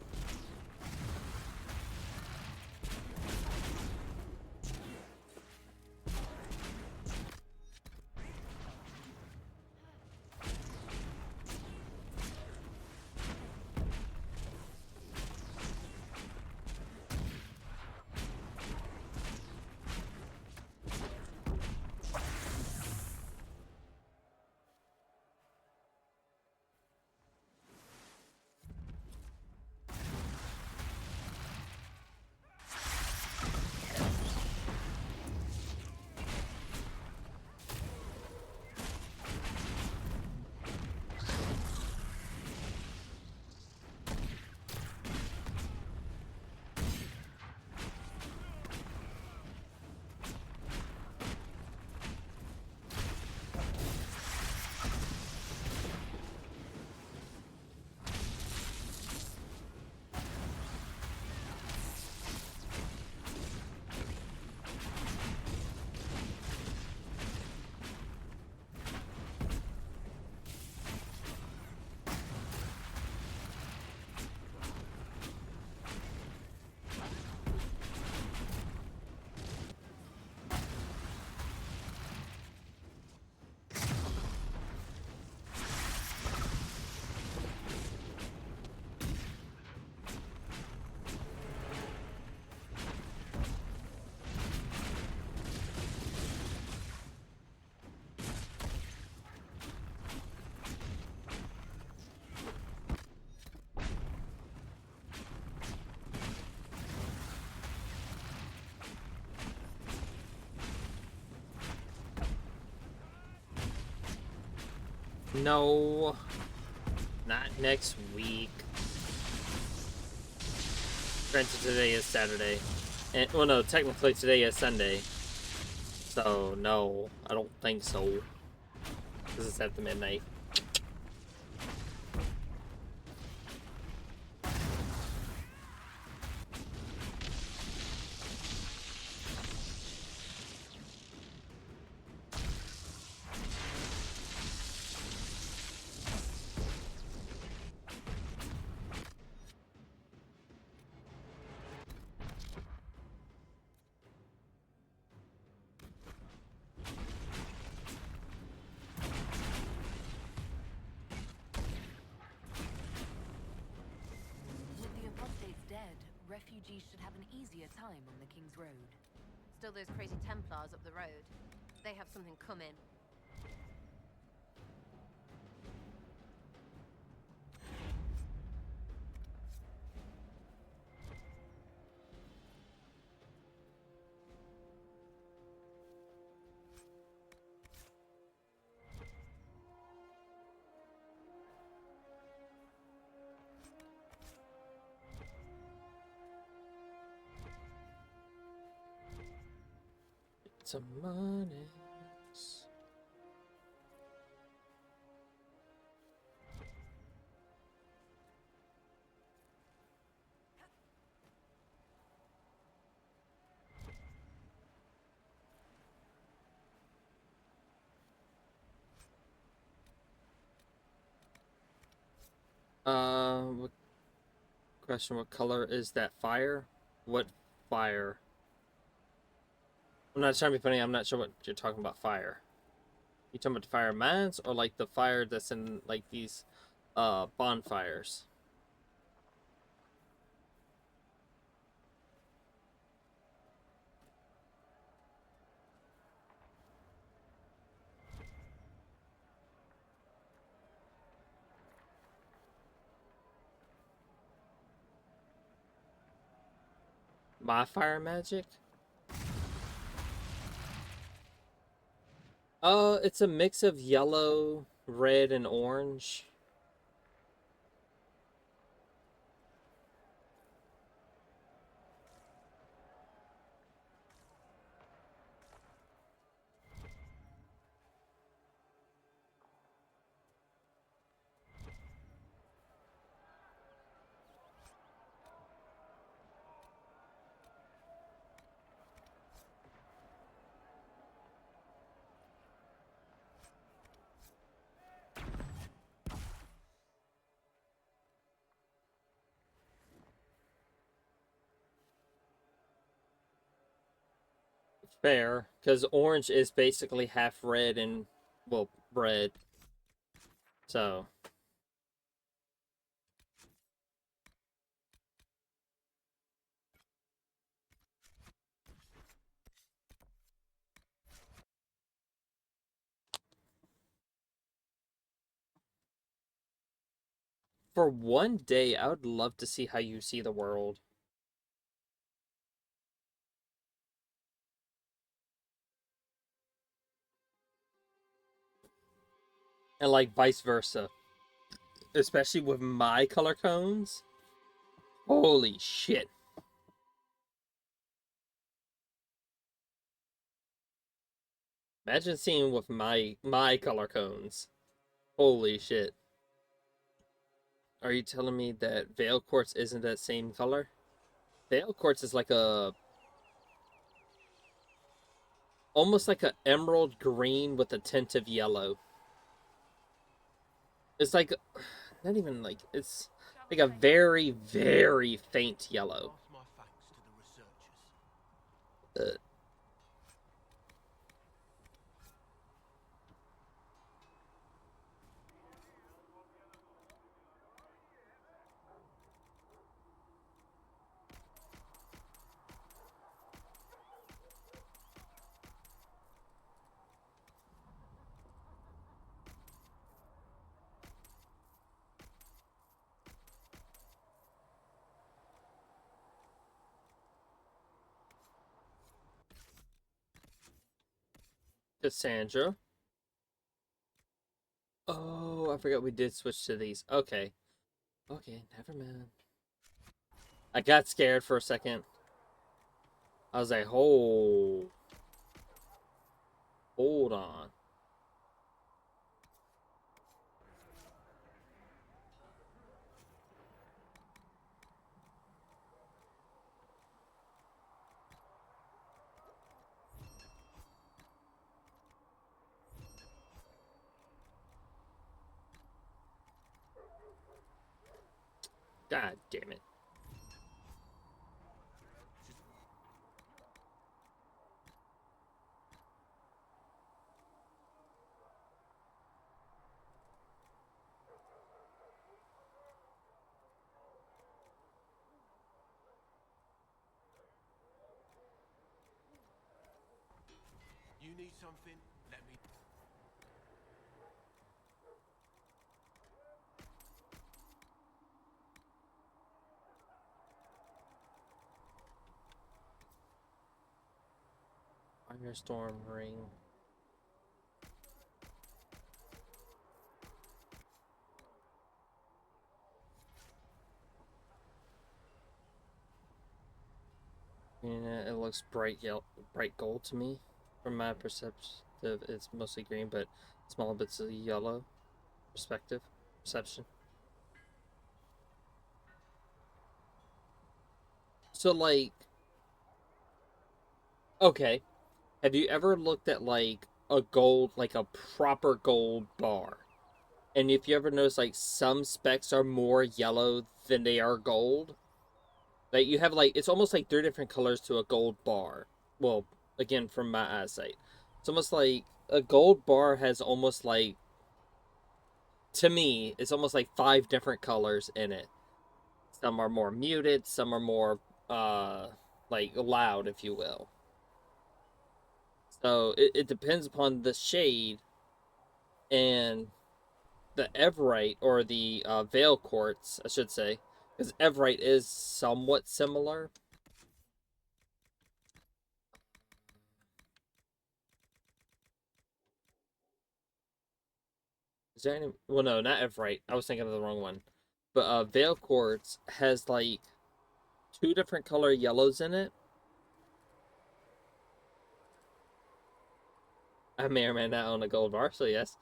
No. Not next week. Granted, today is Saturday. And, well, no, technically today is Sunday. So, no, I don't think so. This is after midnight. With the apostates dead, refugees should have an easier time on the King's Road. Still those crazy Templars up the road. They have something coming. Some money. What question? What color is that fire? What fire? I'm not trying to be funny. I'm not sure what you're talking about. Fire. You talking about the fire mines or like the fire that's in like these bonfires? My fire magic? It's a mix of yellow, red, and orange. Fair, because orange is basically half red and, well, red. So. For one day, I would love to see how you see the world. And like vice versa. Especially with my color cones. Holy shit. Imagine seeing with my color cones. Holy shit. Are you telling me that Veil Quartz isn't that same color? Veil Quartz is like a... almost like a emerald green with a tint of yellow. It's like... not even like... it's like a very, very faint yellow. Cassandra. Oh, I forgot we did switch to these. Okay. Okay, never mind. I got scared for a second. I was like, hold on. God damn it. You need something? Let me. Firestorm ring. Yeah, it looks bright yellow, bright gold to me. From my perspective, it's mostly green, but small bits of yellow. Perception. So, like, okay, have you ever looked at like a gold, like a proper gold bar? And if you ever notice, like, some specks are more yellow than they are gold. Like, you have, like, it's almost like 3 different colors to a gold bar. Well, again, from my eyesight. It's almost like a gold bar has almost like, to me, it's almost like 5 different colors in it. Some are more muted, some are more, like, loud, if you will. So, it depends upon the shade and the Everite, or the Veil Quartz, I should say, because Everite is somewhat similar. Is there any? Well, no, not Everite. I was thinking of the wrong one. But Veil Quartz has like 2 different color yellows in it. I may or may not own a gold bar, so yes.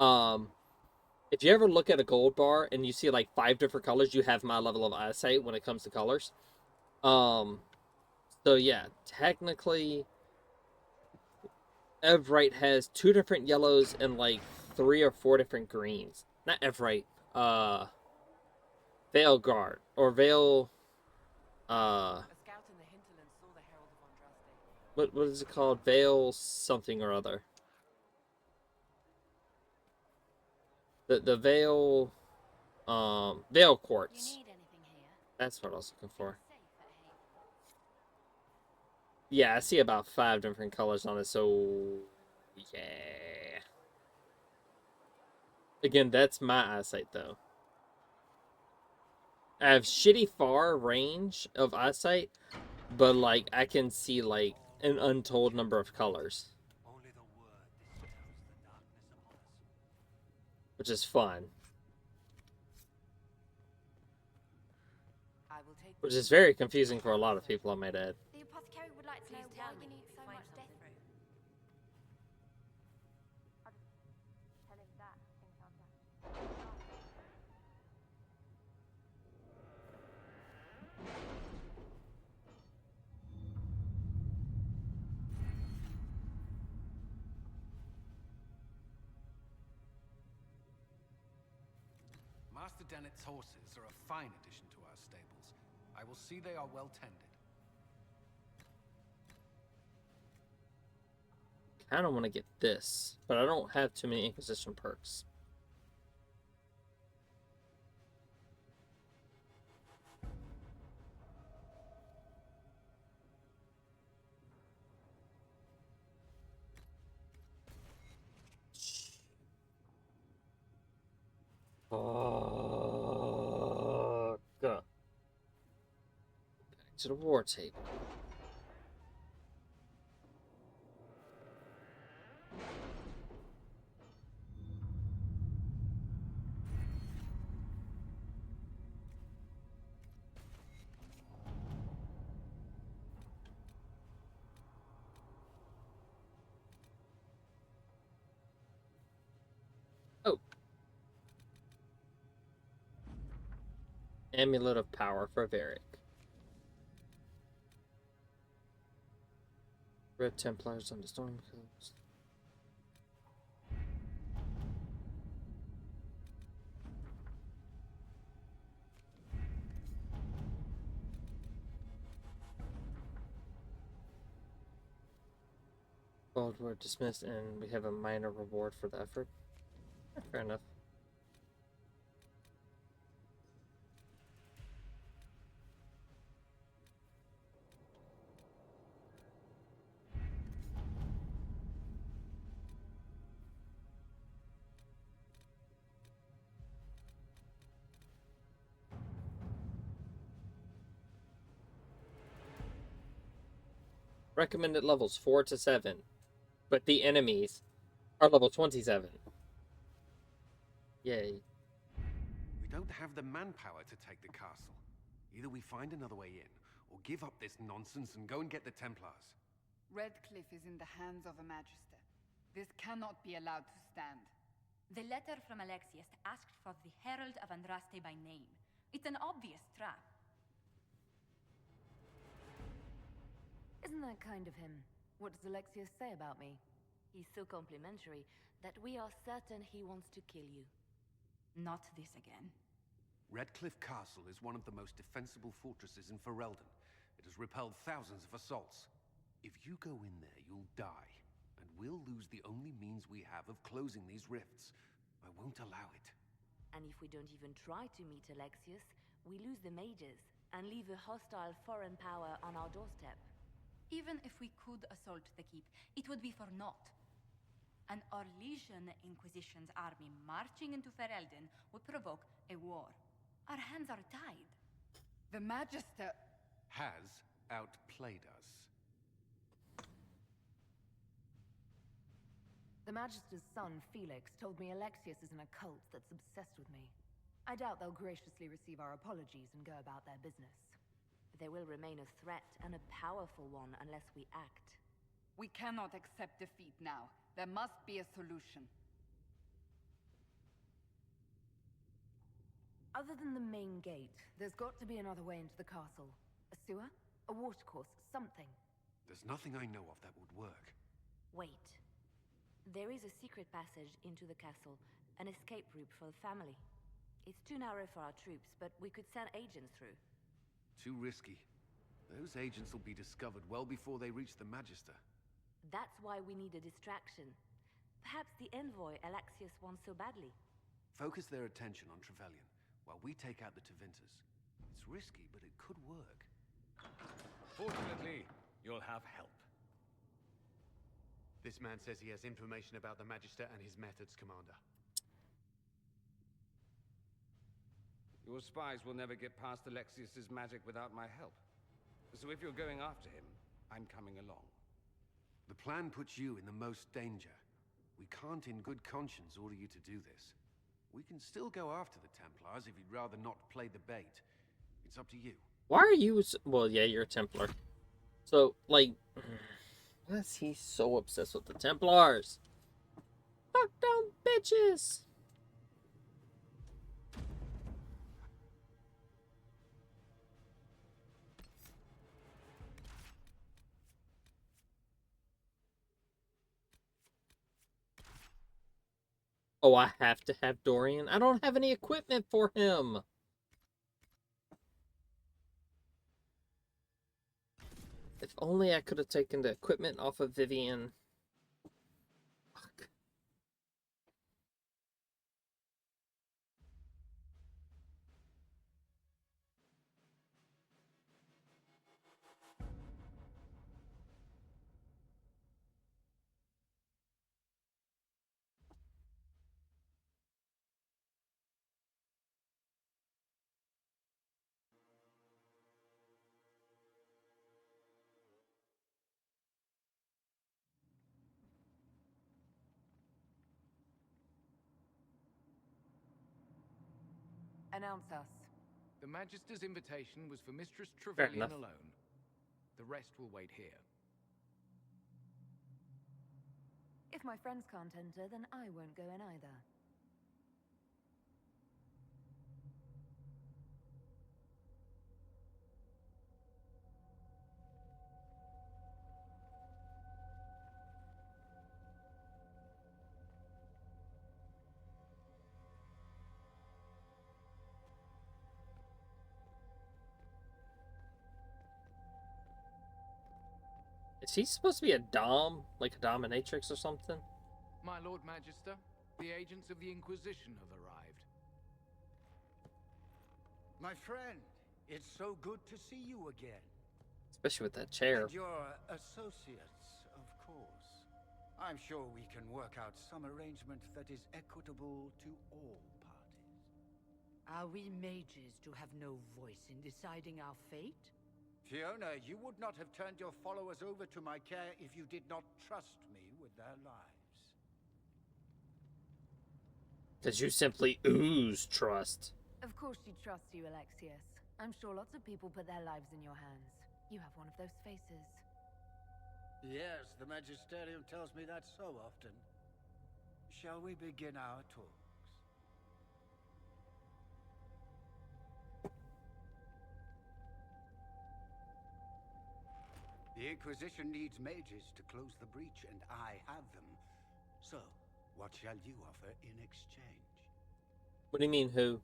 Um, if you ever look at a gold bar and you see like 5 different colors, you have my level of eyesight when it comes to colors. So yeah, technically, Everite has 2 different yellows and like 3 or 4 different greens. Not Everite. Veil Guard or Veil. A scout in the hinterland saw the Herald of Andraste. What is it called? Veil something or other. The Veil. Veil Quartz. That's what I was looking for. Yeah, I see about 5 different colors on it, so yeah. Again, that's my eyesight though. I have shitty far range of eyesight, but like I can see like an untold number of colors, which is fun. Which is very confusing for a lot of people, I might add. The apothecary would like to know why you need so much death root. I'll just tell him that, Enchanter. Master Dennett's horses are a fine addition to our stables. I will see they are well tended. I don't want to get this, but I don't have too many Inquisition perks. Fuck. Back to the war table. Amulet of Power for Varric. Red Templars on the Storm Coast. Bold word dismissed, and we have a minor reward for the effort. Fair enough. Recommended levels 4 to 7, but the enemies are level 27. Yay. We don't have the manpower to take the castle. Either we find another way in, or give up this nonsense and go and get the Templars. Redcliffe is in the hands of a Magister. This cannot be allowed to stand. The letter from Alexius asked for the Herald of Andraste by name. It's an obvious trap. Isn't that kind of him? What does Alexius say about me? He's so complimentary that we are certain he wants to kill you. Not this again. Redcliffe Castle is one of the most defensible fortresses in Ferelden. It has repelled thousands of assaults. If you go in there, you'll die. And we'll lose the only means we have of closing these rifts. I won't allow it. And if we don't even try to meet Alexius, we lose the mages and leave a hostile foreign power on our doorstep. Even if we could assault the keep, it would be for naught. An Orlesian Inquisition's army marching into Ferelden would provoke a war. Our hands are tied. The Magister has outplayed us. The Magister's son, Felix, told me Alexius is in a cult that's obsessed with me. I doubt they'll graciously receive our apologies and go about their business. They will remain a threat, and a powerful one, unless we act. We cannot accept defeat now. There must be a solution. Other than the main gate, there's got to be another way into the castle. A sewer? A watercourse? Something. There's nothing I know of that would work. Wait. There is a secret passage into the castle, an escape route for the family. It's too narrow for our troops, but we could send agents through. Too risky. Those agents will be discovered well before they reach the Magister. That's why we need a distraction. Perhaps the envoy Alexius wants so badly. Focus their attention on Trevelyan, while we take out the Tevinters. It's risky, but it could work. Fortunately, you'll have help. This man says he has information about the Magister and his methods, Commander. Your spies will never get past Alexius's magic without my help. So if you're going after him, I'm coming along. The plan puts you in the most danger. We can't in good conscience order you to do this. We can still go after the Templars if you'd rather not play the bait. It's up to you. Why are you... Well, yeah, you're a Templar. So, like... Why is he so obsessed with the Templars? Fuck them bitches! Oh, I have to have Dorian. I don't have any equipment for him. If only I could have taken the equipment off of Vivian. Fuck. Announce us. The Magister's invitation was for Mistress Fair Trevelyan enough. alone. The rest will wait here. If my friends can't enter, then I won't go in either. Is he supposed to be a dom? Like a dominatrix or something? My Lord Magister, the agents of the Inquisition have arrived. My friend, it's so good to see you again. Especially with that chair. And your associates, of course. I'm sure we can work out some arrangement that is equitable to all parties. Are we mages to have no voice in deciding our fate? Fiona, you would not have turned your followers over to my care if you did not trust me with their lives. Because you simply ooze trust. Of course she trusts you, Alexius. I'm sure lots of people put their lives in your hands. You have one of those faces. Yes, the Magisterium tells me that so often. Shall we begin our talks? The Inquisition needs mages to close the breach, and I have them. So, what shall you offer in exchange? What do you mean, who?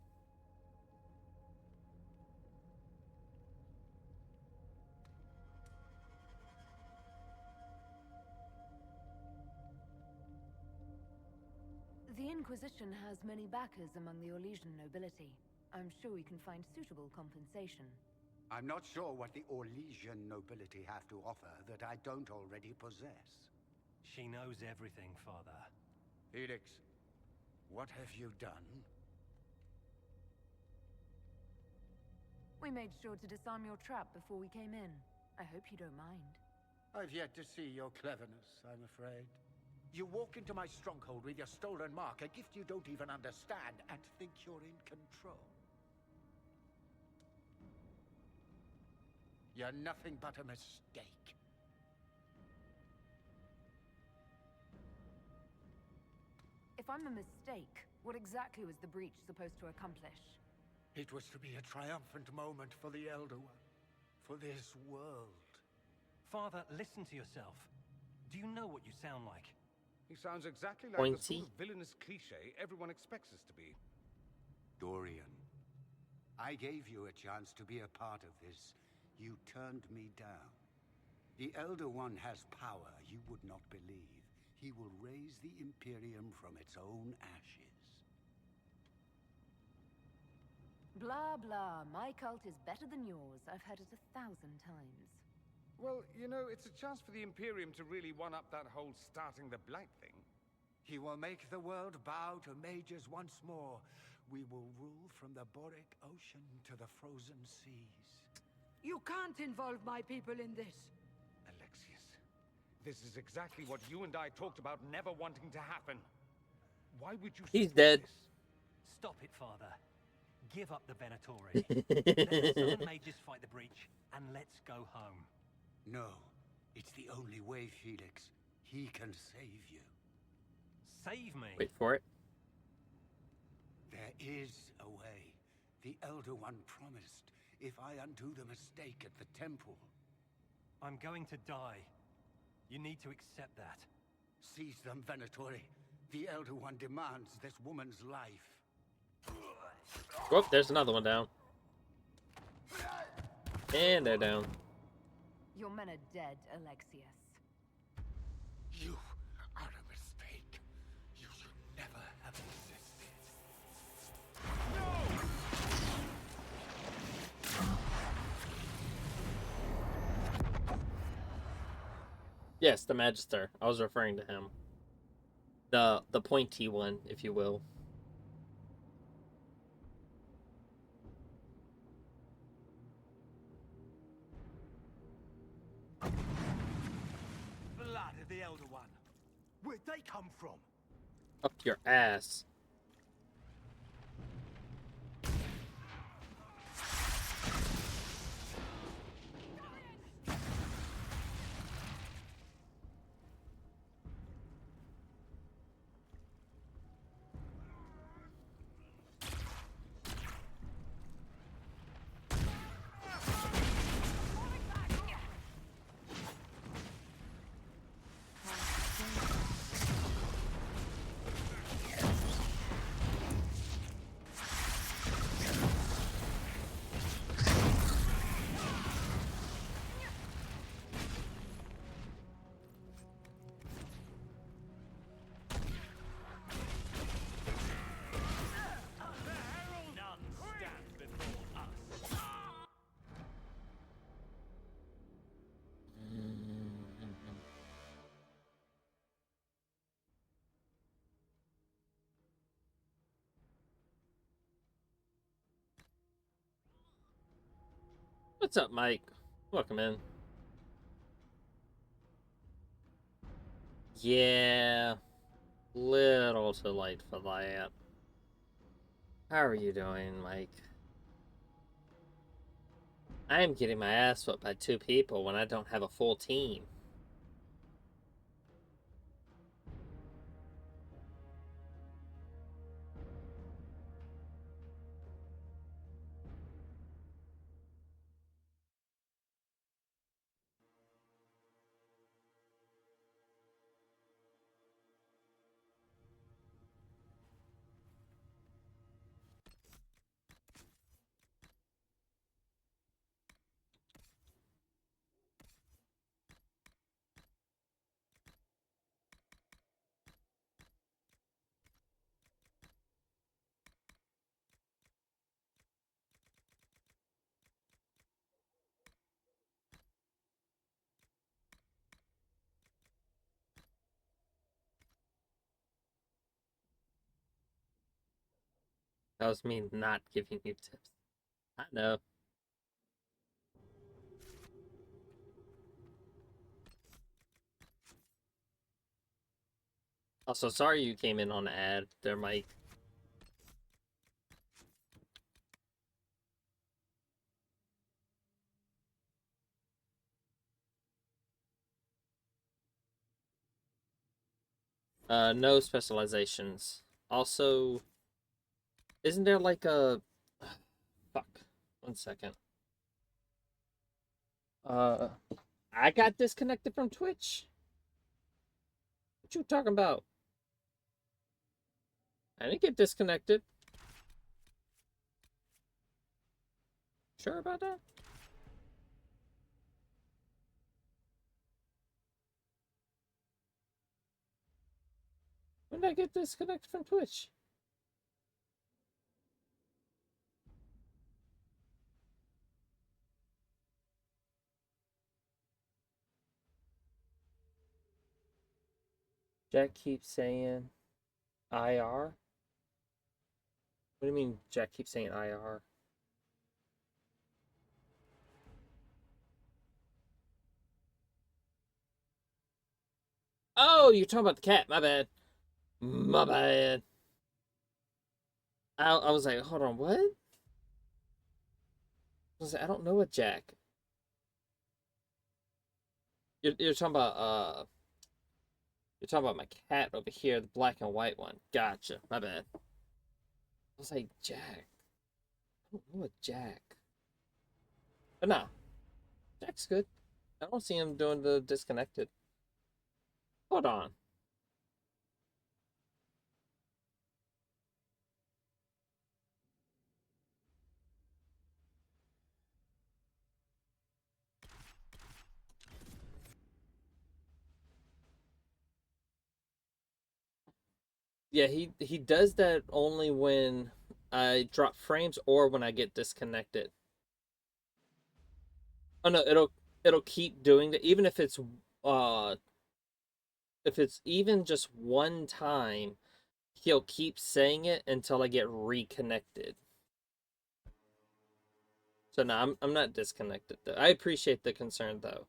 The Inquisition has many backers among the Orlesian nobility. I'm sure we can find suitable compensation. I'm not sure what the Orlesian nobility have to offer that I don't already possess. She knows everything, Father. Felix, what have you done? We made sure to disarm your trap before we came in. I hope you don't mind. I've yet to see your cleverness, I'm afraid. You walk into my stronghold with your stolen mark, a gift you don't even understand, and think you're in control. You're nothing but a mistake. If I'm a mistake, what exactly was the breach supposed to accomplish? It was to be a triumphant moment for the Elder One, for this world. Father, listen to yourself. Do you know what you sound like? He sounds exactly like Pointy. the sort of villainous cliche everyone expects us to be. Dorian, I gave you a chance to be a part of this. You turned me down. The Elder One has power you would not believe. He will raise the Imperium from its own ashes. Blah, blah. My cult is better than yours. I've heard it 1,000 times. Well, you know, it's a chance for the Imperium to really one-up that whole starting the Blight thing. He will make the world bow to mages once more. We will rule from the Boric Ocean to the frozen seas. You can't involve my people in this. Alexius, this is exactly what you and I talked about never wanting to happen. Why would you He's support dead. this? Stop it, Father. Give up the Venatori. Let the Southern mages fight the breach, and let's go home. No, it's the only way, Felix. He can save you. Save me? Wait for it. There is a way. The Elder One promised, if I undo the mistake at the temple. I'm going to die. You need to accept that. Seize them, Venatori. The Elder One demands this woman's life. Whoop, there's another one down. And they're down. Your men are dead, Alexius. You are a mistake. You should never have existed. Yes, the Magister. I was referring to him. The pointy one, if you will. Blood of the Elder One. Where'd they come from? Up your ass. What's up, Mike? Welcome in. Yeah, little too late for that. How are you doing, Mike? I am getting my ass whooped by 2 people when I don't have a full team. That was me not giving you tips. I know. Also, sorry you came in on the ad there, Mike. No specializations. Also, isn't there like a... Fuck. 1 second. I got disconnected from Twitch? What you talking about? I didn't get disconnected. Sure about that? When did I get disconnected from Twitch? Jack keeps saying IR? What do you mean Jack keeps saying IR? Oh, you're talking about the cat. My bad. My bad. I was like, hold on, what? I was like, I don't know a Jack. You're talking about you're talking about my cat over here, the black and white one. Gotcha. My bad. I was like, Jack. I don't know a Jack. But nah, Jack's good. I don't see him doing the disconnected. Hold on. Yeah, he does that only when I drop frames or when I get disconnected. Oh no, it'll keep doing that even if it's even just one time, he'll keep saying it until I get reconnected. So no, I'm not disconnected though. I appreciate the concern though.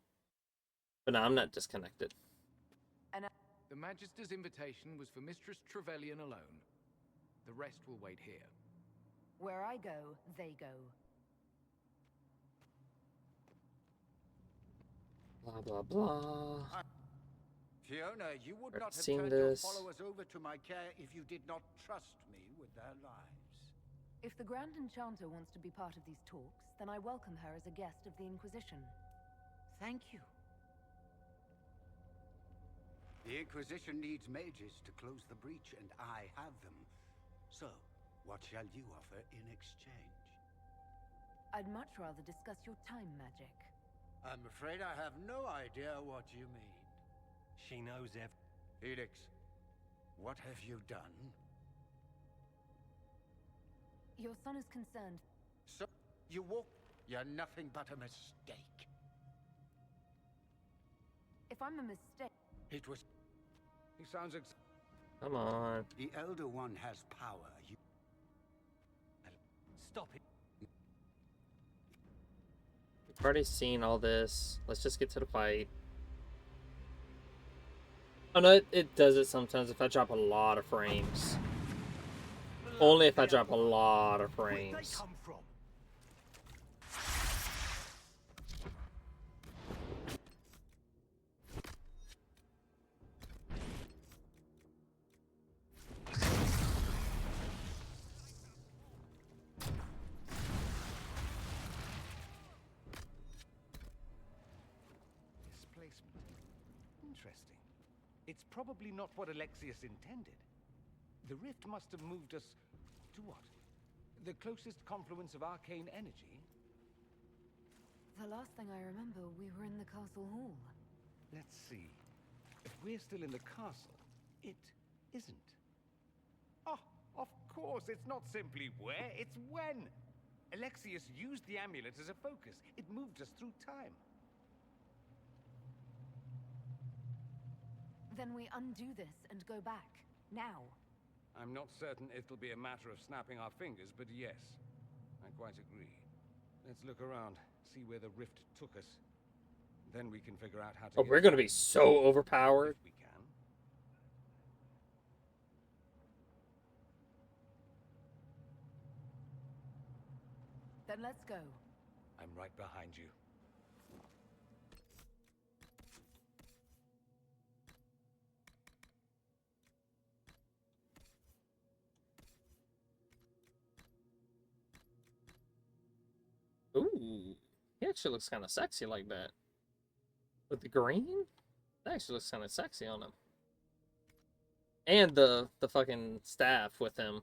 But no, I'm not disconnected. The Magister's invitation was for Mistress Trevelyan alone. The rest will wait here. Where I go, they go. Blah blah blah. Fiona, you would I've not have seen turned this. your followers over to my care if you did not trust me with their lives. If the Grand Enchanter wants to be part of these talks, then I welcome her as a guest of the Inquisition. Thank you. The Inquisition needs mages to close the breach, and I have them. So, what shall you offer in exchange? I'd much rather discuss your time magic. I'm afraid I have no idea what you mean. She knows Felix, what have you done? Your son is concerned. So, you walk... You're nothing but a mistake. If I'm a mistake... It was... He sounds Come on. The Elder One has power. You... Stop it. I've already seen all this. Let's just get to the fight. Oh no, it does it sometimes if I drop a lot of frames. Only if I drop a lot of frames. Displacement. Interesting. It's probably not what Alexius intended. The rift must have moved us to what? The closest confluence of arcane energy? The last thing I remember, we were in the castle hall. Let's see. If we're still in the castle, it isn't. Oh, of course, it's not simply where, it's when. Alexius used the amulet as a focus. It moved us through time. Then we undo this and go back. Now. I'm not certain it'll be a matter of snapping our fingers, but yes. I quite agree. Let's look around, see where the rift took us. Then we can figure out how to Oh, we're gonna be so overpowered. If we can. Then let's go. I'm right behind you. Ooh, he actually looks kind of sexy like that. With the green, that actually looks kind of sexy on him. And the fucking staff with him,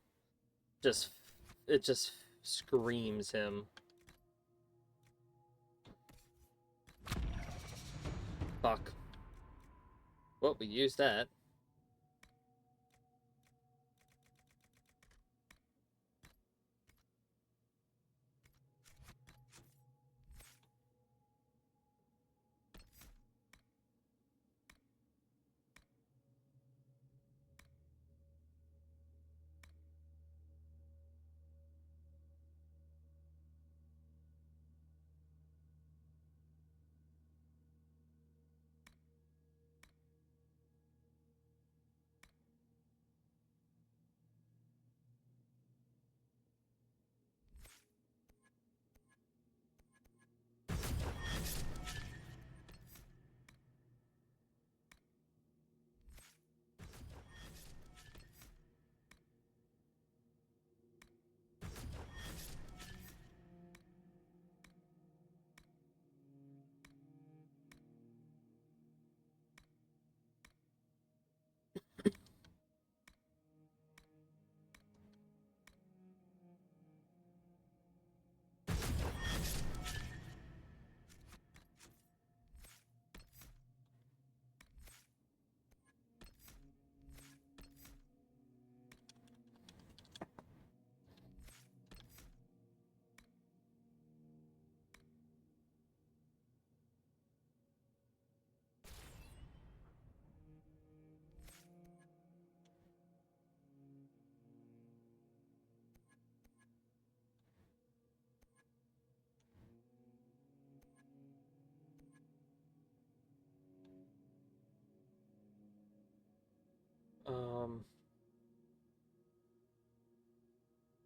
it just screams him. Fuck. Well, we used that.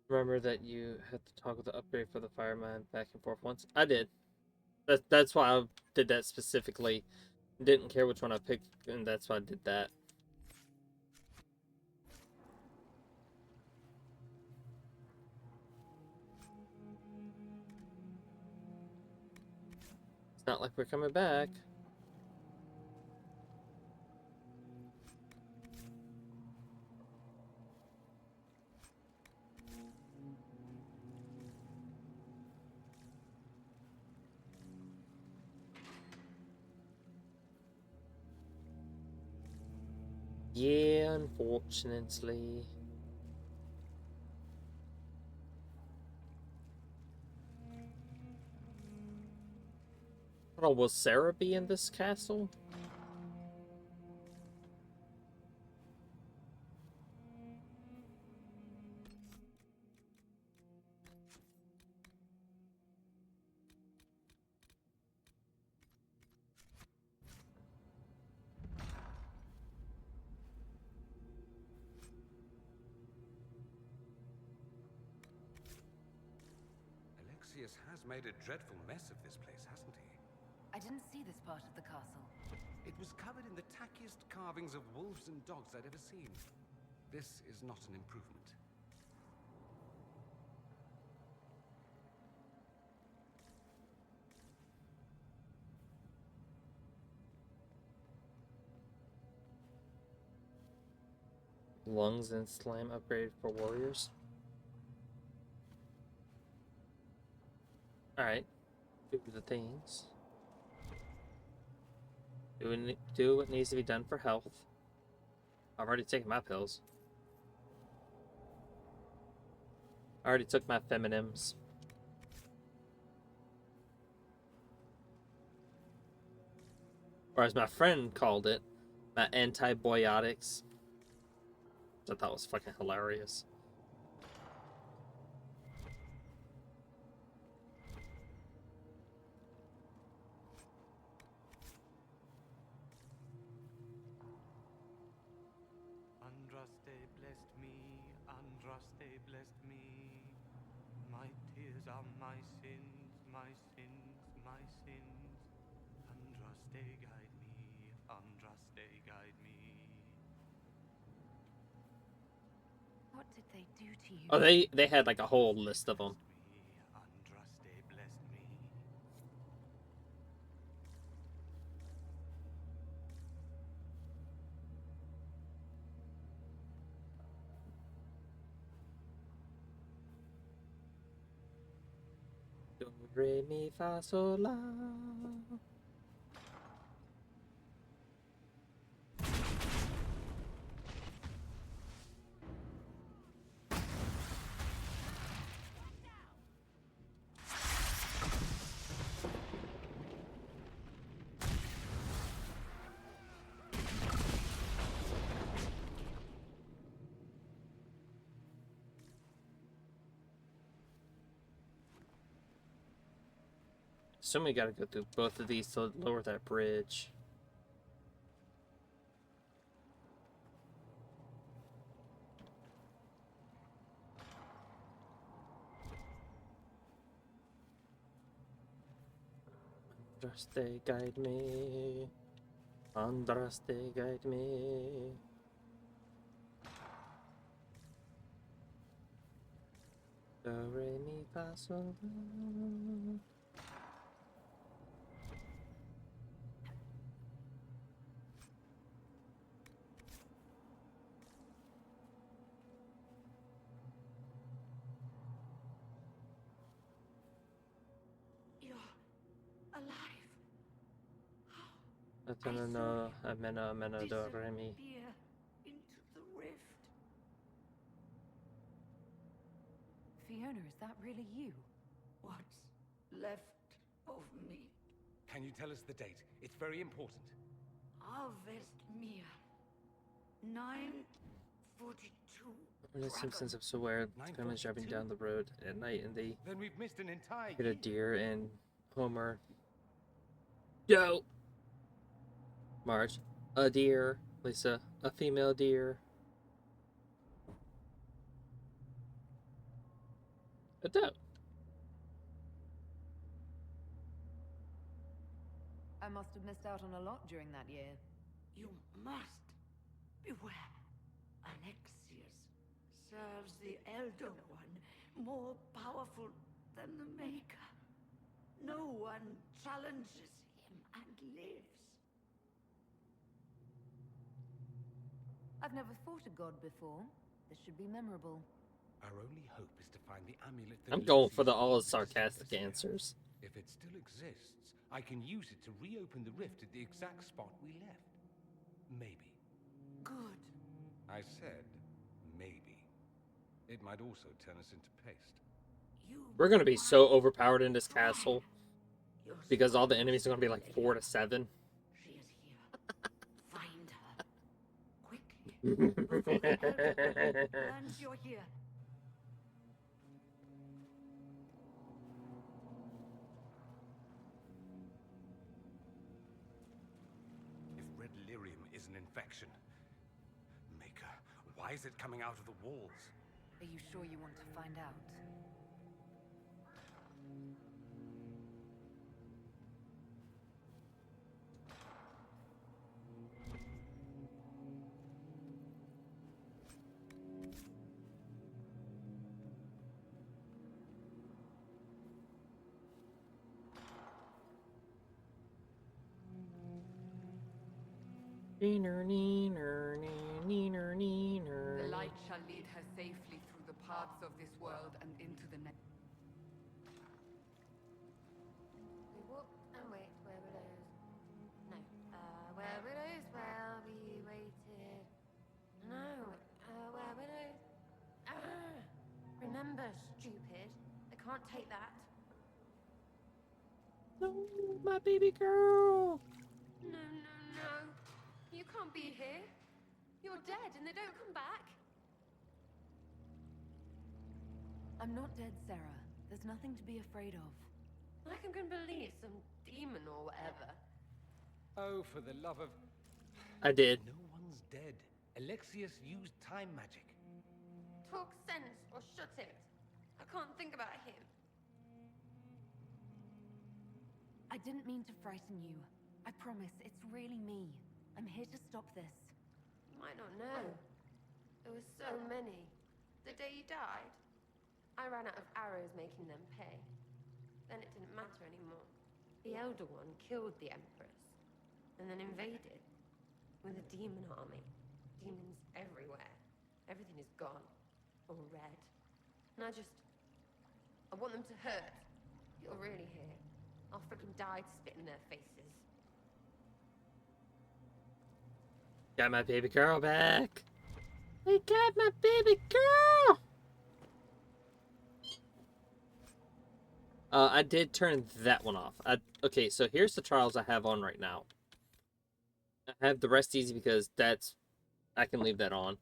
Remember that you had to toggle the upgrade for the fireman back and forth once? I did. That's why I did that specifically. Didn't care which one I picked, and that's why I did that. It's not like we're coming back. Yeah, unfortunately. Oh, will Sarah be in this castle? Alexius has made a dreadful mess of this place, hasn't he? I didn't see this part of the castle. It was covered in the tackiest carvings of wolves and dogs I'd ever seen. This is not an improvement. Lungs and slam upgrade for warriors. Alright. Do the things. Do what needs to be done for health. I've already taken my pills. I already took my feminims. Or as my friend called it, my antibiotics. Which I thought was fucking hilarious. Andraste blessed me, Andraste blessed me. My tears are my sins, my sins, my sins. Andraste guide me, Andraste guide me. What did they do to you? Oh, they had like a whole list of them. Andraste blessed me. Do, re, mi, fa, sol, la. Assume we gotta go through both of these to lower that bridge. Andraste, guide me. Andraste, guide me. Do, re, mi, fa, sol, la. You're alive. No, ameno, do, re, mi. Disappear into the rift. Fiona, is that really you? What's left of me? Can you tell us the date? It's very important. Harvest Mia. 942. When the Simpsons episode where Graham is driving down the road at night and they Then we've missed an entire hit a deer and Homer. Yo! Marge. A deer. Lisa. A female deer. A doe. I must have missed out on a lot during that year. You must beware. Alexius serves the Elder One, more powerful than the Maker. No one challenges him and lives. I've never fought a god before. This should be memorable. Our only hope is to find the amulet that I'm going for Alexius all the used to sarcastic keep us answers. here. If it still exists, I can use it to reopen the rift at the exact spot we left. Maybe. Good. I said maybe. It might also turn us into paste. We're gonna be so overpowered in this castle because all the enemies are gonna be like 4 to 7. She is here. Find her. Quickly. Before the Elder One learns you're here. If red lyrium is an infection, Maker, why is it coming out of the walls? Are you sure you want to find out? The light shall lead her safely through the paths of this world and into the next. We walked and wait where widows. No. Where widows well we waited. No. Where widows. Remember, stupid. I can't take that. No, my baby girl. No, no, no. You can't be here. You're dead and they don't come back. I'm not dead, Sarah. There's nothing to be afraid of. Like I'm gonna believe some demon or whatever. Oh, for the love of... I did. No one's dead. Alexius used time magic. Talk sense or shut it. I can't think about him. I didn't mean to frighten you. I promise, it's really me. I'm here to stop this. You might not know. There were so many. The day you died, I ran out of arrows making them pay. Then it didn't matter anymore. The Elder One killed the Empress, and then invaded with a demon army. Demons everywhere. Everything is gone. Or red. And I want them to hurt. You're really here. I'll freaking die to spit in their faces. Got my baby girl back. I got my baby girl. I did turn that one off. Okay, so here's the trials I have on right now. I have the rest easy because I can leave that on.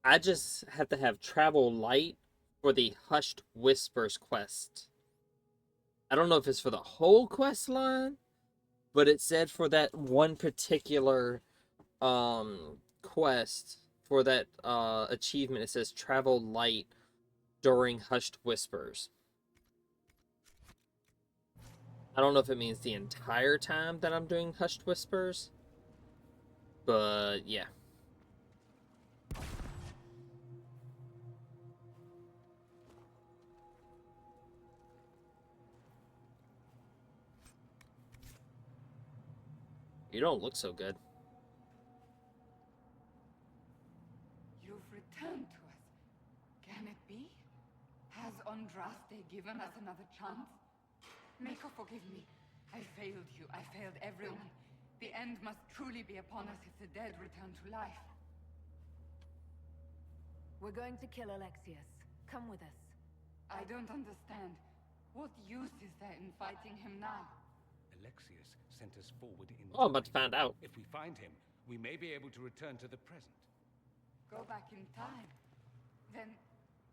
I just have to have travel light for the Hushed Whispers quest. I don't know if it's for the whole quest line, but it said for that one particular quest, for that achievement, it says travel light during Hushed Whispers. I don't know if it means the entire time that I'm doing Hushed Whispers, but yeah. You don't look so good. You've returned to us. Can it be? Has Andraste given us another chance? Neko, forgive me. I failed you. I failed everyone. The end must truly be upon us if the dead return to life. We're going to kill Alexius. Come with us. I don't understand. What use is there in fighting him now? Alexius sent us forward in Oh, I'm about to find out. If we find him, we may be able to return to the present. Go back in time? Then,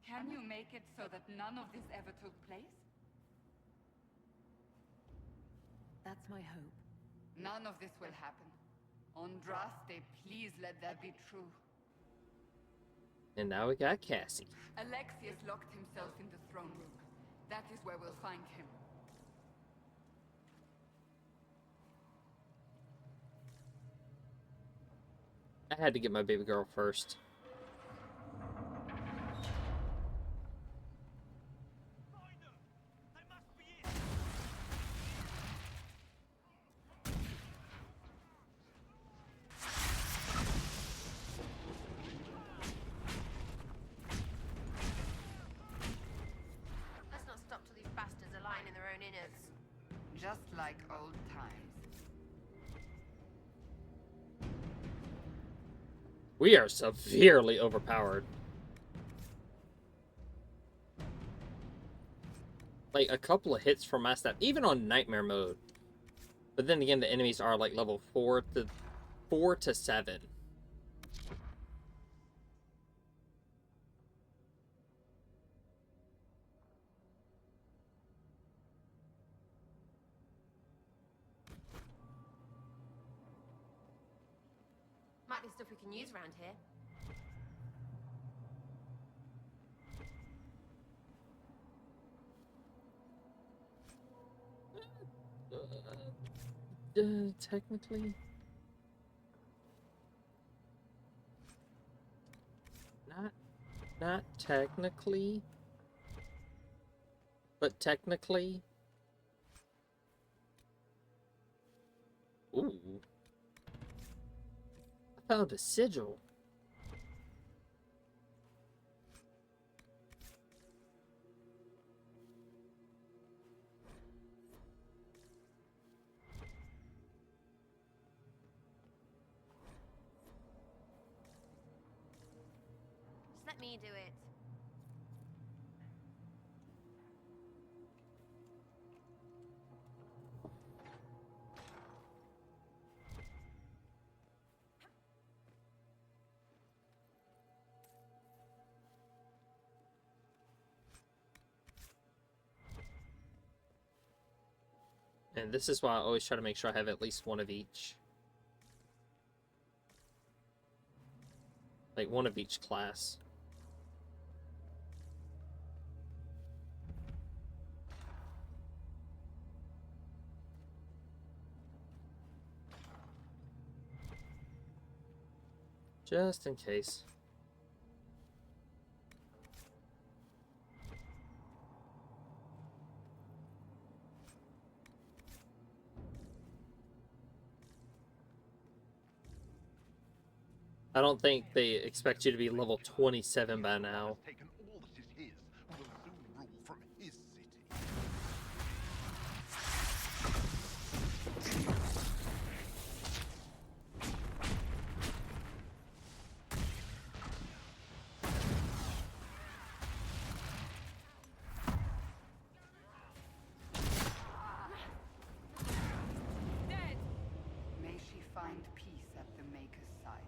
can you make it so that none of this ever took place? That's my hope. None of this will happen. Andraste, please let that be true. And now we got Cassie. Alexius locked himself in the throne room. That is where we'll find him. I had to get my baby girl first. Let's not stop till these bastards are lying in their own innards. Just like old times. We are severely overpowered. Like, a couple of hits from my staff, even on nightmare mode. But then again, the enemies are like level 4 to 7. Might be stuff we can use around here. Technically. Not technically. But technically. Ooh. I found a sigil. Just let me do it. And this is why I always try to make sure I have at least one of each. Like one of each class. Just in case. I don't think they expect you to be level 27 by now. May she find peace at the Maker's side.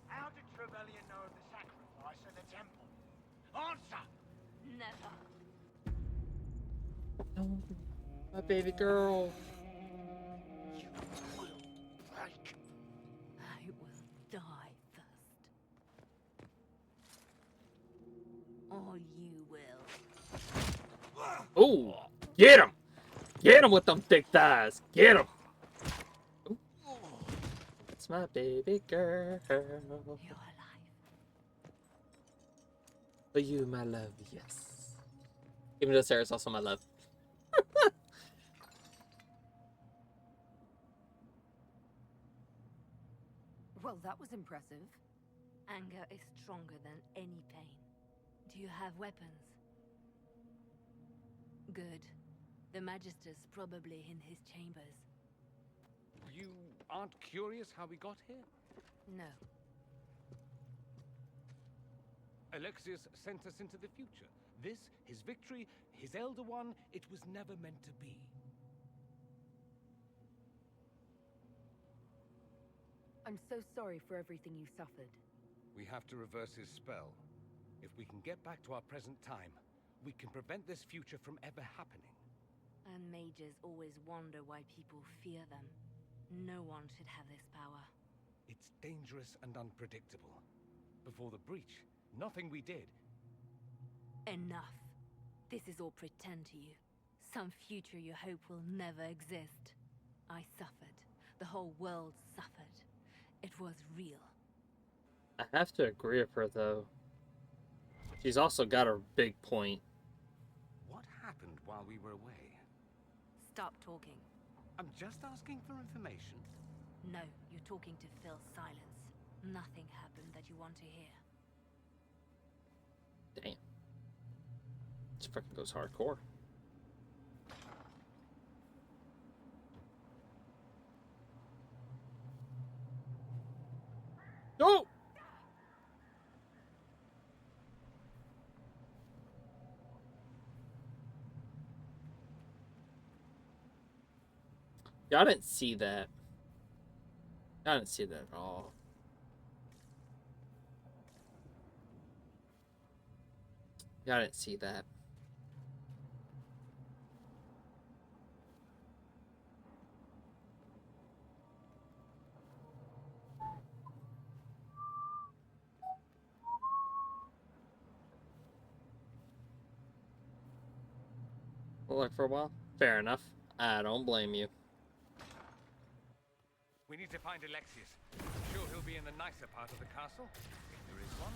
How did Trevelyan know of the sacrifice at the temple? Answer! Never. Oh, my baby girl. You will break. I will die first. Or you will. Ooh, get him! Get him with them thick thighs. Get him! It's my baby girl. You're alive. For you, my love, yes. Even though Sarah's also my love. Well, that was impressive. Anger is stronger than any pain. Do you have weapons? Good. The Magister's probably in his chambers. You aren't curious how we got here? No. Alexius sent us into the future. This, his victory, his Elder One, it was never meant to be. I'm so sorry for everything you suffered. We have to reverse his spell. If we can get back to our present time, we can prevent this future from ever happening. And mages always wonder why people fear them. No one should have this power. It's dangerous and unpredictable. Before the breach, nothing we did. Enough. This is all pretend to you. Some future you hope will never exist. I suffered. The whole world suffered. It was real. I have to agree with her, though. She's also got a big point. What happened while we were away? Stop talking. I'm just asking for information. No, you're talking to fill silence. Nothing happened that you want to hear. Damn. This freaking goes hardcore. No! Yeah, I didn't see that. I didn't see that at all. Yeah, I didn't see that. We'll look for a while. Fair enough. I don't blame you. We need to find Alexius. I'm sure he'll be in the nicer part of the castle, if there is one.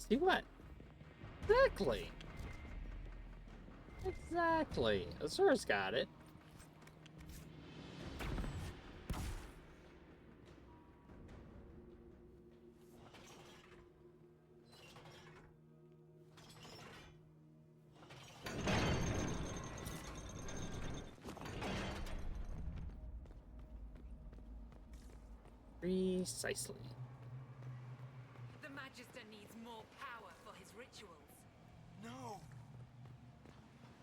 See what? Exactly. Exactly. Azura's got it. Precisely. The Magister needs more power for his rituals. No!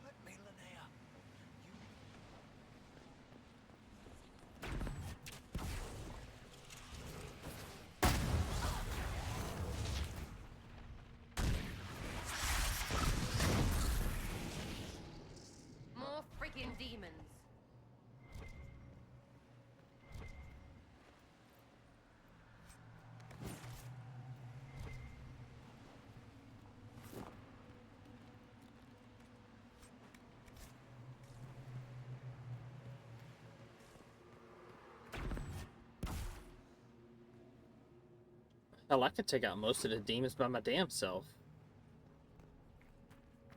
Let me, Linnea. More freaking demons. Hell, I could take out most of the demons by my damn self.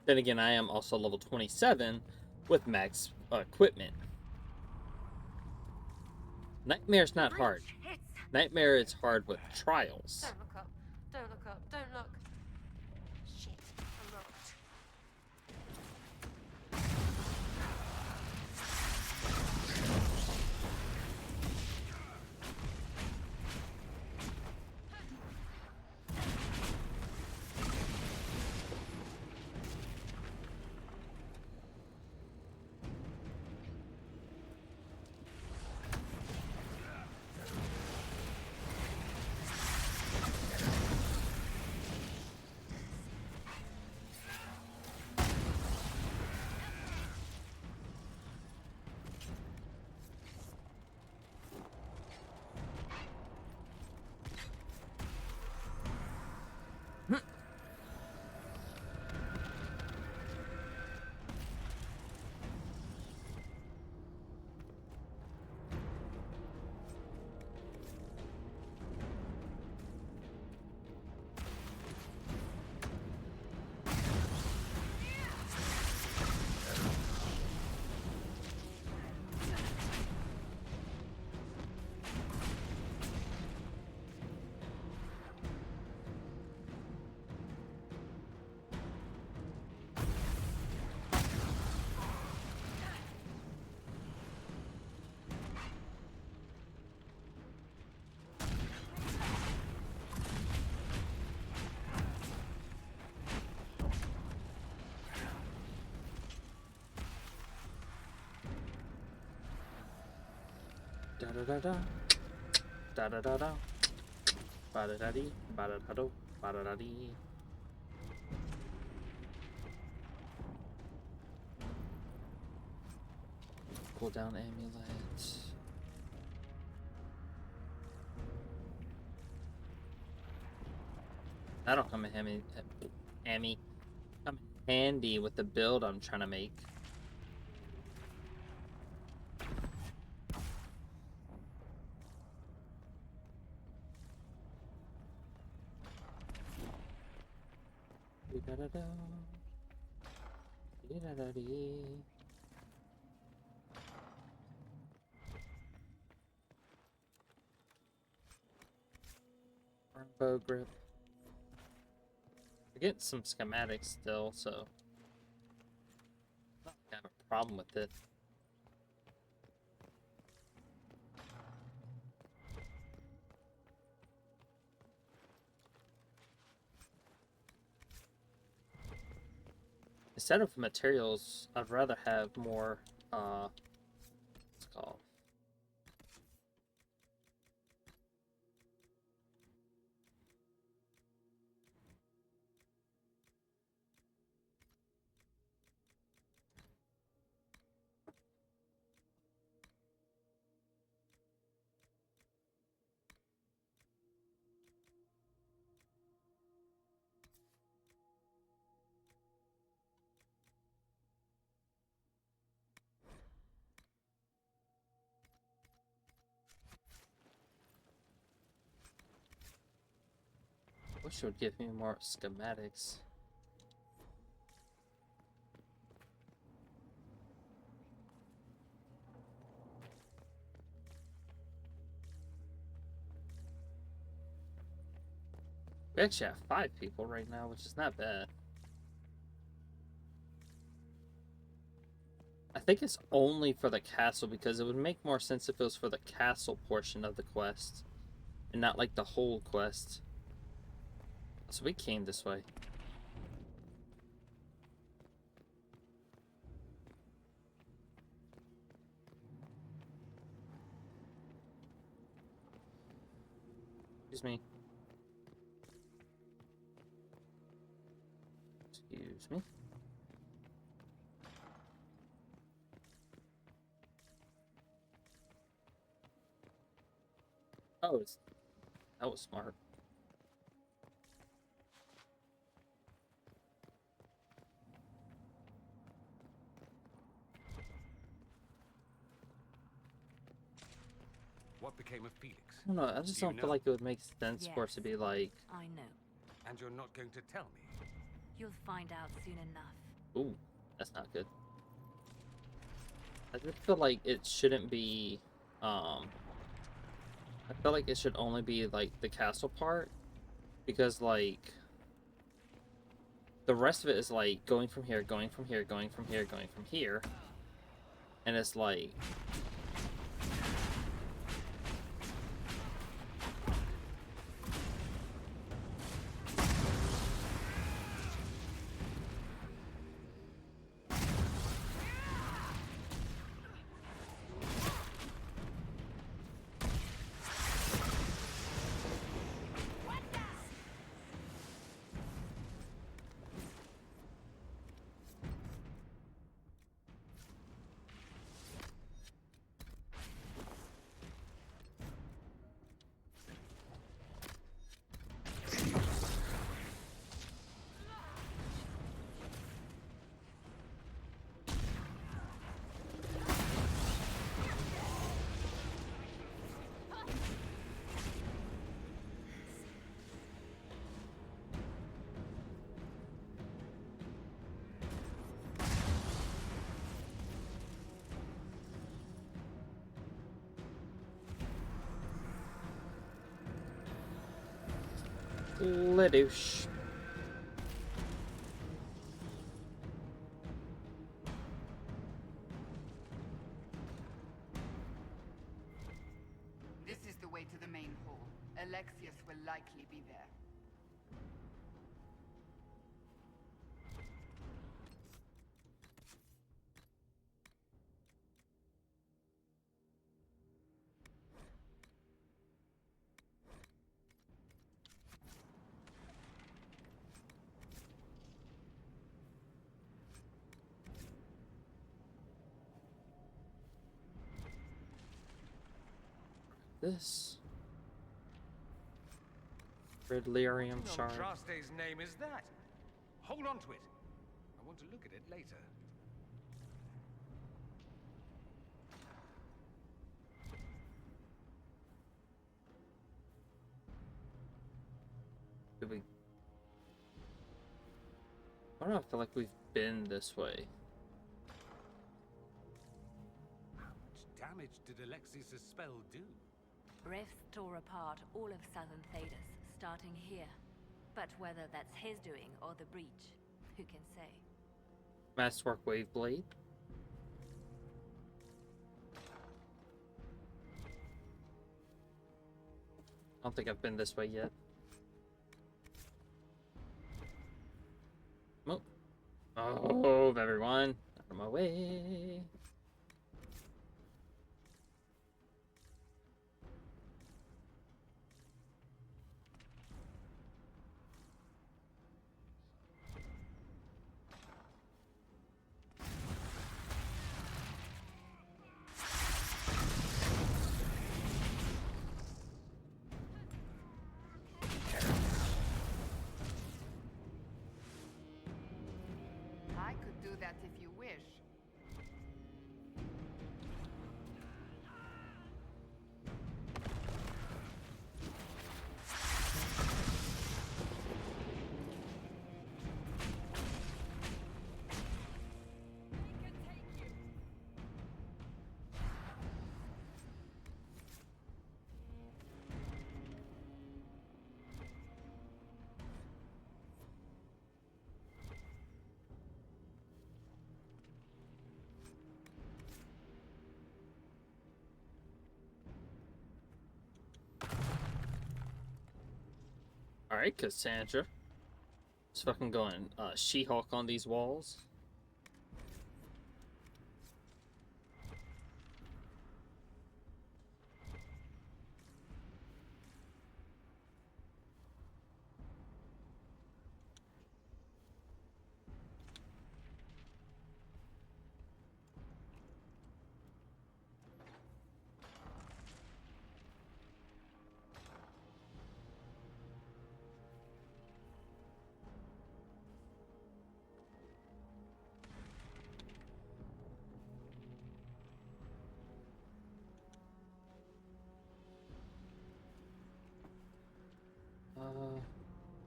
Then again, I am also level 27 with max equipment. Nightmare's not hard. Nightmare is hard with trials. Don't look up. Don't look up. Don't look. Shit. I'm locked. Da da da da. Da da da da. Ba da da dee. Ba da da do. Ba da da dee. Cooldown amulet. That'll come in handy. Come in handy with the build I'm trying to make. Da da da. Da da da dee. Bow grip. I get some schematics still, so not like I have a problem with it. Instead of materials, I'd rather have more, what's it called? Wish it would give me more schematics. We actually have 5 people right now, which is not bad. I think it's only for the castle because it would make more sense if it was for the castle portion of the quest and not like the whole quest. So we came this way. Excuse me. Excuse me. Oh, that was smart. What became of Felix? I don't know, I just don't feel like it would make sense for it to be like... I know. And you're not going to tell me? You'll find out soon enough. Ooh, that's not good. I just feel like it shouldn't be, I feel like it should only be, like, the castle part. Because, like, the rest of it is, like, going from here, going from here, going from here, going from here. And it's like... Ledouche. This is the way to the main hall. Alexius will likely be there. This. Red lyrium shard. Andraste's name is that? Hold on to it. I want to look at it later. Did we... Why do I feel like we've been this way? How much damage did Alexius' spell do? Rifts tore apart all of southern Thedas, starting here. But whether that's his doing or the breach, who can say? Masterwork Wave Blade. I don't think I've been this way yet. Oh. Oh, everyone. Out of my way. I could do that if you wish. Alright, Cassandra. Let's fucking going She-Hulk on these walls.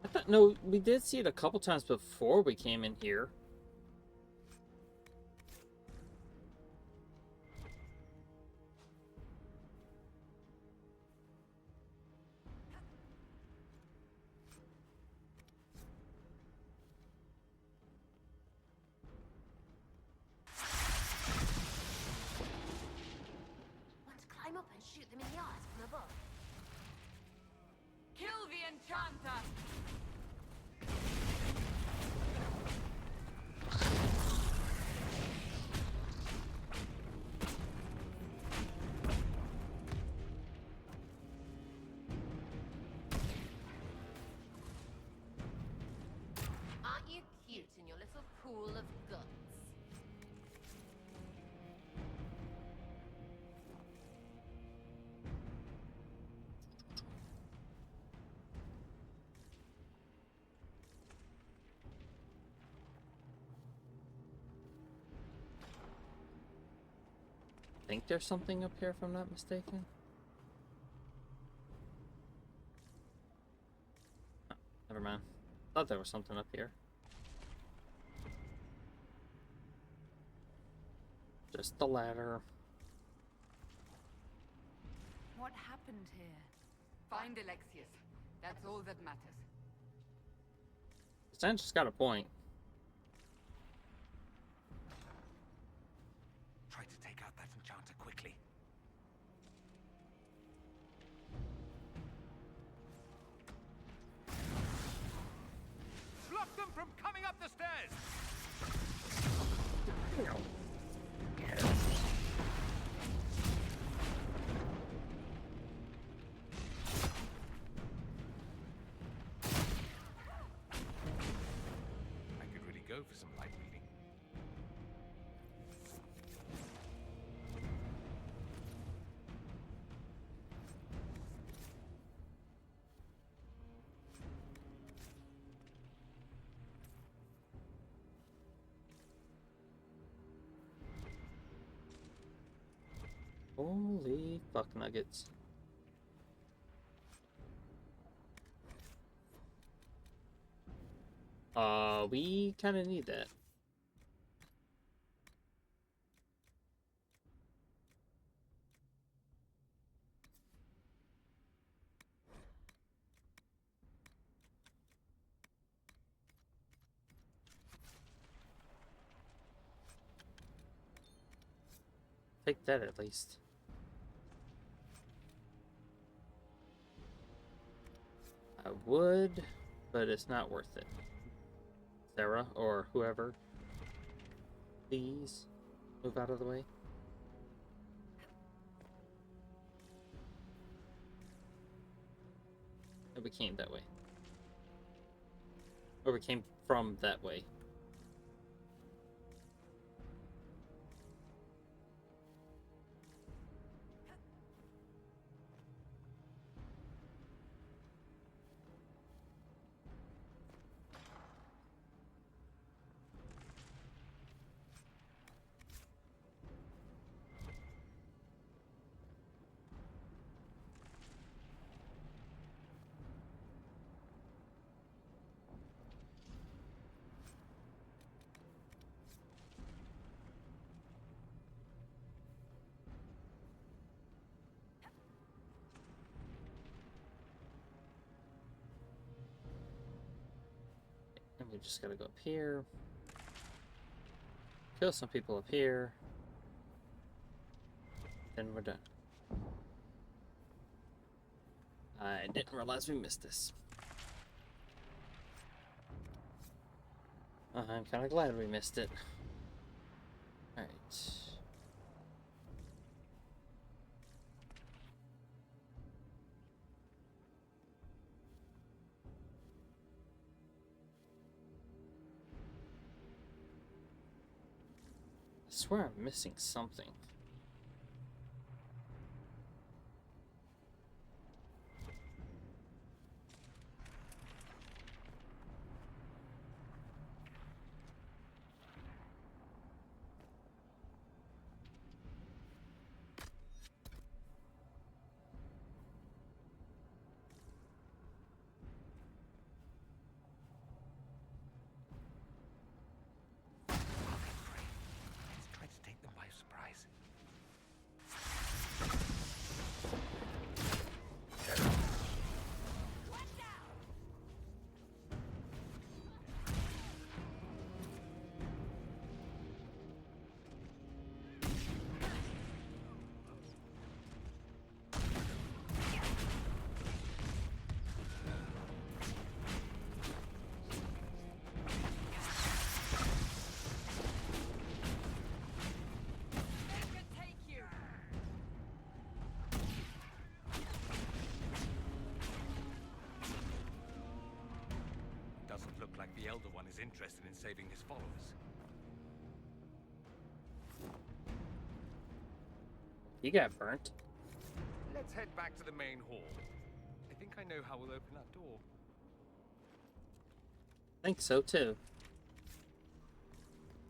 I thought, no, we did see it a couple times before we came in here. Want to climb up and shoot them in the eyes from above? Kill the enchanter! Aren't you cute in your little pool of guts? I think there's something up here if I'm not mistaken. Oh, never mind. Thought there was something up here. Just the ladder. What happened here? Find Alexius. That's all that matters. Sandra's got a point. Try to take out that enchanter quickly. Block them from coming up the stairs! I could really go for some light reading. Holy fuck nuggets. We kind of need that. take that at least. I would, but it's not worth it. Sarah, or whoever, please move out of the way. Oh, we came that way. Or we came from that way. And we just gotta go up here. Kill some people up here. Then we're done. I didn't realize we missed this. I'm kind of glad we missed it. Alright. I swear I'm missing something. Like the Elder One is interested in saving his followers. You got burnt. Let's head back to the main hall. I think I know how we'll open that door. I think so too.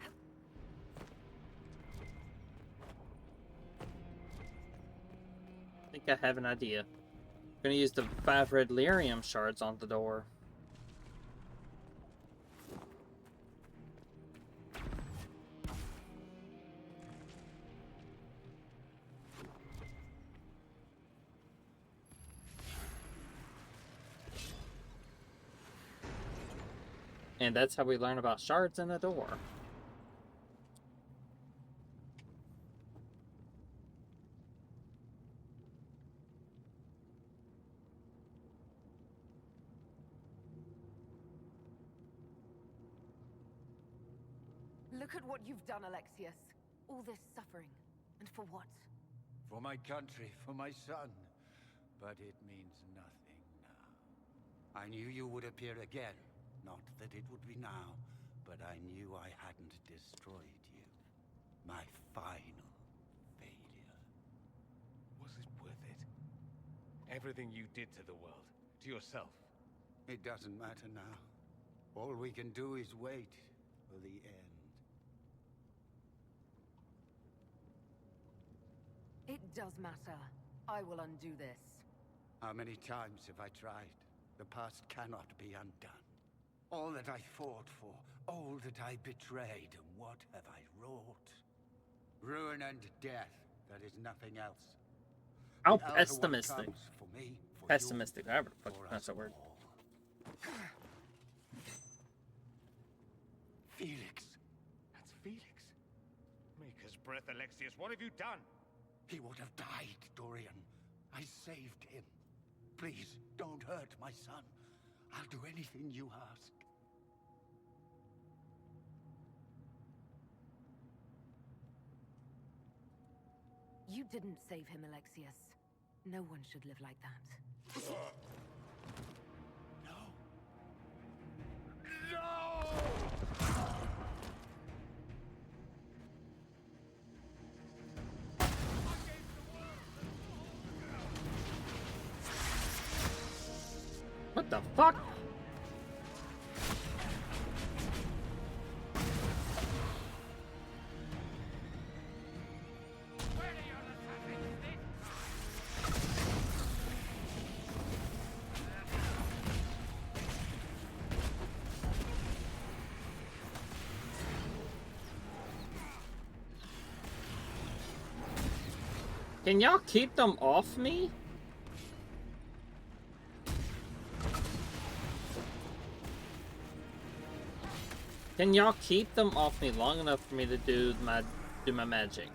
I think I have an idea. I'm gonna use the 5 red lyrium shards on the door. And that's how we learn about shards in the door. Look at what you've done, Alexius. All this suffering. And for what? For my country, for my son. But it means nothing now. I knew you would appear again. Not that it would be now, but I knew I hadn't destroyed you. My final failure. Was it worth it? Everything you did to the world, to yourself. It doesn't matter now. All we can do is wait for the end. It does matter. I will undo this. How many times have I tried? The past cannot be undone. All that I fought for, all that I betrayed, and what have I wrought? Ruin and death, that is nothing else. How The Elder One pessimistic. comes for me, for Pessimistic, you, however the fuck for that's us a word. all. Felix. That's Felix. Maker's breath, Alexius. What have you done? He would have died, Dorian. I saved him. Please, don't hurt my son. I'll do anything you ask. You didn't save him, Alexius. No one should live like that. What the fuck? Can y'all keep them off me? Can y'all keep them off me long enough for me to do my magic?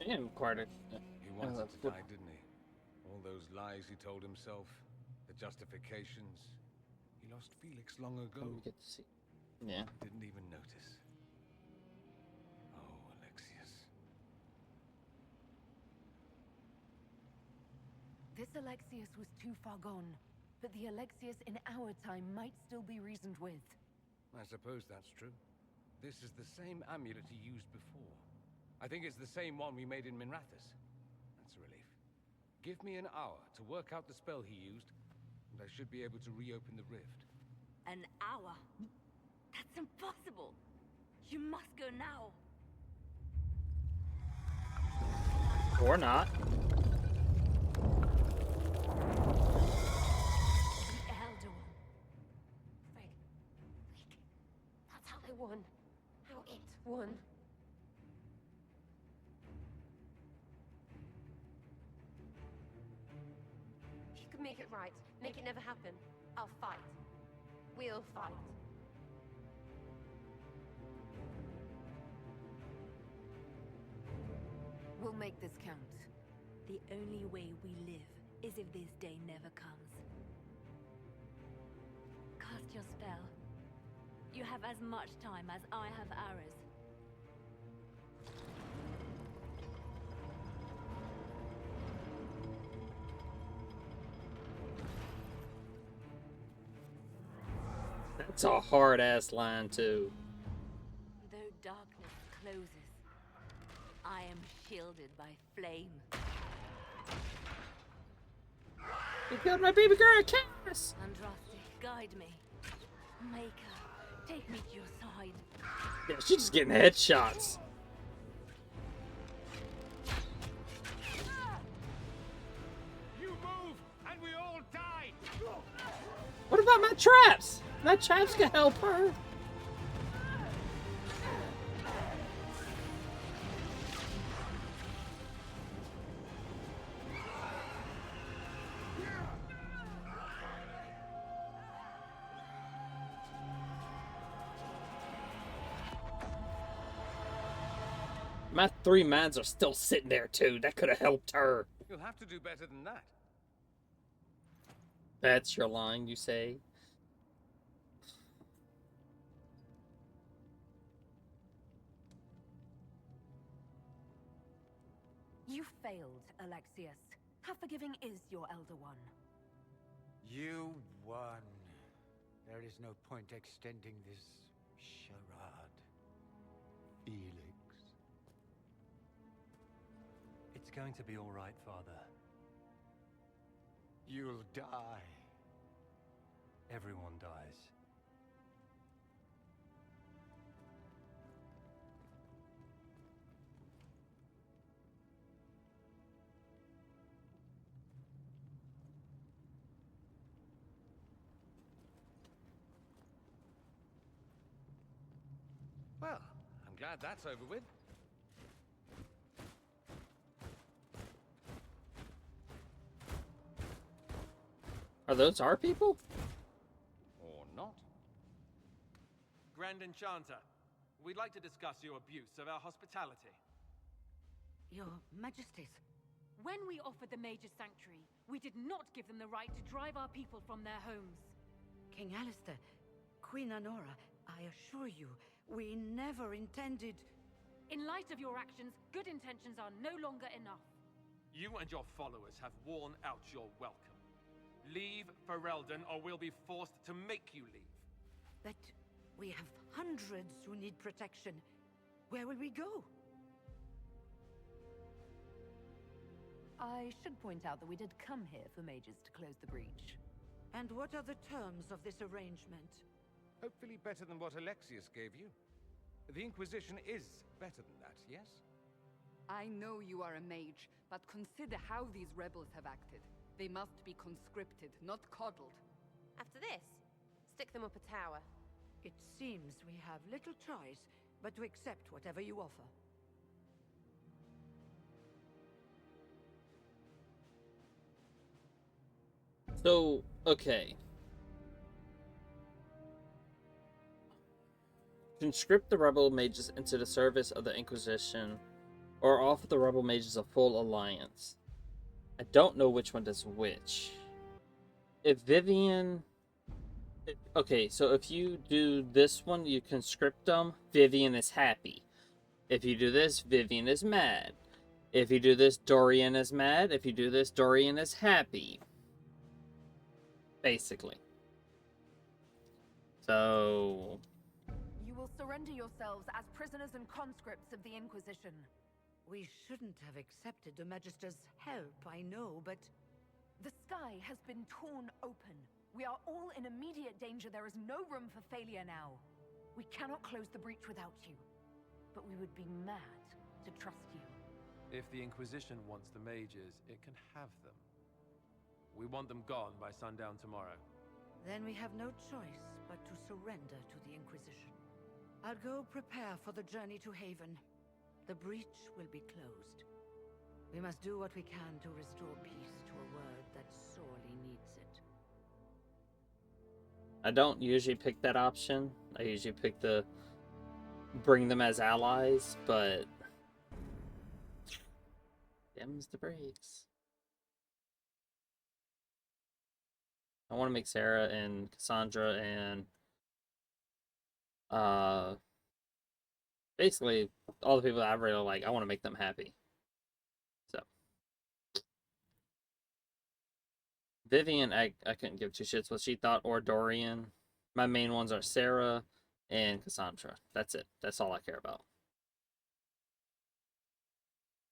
Damn, quite a... He wanted to die, didn't he? All those lies he told himself, the justifications. He lost Felix long ago. We get to see. Yeah. Didn't even notice. Oh, Alexius. This Alexius was too far gone, but the Alexius in our time might still be reasoned with. I suppose that's true. This is the same amulet he used before. I think it's the same one we made in Minrathous. That's a relief. Give me an hour to work out the spell he used, and I should be able to reopen the rift. An hour? That's impossible. You must go now. Or not. The Elder One. Frick. That's how they won. How it won. Make it right. Make it never happen. I'll fight. We'll fight. We'll make this count. The only way we live is if this day never comes. Cast your spell. You have as much time as I have ours. That's a hard-ass line, too. Though darkness closes, I am shielded by flame. You killed my baby girl, Cass! Andraste, guide me. Maker, take me to your side. Yeah, she's just getting headshots. You move, and we all die! What about my traps? My traps can help her. My 3 mines are still sitting there too. That could have helped her. You'll have to do better than that. That's your line, you say? You failed, Alexius. How forgiving is your Elder One? You won. There is no point extending this charade. Felix. It's going to be all right, Father. You'll die. Everyone dies. Well, I'm glad that's over with. Are those our people? Or not. Grand Enchanter, we'd like to discuss your abuse of our hospitality. Your Majesties. When we offered the Mage's Sanctuary, we did not give them the right to drive our people from their homes. King Alistair, Queen Honora, I assure you, we never intended... In light of your actions, good intentions are no longer enough. You and your followers have worn out your welcome. Leave Ferelden, or we'll be forced to make you leave. But we have hundreds who need protection. Where will we go? I should point out that we did come here for mages to close the breach. And what are the terms of this arrangement? Hopefully better than what Alexius gave you. The Inquisition is better than that, yes? I know you are a mage, but consider how these rebels have acted. They must be conscripted, not coddled. After this, stick them up a tower. It seems we have little choice but to accept whatever you offer. So, okay. Conscript the rebel mages into the service of the Inquisition, or offer the rebel mages a full alliance. I don't know which one does which. If Vivian... Okay, so if you do this one, you conscript them, Vivian is happy. If you do this, Vivian is mad. If you do this, Dorian is mad. If you do this, Dorian is happy. Basically. So... You will surrender yourselves as prisoners and conscripts of the Inquisition. We shouldn't have accepted the Magister's help, I know, but... The sky has been torn open. We are all in immediate danger. There is no room for failure now. We cannot close the breach without you. But we would be mad to trust you. If the Inquisition wants the mages, it can have them. We want them gone by sundown tomorrow. Then we have no choice but to surrender to the Inquisition. I'll go prepare for the journey to Haven. The breach will be closed. We must do what we can to restore peace to a world that sorely needs it. I don't usually pick that option. I usually pick the bring them as allies, but them's the breaks. I want to make Sarah and Cassandra and basically all the people that I really like, I want to make them happy. So Vivian, I couldn't give two shits what she thought, or Dorian. My main ones are Sarah and Cassandra. That's it. That's all I care about.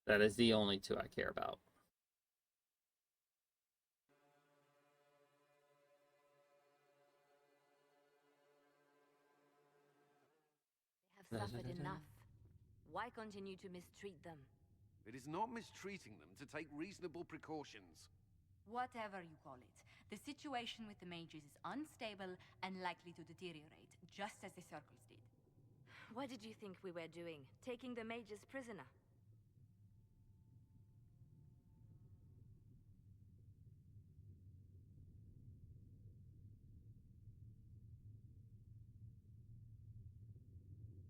That is the only two I care about. They have suffered enough. Why continue to mistreat them? It is not mistreating them to take reasonable precautions. Whatever you call it, the situation with the mages is unstable and likely to deteriorate, just as the circles did. What did you think we were doing? Taking the mages prisoner?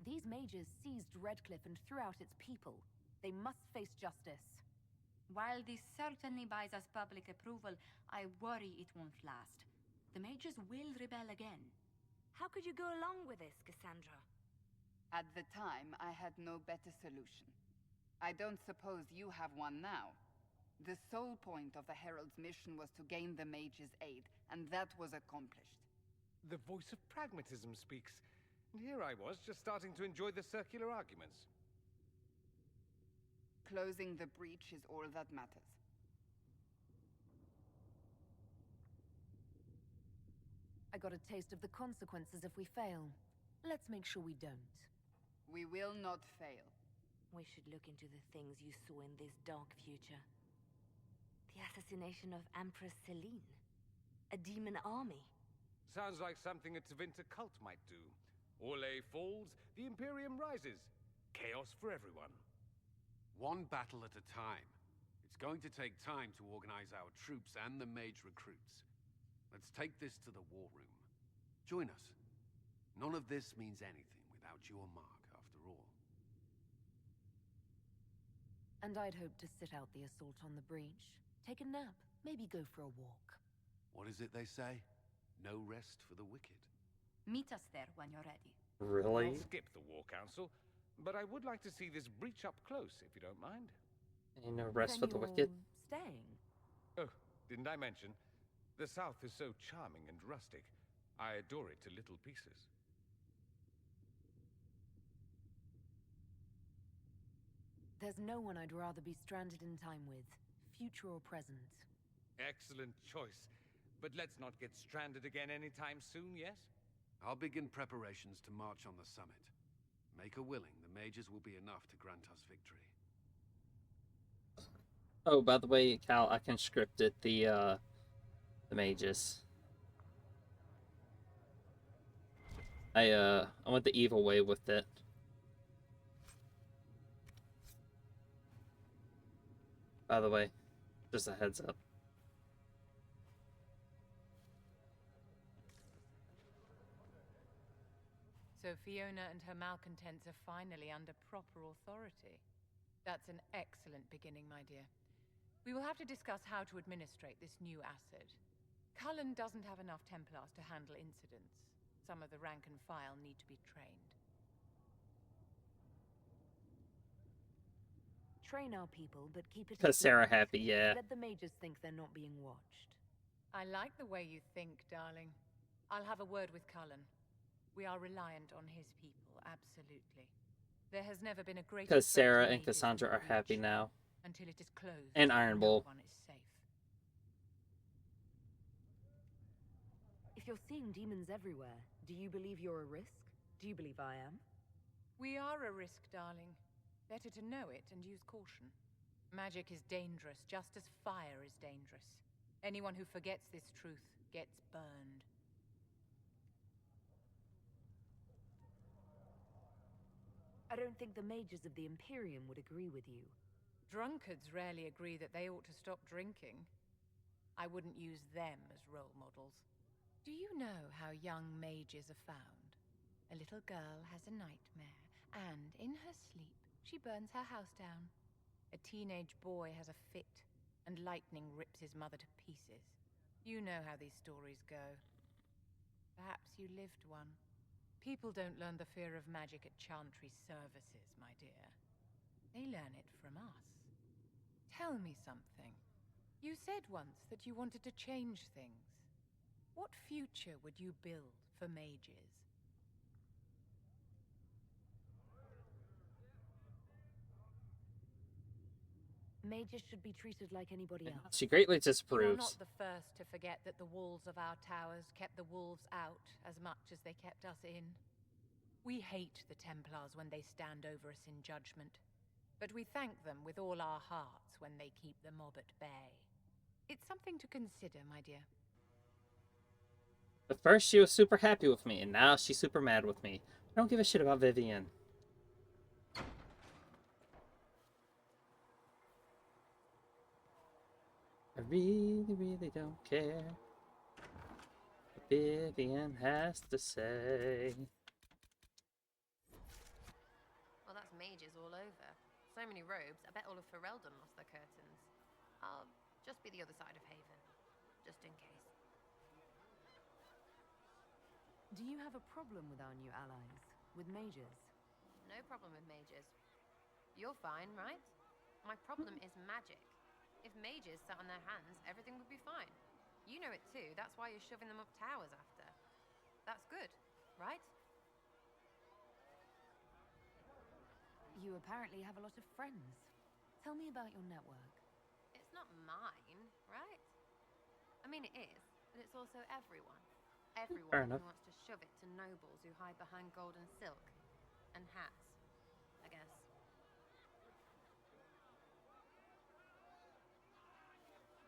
These mages seized Redcliffe and threw out its people. They must face justice. While this certainly buys us public approval, I worry it won't last. The mages will rebel again. How could you go along with this, Cassandra? At the time, I had no better solution. I don't suppose you have one now. The sole point of the Herald's mission was to gain the mage's aid, and that was accomplished. The voice of pragmatism speaks. And here I was, just starting to enjoy the circular arguments. Closing the breach is all that matters. I got a taste of the consequences if we fail. Let's make sure we don't. We will not fail. We should look into the things you saw in this dark future. The assassination of Empress Celine. A demon army. Sounds like something a Tevinter cult might do. Orlais falls, the Imperium rises. Chaos for everyone. One battle at a time. It's going to take time to organize our troops and the mage recruits. Let's take this to the war room. Join us. None of this means anything without your mark, after all. And I'd hope to sit out the assault on the breach. Take a nap. Maybe go for a walk. What is it they say? No rest for the wicked. Meet us there when you're ready. Really? I'll skip the war council, but I would like to see this breach up close, if you don't mind. Ain't no rest for Then the you're wicked. staying. Oh, didn't I mention? The South is so charming and rustic. I adore it to little pieces. There's no one I'd rather be stranded in time with, future or present. Excellent choice. But let's not get stranded again anytime soon, yes? I'll begin preparations to march on the summit. Make her willing, the mages will be enough to grant us victory. Oh, by the way, Cal, I can script it, the mages. I went the evil way with it. By the way, just a heads up. So Fiona and her malcontents are finally under proper authority. That's an excellent beginning, my dear. We will have to discuss how to administrate this new acid. Cullen doesn't have enough Templars to handle incidents. Some of the rank and file need to be trained. Train our people, but keep it. Cause Sarah happy, yeah. Let the mages think they're not being watched. I like the way you think, darling. I'll have a word with Cullen. We are reliant on his people, absolutely. There has never been a greater Because threat to Sarah and mages Cassandra than are the happy breach. now. Until it is closed, And Iron Bull. no one is safe. If you're seeing demons everywhere, do you believe you're a risk? Do you believe I am? We are a risk, darling. Better to know it and use caution. Magic is dangerous, just as fire is dangerous. Anyone who forgets this truth gets burned. I don't think the mages of the Imperium would agree with you. Drunkards rarely agree that they ought to stop drinking. I wouldn't use them as role models. Do you know how young mages are found? A little girl has a nightmare, and in her sleep, she burns her house down. A teenage boy has a fit, and lightning rips his mother to pieces. You know how these stories go. Perhaps you lived one. People don't learn the fear of magic at Chantry services, my dear. They learn it from us. Tell me something. You said once that you wanted to change things. What future would you build for mages? Mages should be treated like anybody else. She greatly You're disapproves. not the first to forget that the walls of our towers kept the wolves out as much as they kept us in. We hate the Templars when they stand over us in judgment, but we thank them with all our hearts when they keep the mob at bay. It's something to consider, my dear. At first she was super happy with me, and now she's super mad with me. I don't give a shit about Vivian. I really don't care what Vivian has to say. Well, that's mages all over. So many robes, I bet all of Ferelden lost their curtains. I'll just be the other side of Haven, just in case. Do you have a problem with our new allies? With mages? No problem with mages. You're fine, right? My problem is magic. If mages sat on their hands, everything would be fine. You know it too, that's why you're shoving them up towers after. That's good, right? You apparently have a lot of friends. Tell me about your network. It's not mine, right? I mean, it is, but it's also everyone. Everyone who wants to shove it to nobles who hide behind gold and silk. And hats, I guess.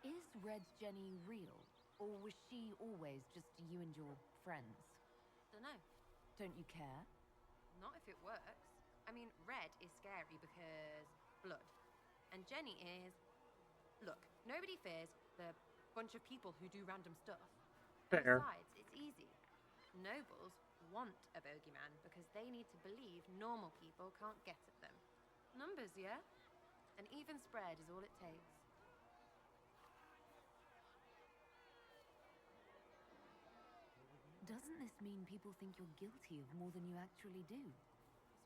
Is Red Jenny real? Or was she always just you and your friends? Dunno. Don't you care? Not if it works. I mean, Red is scary because blood. And Jenny is... Look, nobody fears the bunch of people who do random stuff. Fair. Besides, it's easy. Nobles want a bogeyman because they need to believe normal people can't get at them. Numbers, yeah? An even spread is all it takes. Doesn't this mean people think you're guilty of more than you actually do?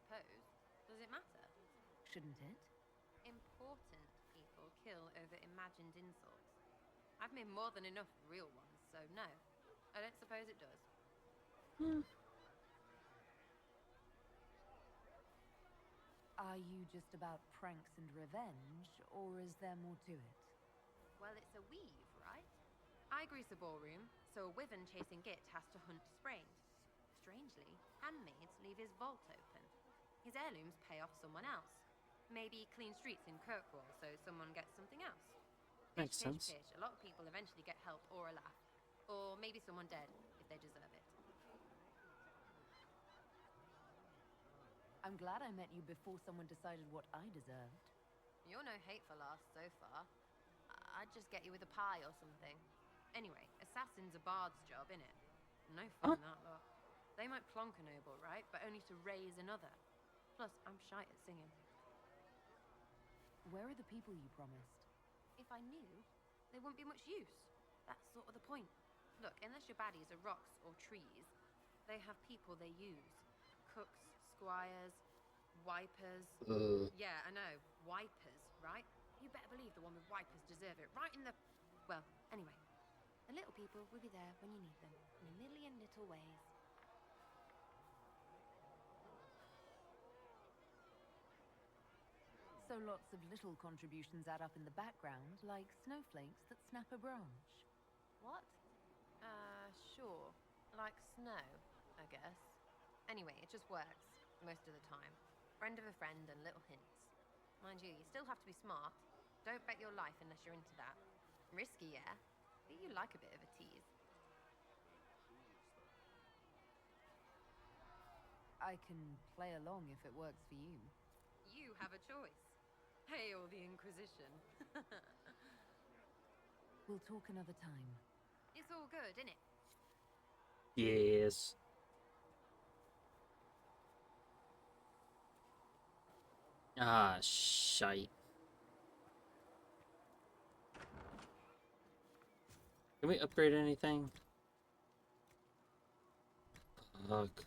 Suppose. Does it matter? Shouldn't it? Important people kill over imagined insults. I've made more than enough real ones, so no. I don't suppose it does. Are you just about pranks and revenge, or is there more to it? Well, it's a weave, right? I grease a ballroom, so a wyvern chasing Git has to hunt sprained. Strangely, handmaids leave his vault open. His heirlooms pay off someone else. Maybe clean streets in Kirkwall, so someone gets something else. Makes sense. Pitch. A lot of people eventually get help or a laugh. Or maybe someone dead, if they deserve it. I'm glad I met you before someone decided what I deserved. You're no hateful ass so far. I'd just get you with a pie or something. Anyway, assassin's a bard's job, innit? No fun, that lot. They might plonk a noble, right? But only to raise another. Plus, I'm shy at singing. Where are the people you promised? If I knew, they wouldn't be much use. That's sort of the point. Look, unless your baddies are rocks or trees, they have people they use. Cooks, squires, wipers. Yeah, I know. Wipers, right? You better believe the one with wipers deserve it. Right in the... Well, anyway. The little people will be there when you need them. In a million little ways. So lots of little contributions add up in the background, like snowflakes that snap a branch. What? Sure. Like snow, I guess. Anyway, it just works. Most of the time. Friend of a friend and little hints. Mind you, you still have to be smart. Don't bet your life unless you're into that. Risky, yeah? But you like a bit of a tease. I can play along if it works for you. You have a choice. Hail the Inquisition. We'll talk another time. It's all good, innit? Yes. Ah, shite. Can we upgrade anything? Fuck.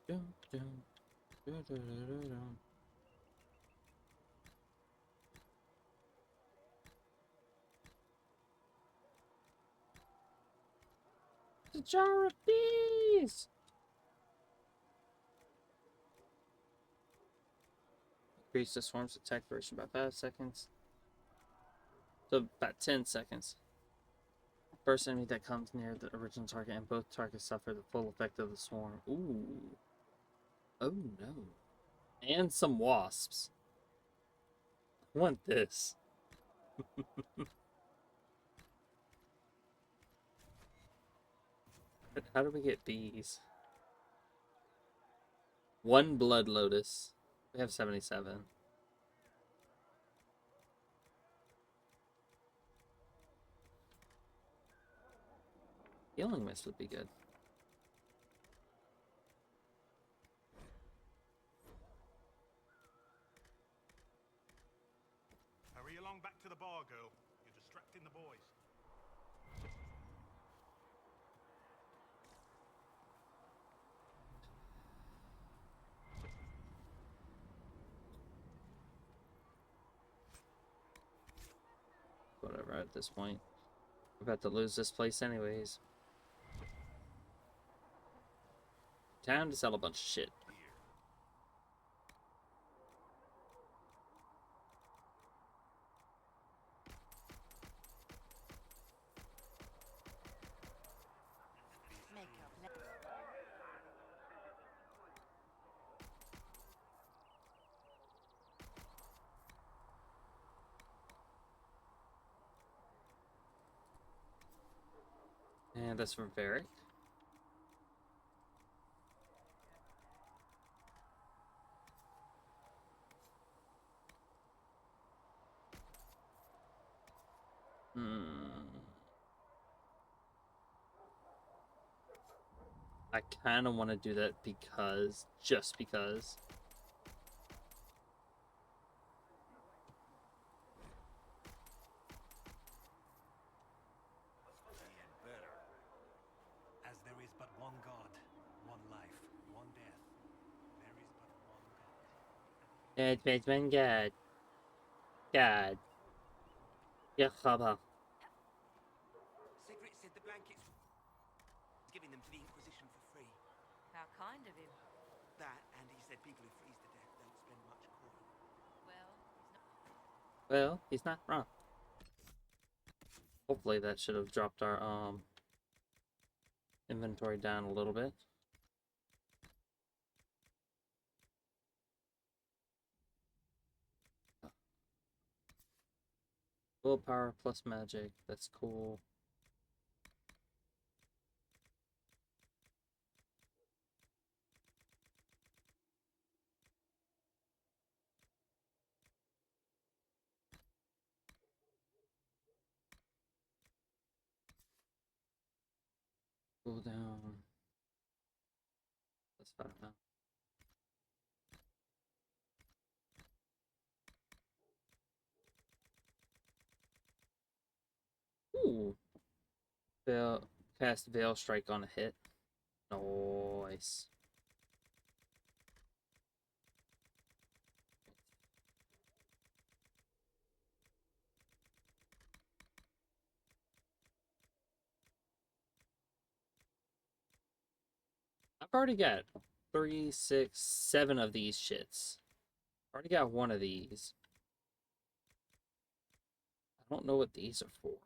Dun, dun, dun, dun, dun, dun. The jar of bees! Increase the swarm's attack duration by 5 seconds. So about 10 seconds. First enemy that comes near the original target and both targets suffer the full effect of the swarm. Ooh. Oh no. And some wasps. I want this. But how do we get these? One blood lotus. We have 77. Healing mist would be good. Hurry along back to the bar, girl. You're distracting the boys. Whatever at this point. We're about to lose this place anyways. Time to sell a bunch of shit. And that's from Varric. I kind of want to do that because, just because. As there is but one God, one life, one death, there is but one God. There's one God. God. Yahaba. Sigrid said the blankets giving them to the Inquisition for free. How kind of him. That, and he said people who freeze to death don't spend much coin. Well, he's not wrong. Hopefully that should have dropped our inventory down a little bit. Willpower plus magic. That's cool. Cool down. That's fine now. Ooh. Cast Veil Strike on a hit. Nice. I've already got 3, 6, 7 of these shits. Already got one of these. I don't know what these are for.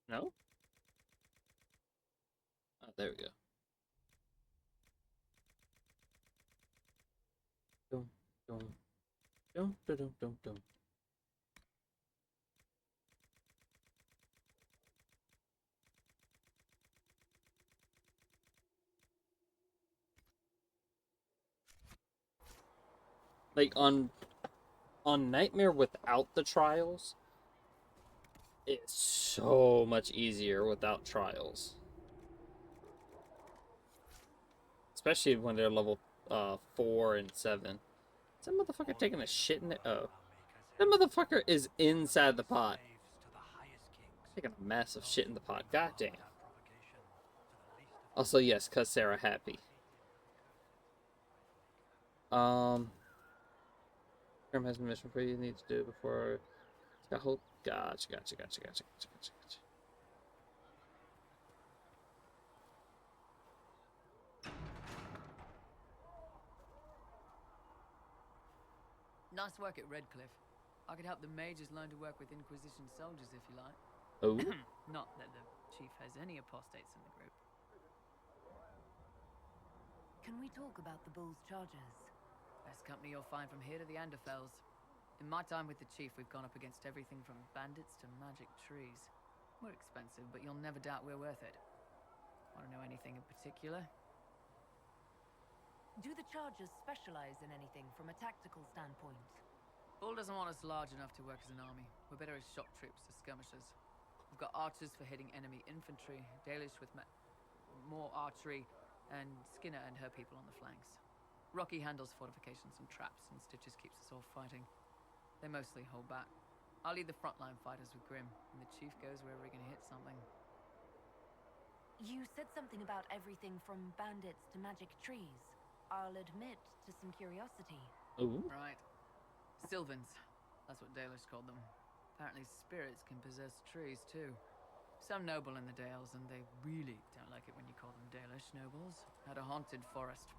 No? Oh, there we go. Dum, dum, dum, dum, dum, dum, dum. Like on Nightmare without the trials, it's so much easier without trials. Especially when they're level 4 and 7. Is that motherfucker taking a shit in it? Oh. That motherfucker is inside the pot. Taking a massive shit in the pot. God damn. Also, yes, cuz Sarah happy. Grimm has a mission for you need to do before Scaffold. Gotcha. Nice work at Redcliffe. I could help the mages learn to work with Inquisition soldiers if you like. Oh. Not that the chief has any apostates in the group. Can we talk about the Bull's charges? Best company you'll find from here to the Anderfells. In my time with the chief, we've gone up against everything from bandits to magic trees. We're expensive, but you'll never doubt we're worth it. Want to know anything in particular? Do the charges specialize in anything from a tactical standpoint? Bull doesn't want us large enough to work as an army. We're better as shock troops or skirmishers. We've got archers for hitting enemy infantry, Dalish with more archery, and Skinner and her people on the flanks. Rocky handles fortifications and traps, and Stitches keeps us all fighting. They mostly hold back. I'll lead the frontline fighters with Grimm, and the chief goes wherever he can hit something. You said something about everything from bandits to magic trees. I'll admit to some curiosity. Ooh. Right. Sylvans. That's what Dalish called them. Apparently spirits can possess trees, too. Some noble in the Dales, and they really don't like it when you call them Dalish nobles, had a haunted forest.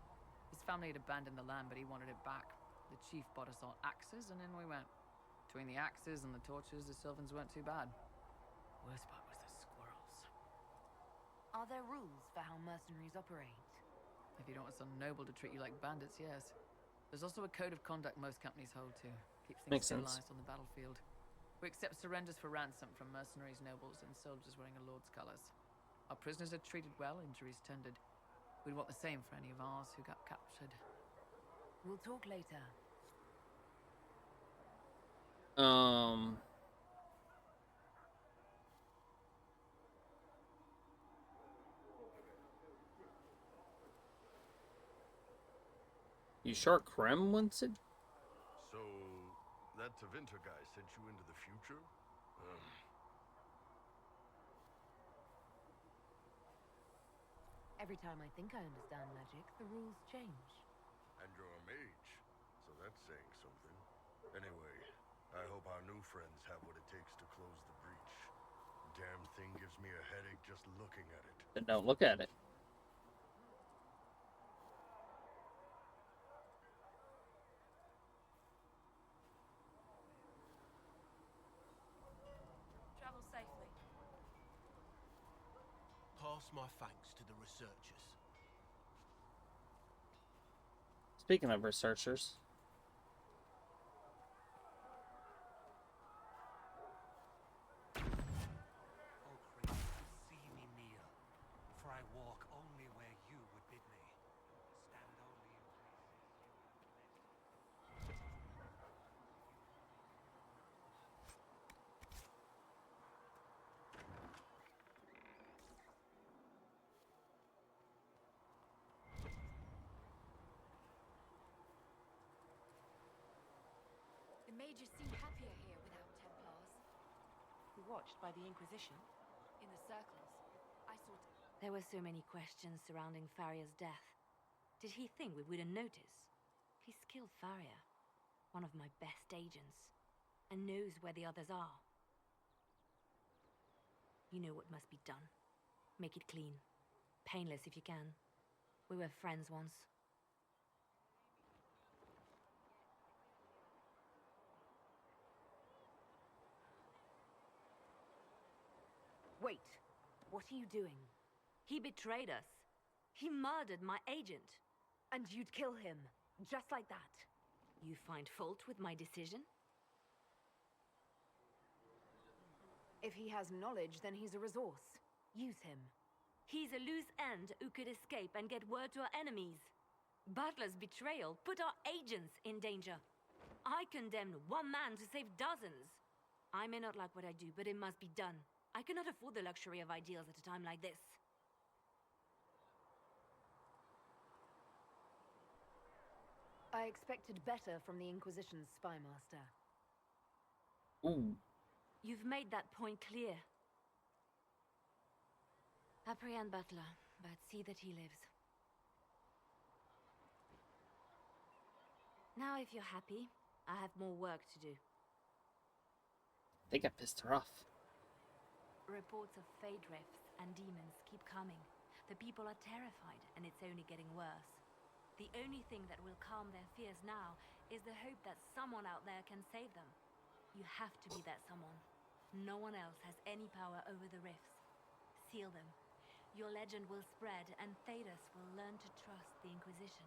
His family had abandoned the land, but he wanted it back. The chief bought us all axes, and in we went. Between the axes and the torches, the Sylvans weren't too bad. Worst part was the squirrels. Are there rules for how mercenaries operate? If you don't want some noble to treat you like bandits, yes. There's also a code of conduct most companies hold to. Keep things Makes sense. civilized on the battlefield. We accept surrenders for ransom from mercenaries, nobles, and soldiers wearing a lord's colors. Our prisoners are treated well, injuries tended. We'd want the same for any of ours who got captured. We'll talk later. You sure Grimm wants it? So, that Tevinter guy sent you into the future? Every time I think I understand magic, the rules change. And you're a mage, so that's saying something. Anyway, I hope our new friends have what it takes to close the breach. Damn thing gives me a headache just looking at it. Then don't look at it. Travel safely. Pass my thanks to the researchers. Speaking of researchers. See me kneel, for I walk only where you would bid me. Stand only in The mages seem happier here without Templars. Watched by the Inquisition? In the circles, I saw... There were so many questions surrounding Faria's death. Did he think we wouldn't notice? He's killed Faria, one of my best agents, and knows where the others are. You know what must be done. Make it clean. Painless if you can. We were friends once. Wait, what are you doing? He betrayed us. He murdered my agent. And you'd kill him, just like that. You find fault with my decision? If he has knowledge, then he's a resource. Use him. He's a loose end who could escape and get word to our enemies. Butler's betrayal put our agents in danger. I condemned one man to save dozens. I may not like what I do, but it must be done. I cannot afford the luxury of ideals at a time like this. I expected better from the Inquisition's spy master. Ooh. You've made that point clear. Apprehend Butler, but see that he lives. Now if you're happy, I have more work to do. I think I pissed her off. Reports of fade rifts and demons keep coming. The people are terrified, and it's only getting worse. The only thing that will calm their fears now is the hope that someone out there can save them. You have to be that someone. No one else has any power over the rifts. Seal them. Your legend will spread, and Thedas will learn to trust the Inquisition.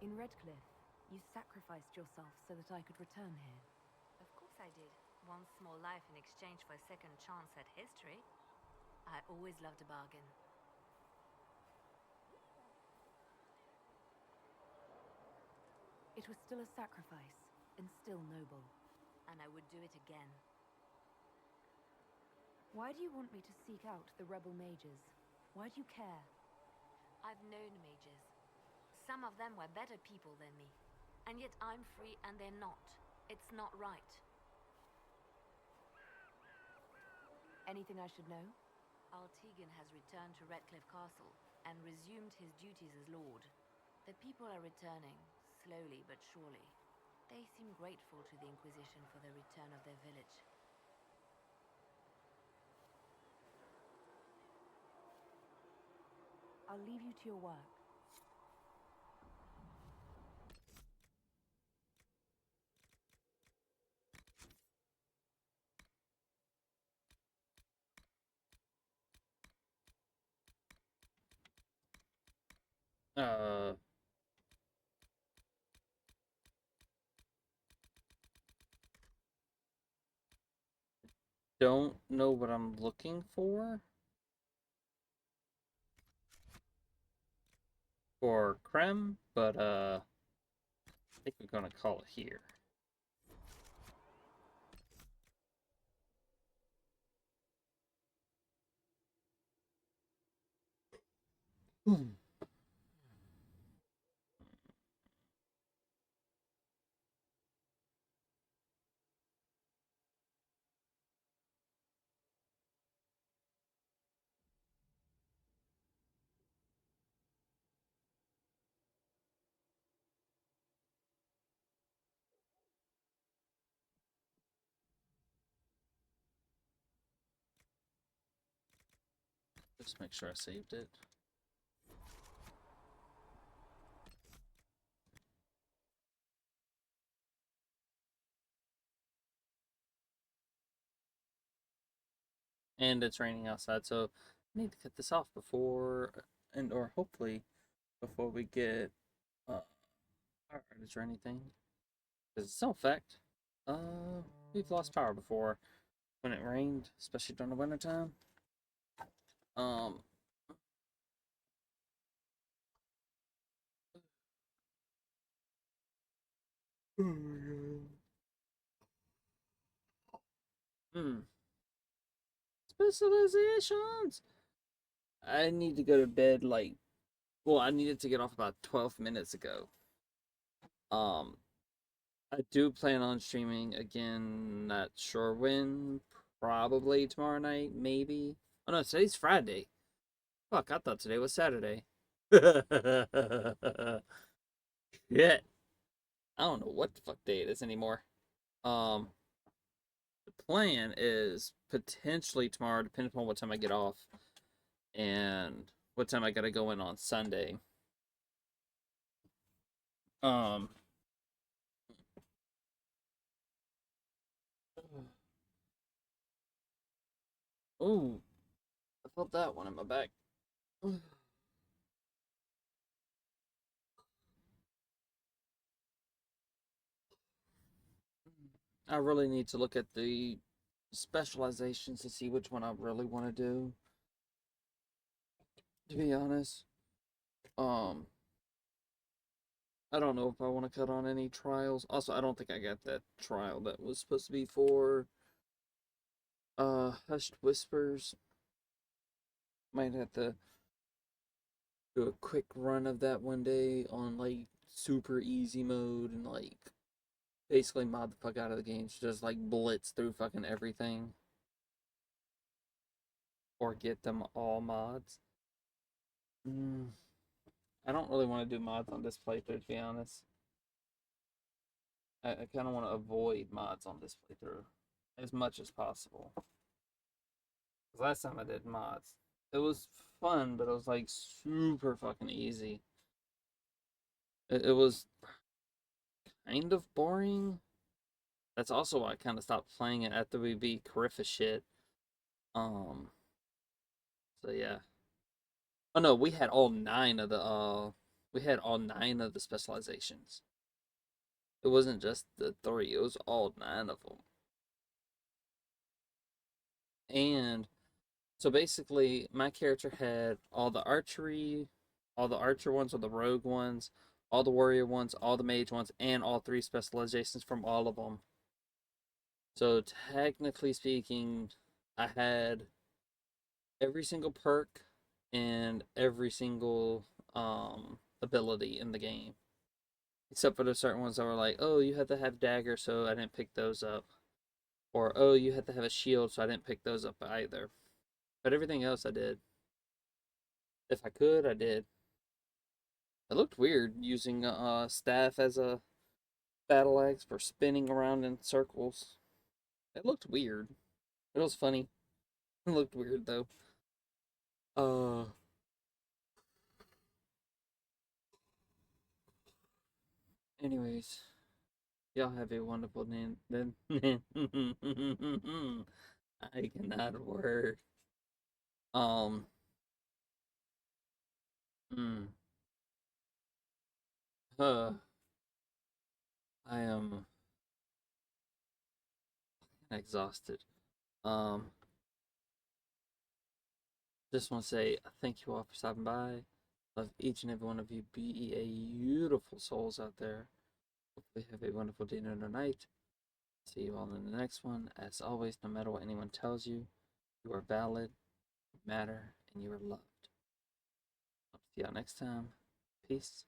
In Redcliffe, you sacrificed yourself so that I could return here. Of course I did. One small life in exchange for a second chance at history. I always loved a bargain. It was still a sacrifice, and still noble. And I would do it again. Why do you want me to seek out the rebel mages? Why do you care? I've known mages. Some of them were better people than me. And yet I'm free and they're not. It's not right. Anything I should know? Altegan has returned to Redcliffe Castle and resumed his duties as Lord. The people are returning, slowly but surely. They seem grateful to the Inquisition for the return of their village. I'll leave you to your work. Don't know what I'm looking for. For Grimm, but I think we're gonna call it here. Just make sure I saved it. And it's raining outside, so I need to cut this off before, and or hopefully before we get power outage or anything. Because it's no fact, we've lost power before when it rained, especially during the wintertime. Specializations! I need to go to bed like, well, I needed to get off about 12 minutes ago. I do plan on streaming again, not sure when, probably tomorrow night, maybe. Oh no, today's Friday. Fuck, I thought today was Saturday. Shit. I don't know what the fuck day it is anymore. The plan is potentially tomorrow, depending upon what time I get off and what time I gotta go in on Sunday. Oh, I felt that one in my back. I really need to look at the specializations to see which one I really want to do. To be honest, I don't know if I want to cut on any trials. Also, I don't think I got that trial that was supposed to be for Hushed Whispers. Might have to do a quick run of that one day on like super easy mode and like basically mod the fuck out of the game to just like blitz through fucking everything. Or get them all mods. I don't really want to do mods on this playthrough, to be honest. I kind of want to avoid mods on this playthrough as much as possible. 'Cause last time I did mods, it was fun, but it was like super fucking easy. It was kind of boring. That's also why I kind of stopped playing it after we beat Carifa shit. So yeah. Oh no, we had all 9 of the specializations. It wasn't just the 3, it was all 9 of them. And so basically my character had all the archery, all the archer ones, all the rogue ones, all the warrior ones, all the mage ones, and all 3 specializations from all of them. So technically speaking, I had every single perk and every single ability in the game. Except for the certain ones that were like, oh, you have to have dagger, so I didn't pick those up. Or, oh, you have to have a shield, so I didn't pick those up either. But everything else I did. If I could, I did. It looked weird using a staff as a battle axe for spinning around in circles. It looked weird. It was funny. It looked weird though. Anyways, y'all have a wonderful then. I cannot word. Hmm. I am exhausted. Just want to say thank you all for stopping by. Love each and every one of you. Be a beautiful souls out there. Hopefully have a wonderful dinner tonight. See you all in the next one. As always, no matter what anyone tells you, you are valid, you matter, and you are loved. Hope to see y'all next time. Peace.